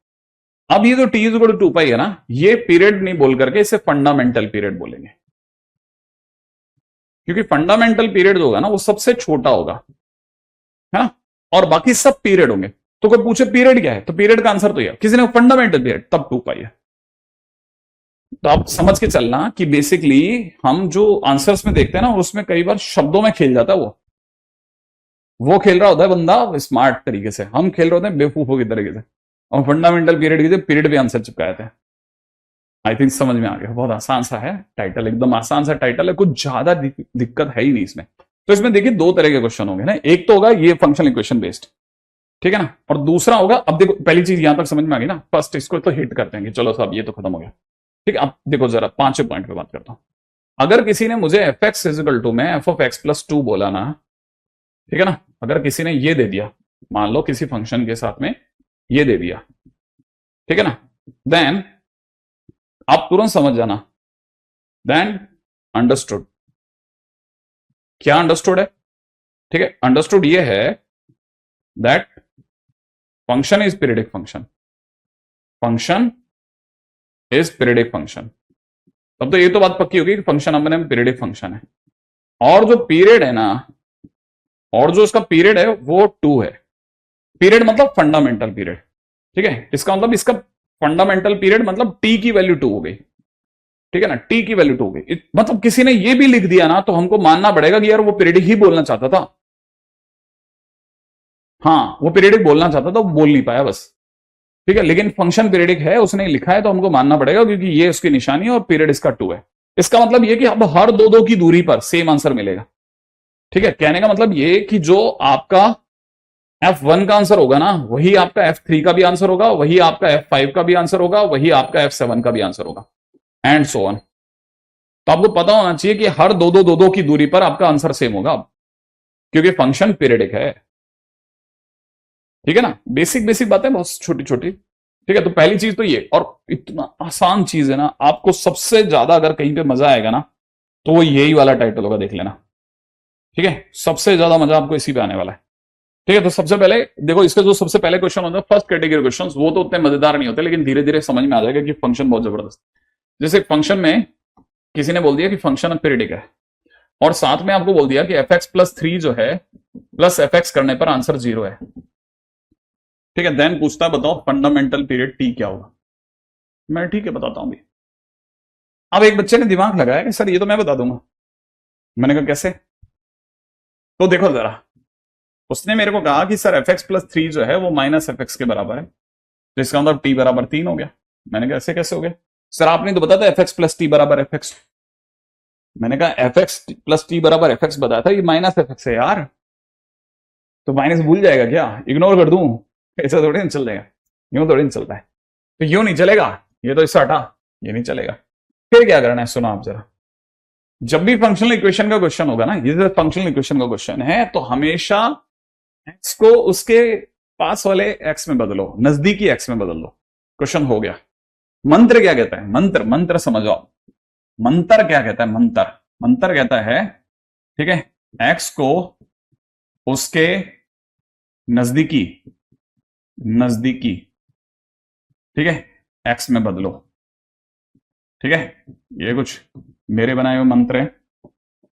अब ये जो T is equal to 2 pi है ना, ये पीरियड नहीं बोल करके इसे फंडामेंटल पीरियड बोलेंगे, क्योंकि फंडामेंटल पीरियड जो होगा ना वो सबसे छोटा होगा, है ना, और बाकी सब पीरियड होंगे। तो कोई पूछे पीरियड क्या है, तो पीरियड का आंसर तो यह, किसी ने फंडामेंटल पीरियड, तब 2 पाई है। तो आप समझ के चलना कि बेसिकली हम जो आंसर्स में देखते हैं ना उसमें कई बार शब्दों में खेल जाता है, वो खेल रहा होता है बंदा स्मार्ट तरीके से, हम खेल रहे होते हैं बेवकूफों की तरीके से, और फंडामेंटल पीरियड की पीरियड पे आंसर चिपकाए थे। आई थिंक समझ में आ गया, बहुत आसान सा है टाइटल, एकदम आसान सा टाइटल है, कुछ ज्यादा दिक्कत है ही नहीं इसमें। तो इसमें देखिए 2 तरह के क्वेश्चन होंगे ना, एक तो होगा ये फंक्शनल इक्वेशन बेस्ड, ठीक है ना, और दूसरा होगा, अब देखो पहली चीज यहां तक समझ में आ गई ना, फर्स्ट इसको तो हिट करते हैं, चलो साहब ये तो खत्म हो गया, ठीक है। अब देखो जरा 5वें पॉइंट पे बात करता हूं। अगर किसी ने मुझे एफ एक्स इजिकल टू में एफ ऑफ एक्स प्लस 2 बोला ना, ठीक है ना, अगर किसी ने ये दे दिया, मान लो किसी फंक्शन के साथ में ये दे दिया, ठीक है ना, देन आप तुरंत समझ जाना, देन अंडरस्टूड। क्या अंडरस्टूड है? ठीक है, अंडरस्टूड ये है that function is periodic function, function is periodic function. तब तो ये तो बात पक्की होगी कि फंक्शन अपने में पीरियडिक फंक्शन है, और जो पीरियड है ना, और जो इसका पीरियड है वो 2 है। पीरियड मतलब फंडामेंटल पीरियड, ठीक है, इसका मतलब इसका फंडामेंटल पीरियड मतलब टी की वैल्यू 2 हो गई, ठीक है ना, टी की वैल्यू 2 हो गई। मतलब किसी ने ये भी लिख दिया ना तो हमको मानना पड़ेगा कि यार वो पीरियडिक ही बोलना चाहता था, हाँ वो पीरियडिक बोलना चाहता था, वो बोल नहीं पाया बस, ठीक है। लेकिन फंक्शन पीरियडिक है, उसने लिखा है तो हमको मानना पड़ेगा क्योंकि ये उसकी निशानी है और पीरियड इसका 2 है। इसका मतलब ये कि अब हर 2 की दूरी पर सेम आंसर मिलेगा, ठीक है। कहने का मतलब ये कि जो आपका F1 का आंसर होगा ना वही आपका F3 का भी आंसर होगा, वही आपका F5 का भी आंसर होगा, वही आपका F7 का भी आंसर होगा, एंड सो ऑन। तो आपको पता होना चाहिए कि हर 2 की दूरी पर आपका आंसर सेम होगा, क्योंकि फंक्शन पीरियडिक है, ठीक है ना। बेसिक बेसिक बातें बहुत छोटी छोटी, ठीक है, तो पहली चीज तो ये, और इतना आसान चीज है ना, आपको सबसे ज्यादा अगर कहीं पे मजा आएगा ना तो वो यही वाला टाइटल होगा, देख लेना। ठीक है, सबसे ज्यादा मजा आपको इसी पे आने वाला है। ठीक है, तो सबसे पहले देखो, इसके जो सबसे पहले क्वेश्चन होते हैं फर्स्ट कैटेगरी क्वेश्चन, वो तो उतने मजेदार नहीं होते, लेकिन धीरे धीरे समझ में आ जाएगा कि फंक्शन बहुत जबरदस्त। जैसे फंक्शन में किसी ने बोल दिया कि फंक्शन पीरियडिक है, और साथ में आपको बोल दिया कि एफ एक्स प्लस 3 जो है प्लस एफ एक्स करने पर आंसर 0 है। ठीक है, देन पूछता है बताओ फंडामेंटल पीरियड टी क्या होगा। मैं ठीक है बताता हूं भी। अब एक बच्चे ने दिमाग लगाया कि सर ये तो मैं बता दूंगा। मैंने कहा कैसे? तो देखो जरा, उसने मेरे को कहा कि सर एफ एक्स प्लस 3 जो है वो माइनस एफ एक्स के बराबर है, तो इसका मतलब टी बराबर 3 हो गया। मैंने कहा ऐसे कैसे हो गया? सर आपने तो बताया था एफ एक्स प्लस टी बराबर एफ एक्स। मैंने कहा एफ एक्स प्लस टी बराबर एफ एक्स बताया था, ये माइनस एफ एक्स है यार, तो माइनस भूल जाएगा क्या, इग्नोर कर दूं? ऐसा थोड़ी ना चल जाएगा, यूं थोड़ी नहीं चलता है। तो यूं नहीं चलेगा, ये तो इससे हटा, ये नहीं चलेगा। फिर क्या करना है सुनो आप जरा, जब भी फंक्शनल इक्वेशन का क्वेश्चन होगा ना, ये फंक्शनल इक्वेशन का क्वेश्चन है, तो हमेशा एक्स को उसके पास वाले एक्स में बदलो, नजदीकी एक्स में बदल दो, क्वेश्चन हो गया। मंत्र क्या कहता है? मंत्र, मंत्र समझो आप। मंत्र क्या कहता है? मंत्र, मंत्र कहता है, ठीक है, एक्स को उसके नजदीकी, नजदीकी, ठीक है, एक्स में बदलो। ठीक है, ये कुछ मेरे बनाए हुए मंत्र हैं।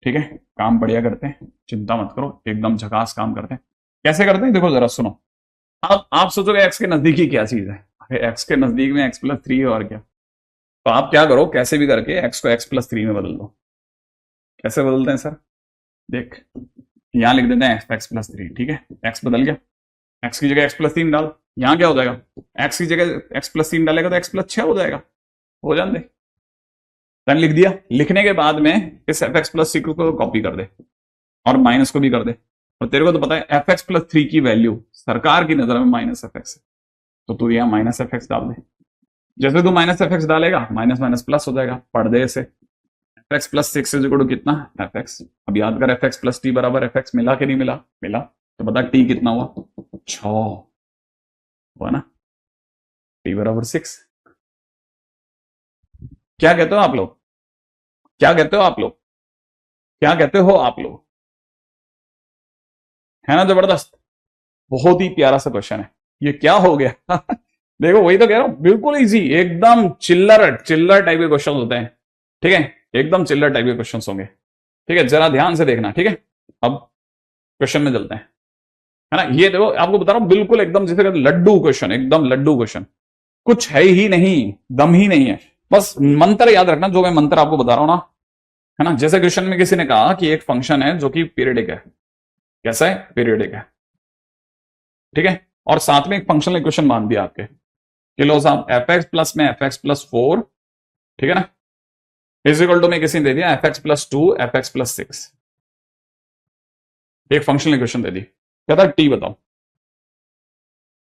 ठीक है, काम बढ़िया करते हैं, चिंता मत करो, एकदम झकास काम करते हैं। कैसे करते हैं देखो जरा सुनो। आप सोचोगे एक्स के नजदीकी क्या चीज है? अरे एक्स के नजदीक में एक्स प्लस 3 है, और क्या। तो आप क्या करो, कैसे भी करके एक्स को एक्स प्लस 3 में बदल दो। कैसे बदलते हैं सर? देख, यहां लिख देते हैं एक्स एक्स प्लस 3। ठीक है, एक्स बदल गया, एक्स की जगह एक्स प्लस 3 डाल, यहां क्या हो जाएगा? एक्स की जगह एक्स प्लस 3 डालेगा तो एक्स प्लस 6 हो जाएगा, हो जान दे। देन लिख दिया, लिखने के बाद में इस एफ एक्स प्लस 6 को कॉपी कर दे और माइनस को भी कर दे। और तेरे को तो पता है एफ एक्स प्लस 3 की वैल्यू सरकार की नजर में माइनस एफ एक्स है, तो तू यहां माइनस एफ एक्स डाल दे। जैसे तू माइनस एफ एक्स डालेगा, माइनस माइनस प्लस हो जाएगा, पढ़ दे इसे। F x plus 6 is equal to कितना? F x. अब याद कर, एफ एक्स प्लस टी बराबर एफ एक्स, मिला कि नहीं मिला? मिला। तो बता टी कितना हुआ? 6 हुआ ना, टी बराबर 6। क्या कहते हो आप लोग? क्या कहते हो आप लोग? क्या कहते हो आप लोग? है ना जबरदस्त, बहुत ही प्यारा सा क्वेश्चन है। ये क्या हो गया? देखो वही तो कह रहा हूं, बिल्कुल इजी, एकदम चिल्लर चिल्लर टाइप के क्वेश्चन होते हैं। ठीक है, एकदम चिल्लर टाइप के क्वेश्चन होंगे। ठीक है, जरा ध्यान से देखना। ठीक है, अब क्वेश्चन में चलते हैं, है ना। ये देखो आपको बता रहा हूं, बिल्कुल एकदम जैसे लड्डू क्वेश्चन, एकदम लड्डू क्वेश्चन, कुछ है ही नहीं, दम ही नहीं है। बस मंत्र याद रखना, जो मैं मंत्र आपको बता रहा हूं ना, है ना। जैसे क्वेश्चन में किसी ने कहा कि एक फंक्शन है जो कि पीरियडिक है, कैसा है? पीरियडिक है। ठीक है, और साथ में एक फंक्शनल इक्वेशन मान दिया आपके कि लो साहब एफ एक्स प्लस में एफ एक्स प्लस 4, ठीक है ना, इज इक्वल टू में किसी ने दे दिया F x plus 2 F x plus 6, एक फंक्शनल इक्वेशन दे दी, कहता टी बताओ,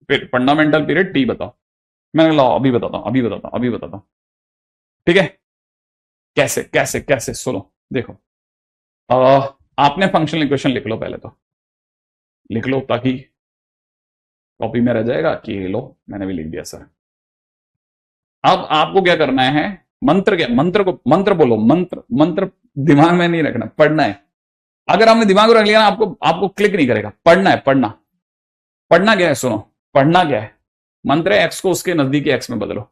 फिर फंडामेंटल पीरियड टी बताओ। मैंने लाओ अभी बताता हूं, अभी बताता हूं, अभी बताता हूं। ठीक है, कैसे कैसे कैसे सुनो, देखो आपने फंक्शनल इक्वेशन लिख लो, पहले तो लिख लो ताकि कॉपी में रह जाएगा कि लो मैंने भी लिख दिया सर। अब आपको क्या करना है, मंत्र क्या, मंत्र को मंत्र बोलो, मंत्र, मंत्र दिमाग में नहीं रखना, पढ़ना है। अगर आपने दिमाग में रख लिया ना, आपको आपको क्लिक नहीं करेगा। पढ़ना है, पढ़ना, पढ़ना क्या है सुनो, पढ़ना क्या है, मंत्र है एक्स को उसके नजदीकी एक्स में बदलो।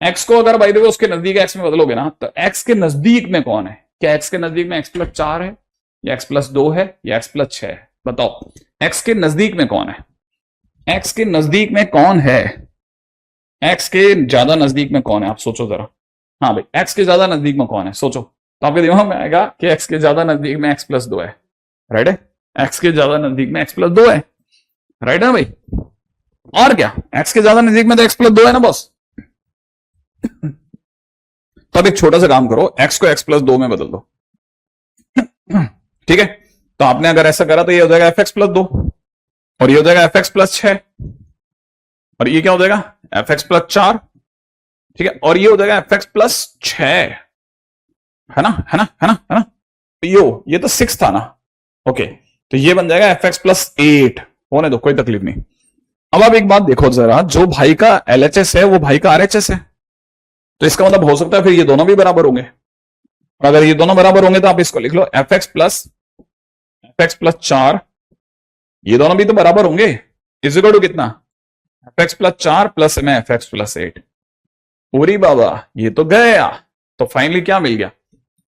एक्स को अगर भाई देखो उसके नजदीक एक्स में बदलोगे ना, तो एक्स के नजदीक में कौन है? क्या एक्स के नजदीक में एक्स प्लस 4 है, या एक्स प्लस 2 है, या एक्स प्लस 6 है? बताओ एक्स के नजदीक में कौन है? एक्स के नजदीक में कौन है? एक्स के ज्यादा नजदीक में कौन है? आप सोचो जरा। हाँ भाई, एक्स के ज्यादा नजदीक में कौन है, सोचो। तो आपके दिमाग में आएगा कि एक्स के ज्यादा नजदीक में एक्स प्लस 2 है, राइट है। एक्स के ज्यादा नजदीक में एक्स प्लस 2 है, राइट है भाई। और क्या, एक्स के ज्यादा नजदीक में तो एक्स प्लस 2 है ना बॉस। तो अब एक छोटा सा काम करो, एक्स को एक्स प्लस 2 में बदल दो। ठीक है, तो आपने अगर ऐसा करा तो ये हो जाएगा एफ एक्स प्लस 2, और ये हो जाएगा एफ एक्स प्लस 6, और ये क्या हो जाएगा? F x plus 4। ठीक है, और ये हो जाएगा एफ एक्स प्लस 6, है ना, है ना, है ना, है ना। ये तो 6 था ना, ओके। तो ये बन जाएगा एफ एक्स प्लस 8, होने दो, कोई तकलीफ नहीं। अब आप एक बात देखो जरा, जो भाई का LHS है वो भाई का RHS है, तो इसका मतलब हो सकता है फिर ये दोनों भी बराबर होंगे। और अगर ये दोनों बराबर होंगे तो आप इसको लिख लो fx प्लस 4, ये दोनों भी तो बराबर होंगे, इज इक्वल टू कितना, fx प्लस 4 प्लस में fx प्लस 8। पूरी बाबा ये तो गया। तो फाइनली क्या मिल गया,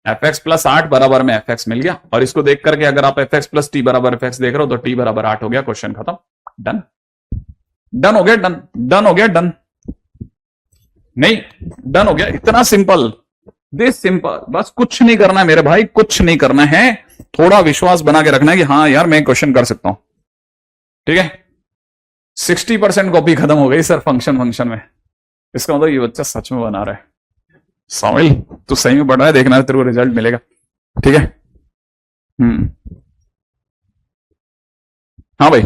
fx प्लस 8 बराबर में fx मिल गया। और इसको देख करके अगर आप fx प्लस t बराबर fx देख रहे हो तो t बराबर 8 हो गया, क्वेश्चन खत्म, डन। डन हो गया, डन डन हो गया, डन नहीं, डन हो गया, इतना सिंपल, दिस सिंपल, बस कुछ नहीं करना है मेरे भाई, कुछ नहीं करना है, थोड़ा विश्वास बना के रखना है कि हाँ यार मैं क्वेश्चन कर सकता हूं, ठीक है। 60% कॉपी खत्म हो गई सर फंक्शन में, इसका मतलब ये बच्चा सच में बना रहा है। सामिल तू सही में बढ़ रहा है, देखना तेरे को रिजल्ट मिलेगा, ठीक है। हाँ भाई,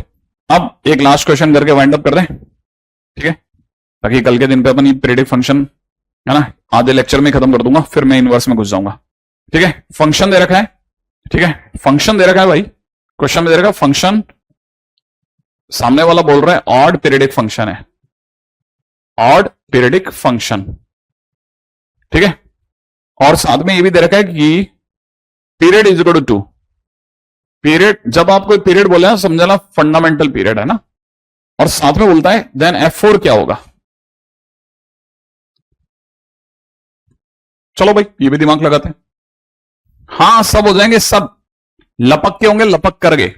अब एक लास्ट क्वेश्चन करके वाइंड अप कर दें, ठीक है, ताकि कल के दिन पे अपन ये प्रेडिक्ट फंक्शन है ना आधे लेक्चर में खत्म कर दूंगा, फिर मैं इनवर्स में घुस जाऊंगा, ठीक है। फंक्शन दे रखा है, ठीक है, फंक्शन दे रखा है भाई, क्वेश्चन में दे रखा है फंक्शन, सामने वाला बोल रहा है ऑड पीरियडिक फंक्शन है, ऑड पीरियडिक फंक्शन, ठीक है। और साथ में ये भी दे रखा है कि period is equal to 2, period, जब आप कोई पीरियड बोले ना समझना फंडामेंटल पीरियड है ना, और साथ में बोलता है देन F4 क्या होगा। चलो भाई ये भी दिमाग लगाते हैं, हाँ सब हो जाएंगे, सब लपक के होंगे, लपक कर गए,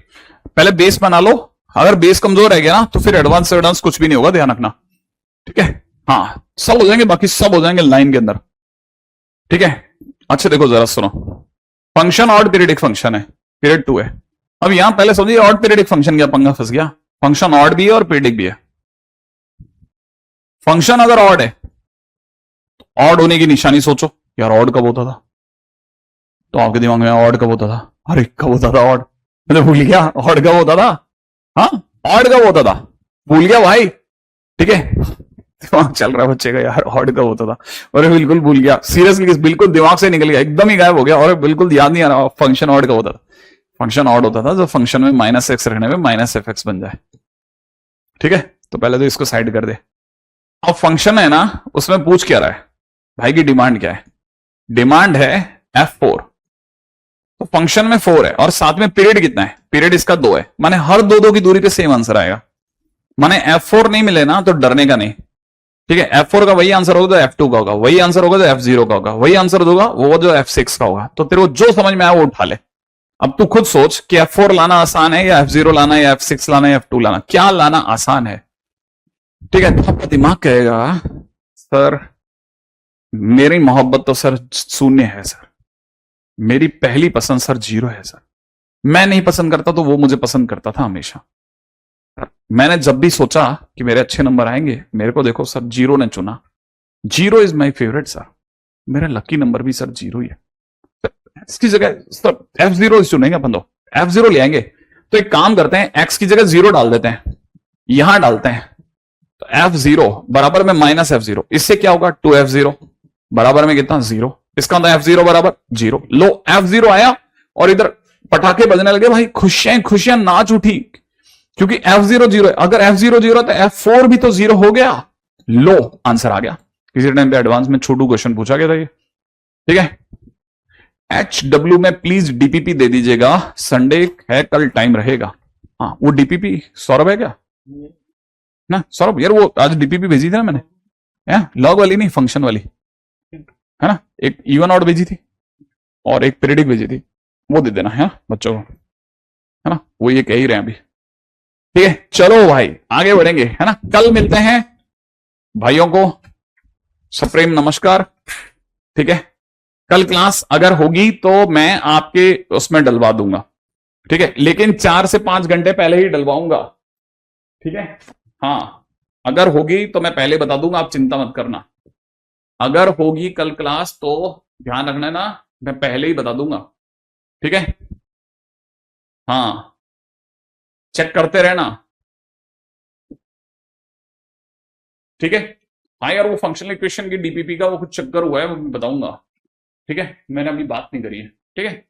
पहले बेस बना लो, अगर बेस कमजोर रह गया ना तो फिर एडवांस से एडवांस कुछ भी नहीं होगा, ध्यान रखना, ठीक है। हाँ सब हो जाएंगे, बाकी सब हो जाएंगे लाइन के अंदर, ठीक है। अच्छा देखो जरा सुनो, फंक्शन ऑड पीरियडिक फंक्शन है, पीरियड 2 है। अब यहां पहले समझिए ऑड पीरियडिक फंक्शन क्या पंगा फंस गया, फंक्शन ऑड भी है और पीरियडिक भी है। फंक्शन अगर ऑड है तो ऑड होने की निशानी सोचो, यार ऑड कब होता था, तो आपके दिमाग में ऑड कब होता था, अरे कब होता था ऑड, मैं भूल गया ऑड कब होता था, हाँ ऑड कब होता था, भूल गया भाई, ठीक है। दिमाग चल रहा है बच्चे का, यार ऑड कब होता था, और बिल्कुल भूल गया, सीरियसली बिल्कुल दिमाग से निकल गया, एकदम ही गायब हो गया, और बिल्कुल याद नहीं आ रहा फंक्शन ऑड कब होता था। फंक्शन ऑड होता था जब फंक्शन में -x रखने में -fx बन जाए, ठीक है। तो पहले तो इसको साइड कर दे। अब फंक्शन है ना, उसमें पूछ क्या रहा है भाई की डिमांड क्या है, डिमांड है F4, तो फंक्शन में 4 है और साथ में पीरियड कितना है, पीरियड इसका 2 है, माने हर 2 की दूरी पे सेम आंसर आएगा, माने F4 नहीं मिले ना तो डरने का नहीं, ठीक है। F4 का वही आंसर होगा तो F2 का होगा, वही आंसर होगा तो F0 का होगा, वही आंसर होगा वो जो F6 का होगा, तो तेरे को जो समझ में आया वो उठा ले। अब तू खुद सोच कि F4 लाना आसान है या F0 लाना है या F6 लाना है या F2 लाना, क्या लाना आसान है, ठीक है। तो आपका दिमाग कहेगा सर मेरी मोहब्बत तो सर शून्य है सर, मेरी पहली पसंद सर 0 है सर, मैं नहीं पसंद करता तो वो मुझे पसंद करता था हमेशा, मैंने जब भी सोचा कि मेरे अच्छे नंबर आएंगे, मेरे को देखो सर 0 ने चुना, 0 इज माई फेवरेट सर, मेरा लकी नंबर भी सर 0 ही है, इसकी जगह सर F0 चुनेंगे अपन, तो F0 ले आएंगे। तो एक काम करते हैं, x की जगह 0 डाल देते हैं, यहां डालते हैं, तो F0 बराबर में -F0, इससे क्या होगा 2F0 बराबर में कितना 0, इसका मतलब F0 बराबर 0, लो F0 आया और इधर पटाखे बजने लगे भाई, खुशियां खुशियां नाच उठी, क्योंकि F0 0 है, अगर F0 0 है तो F4 भी तो 0 हो गया, लो आंसर आ गया। किसी टाइम पे एडवांस में छोटू क्वेश्चन पूछा गया था ये, ठीक है। HW में प्लीज DPP दे दीजिएगा, संडे है कल टाइम रहेगा, हाँ वो DPP सौरभ है क्या ना, सौरभ यार वो आज DPP भेजी थी ना मैंने, लॉग वाली नहीं फंक्शन वाली है ना, एक इवन ऑड भेजी थी और एक पीरियडिक भेजी थी, वो दे देना है बच्चों को, है ना, वो ये कह ही रहे हैं अभी, ठीक है। चलो भाई आगे बढ़ेंगे, है ना, कल मिलते हैं, भाइयों को सप्रेम नमस्कार, ठीक है। कल क्लास अगर होगी तो मैं आपके उसमें डलवा दूंगा, ठीक है, लेकिन 4 से 5 घंटे पहले ही डलवाऊंगा, ठीक है। हाँ अगर होगी तो मैं पहले बता दूंगा, आप चिंता मत करना, अगर होगी कल क्लास तो ध्यान रखना ना, मैं पहले ही बता दूंगा, ठीक है। हाँ चेक करते रहना, ठीक है। हाँ यार वो फंक्शनल इक्वेशन की DPP का वो कुछ चक्कर हुआ है, वो बताऊंगा, ठीक है, मैंने अभी बात नहीं करी है, ठीक है।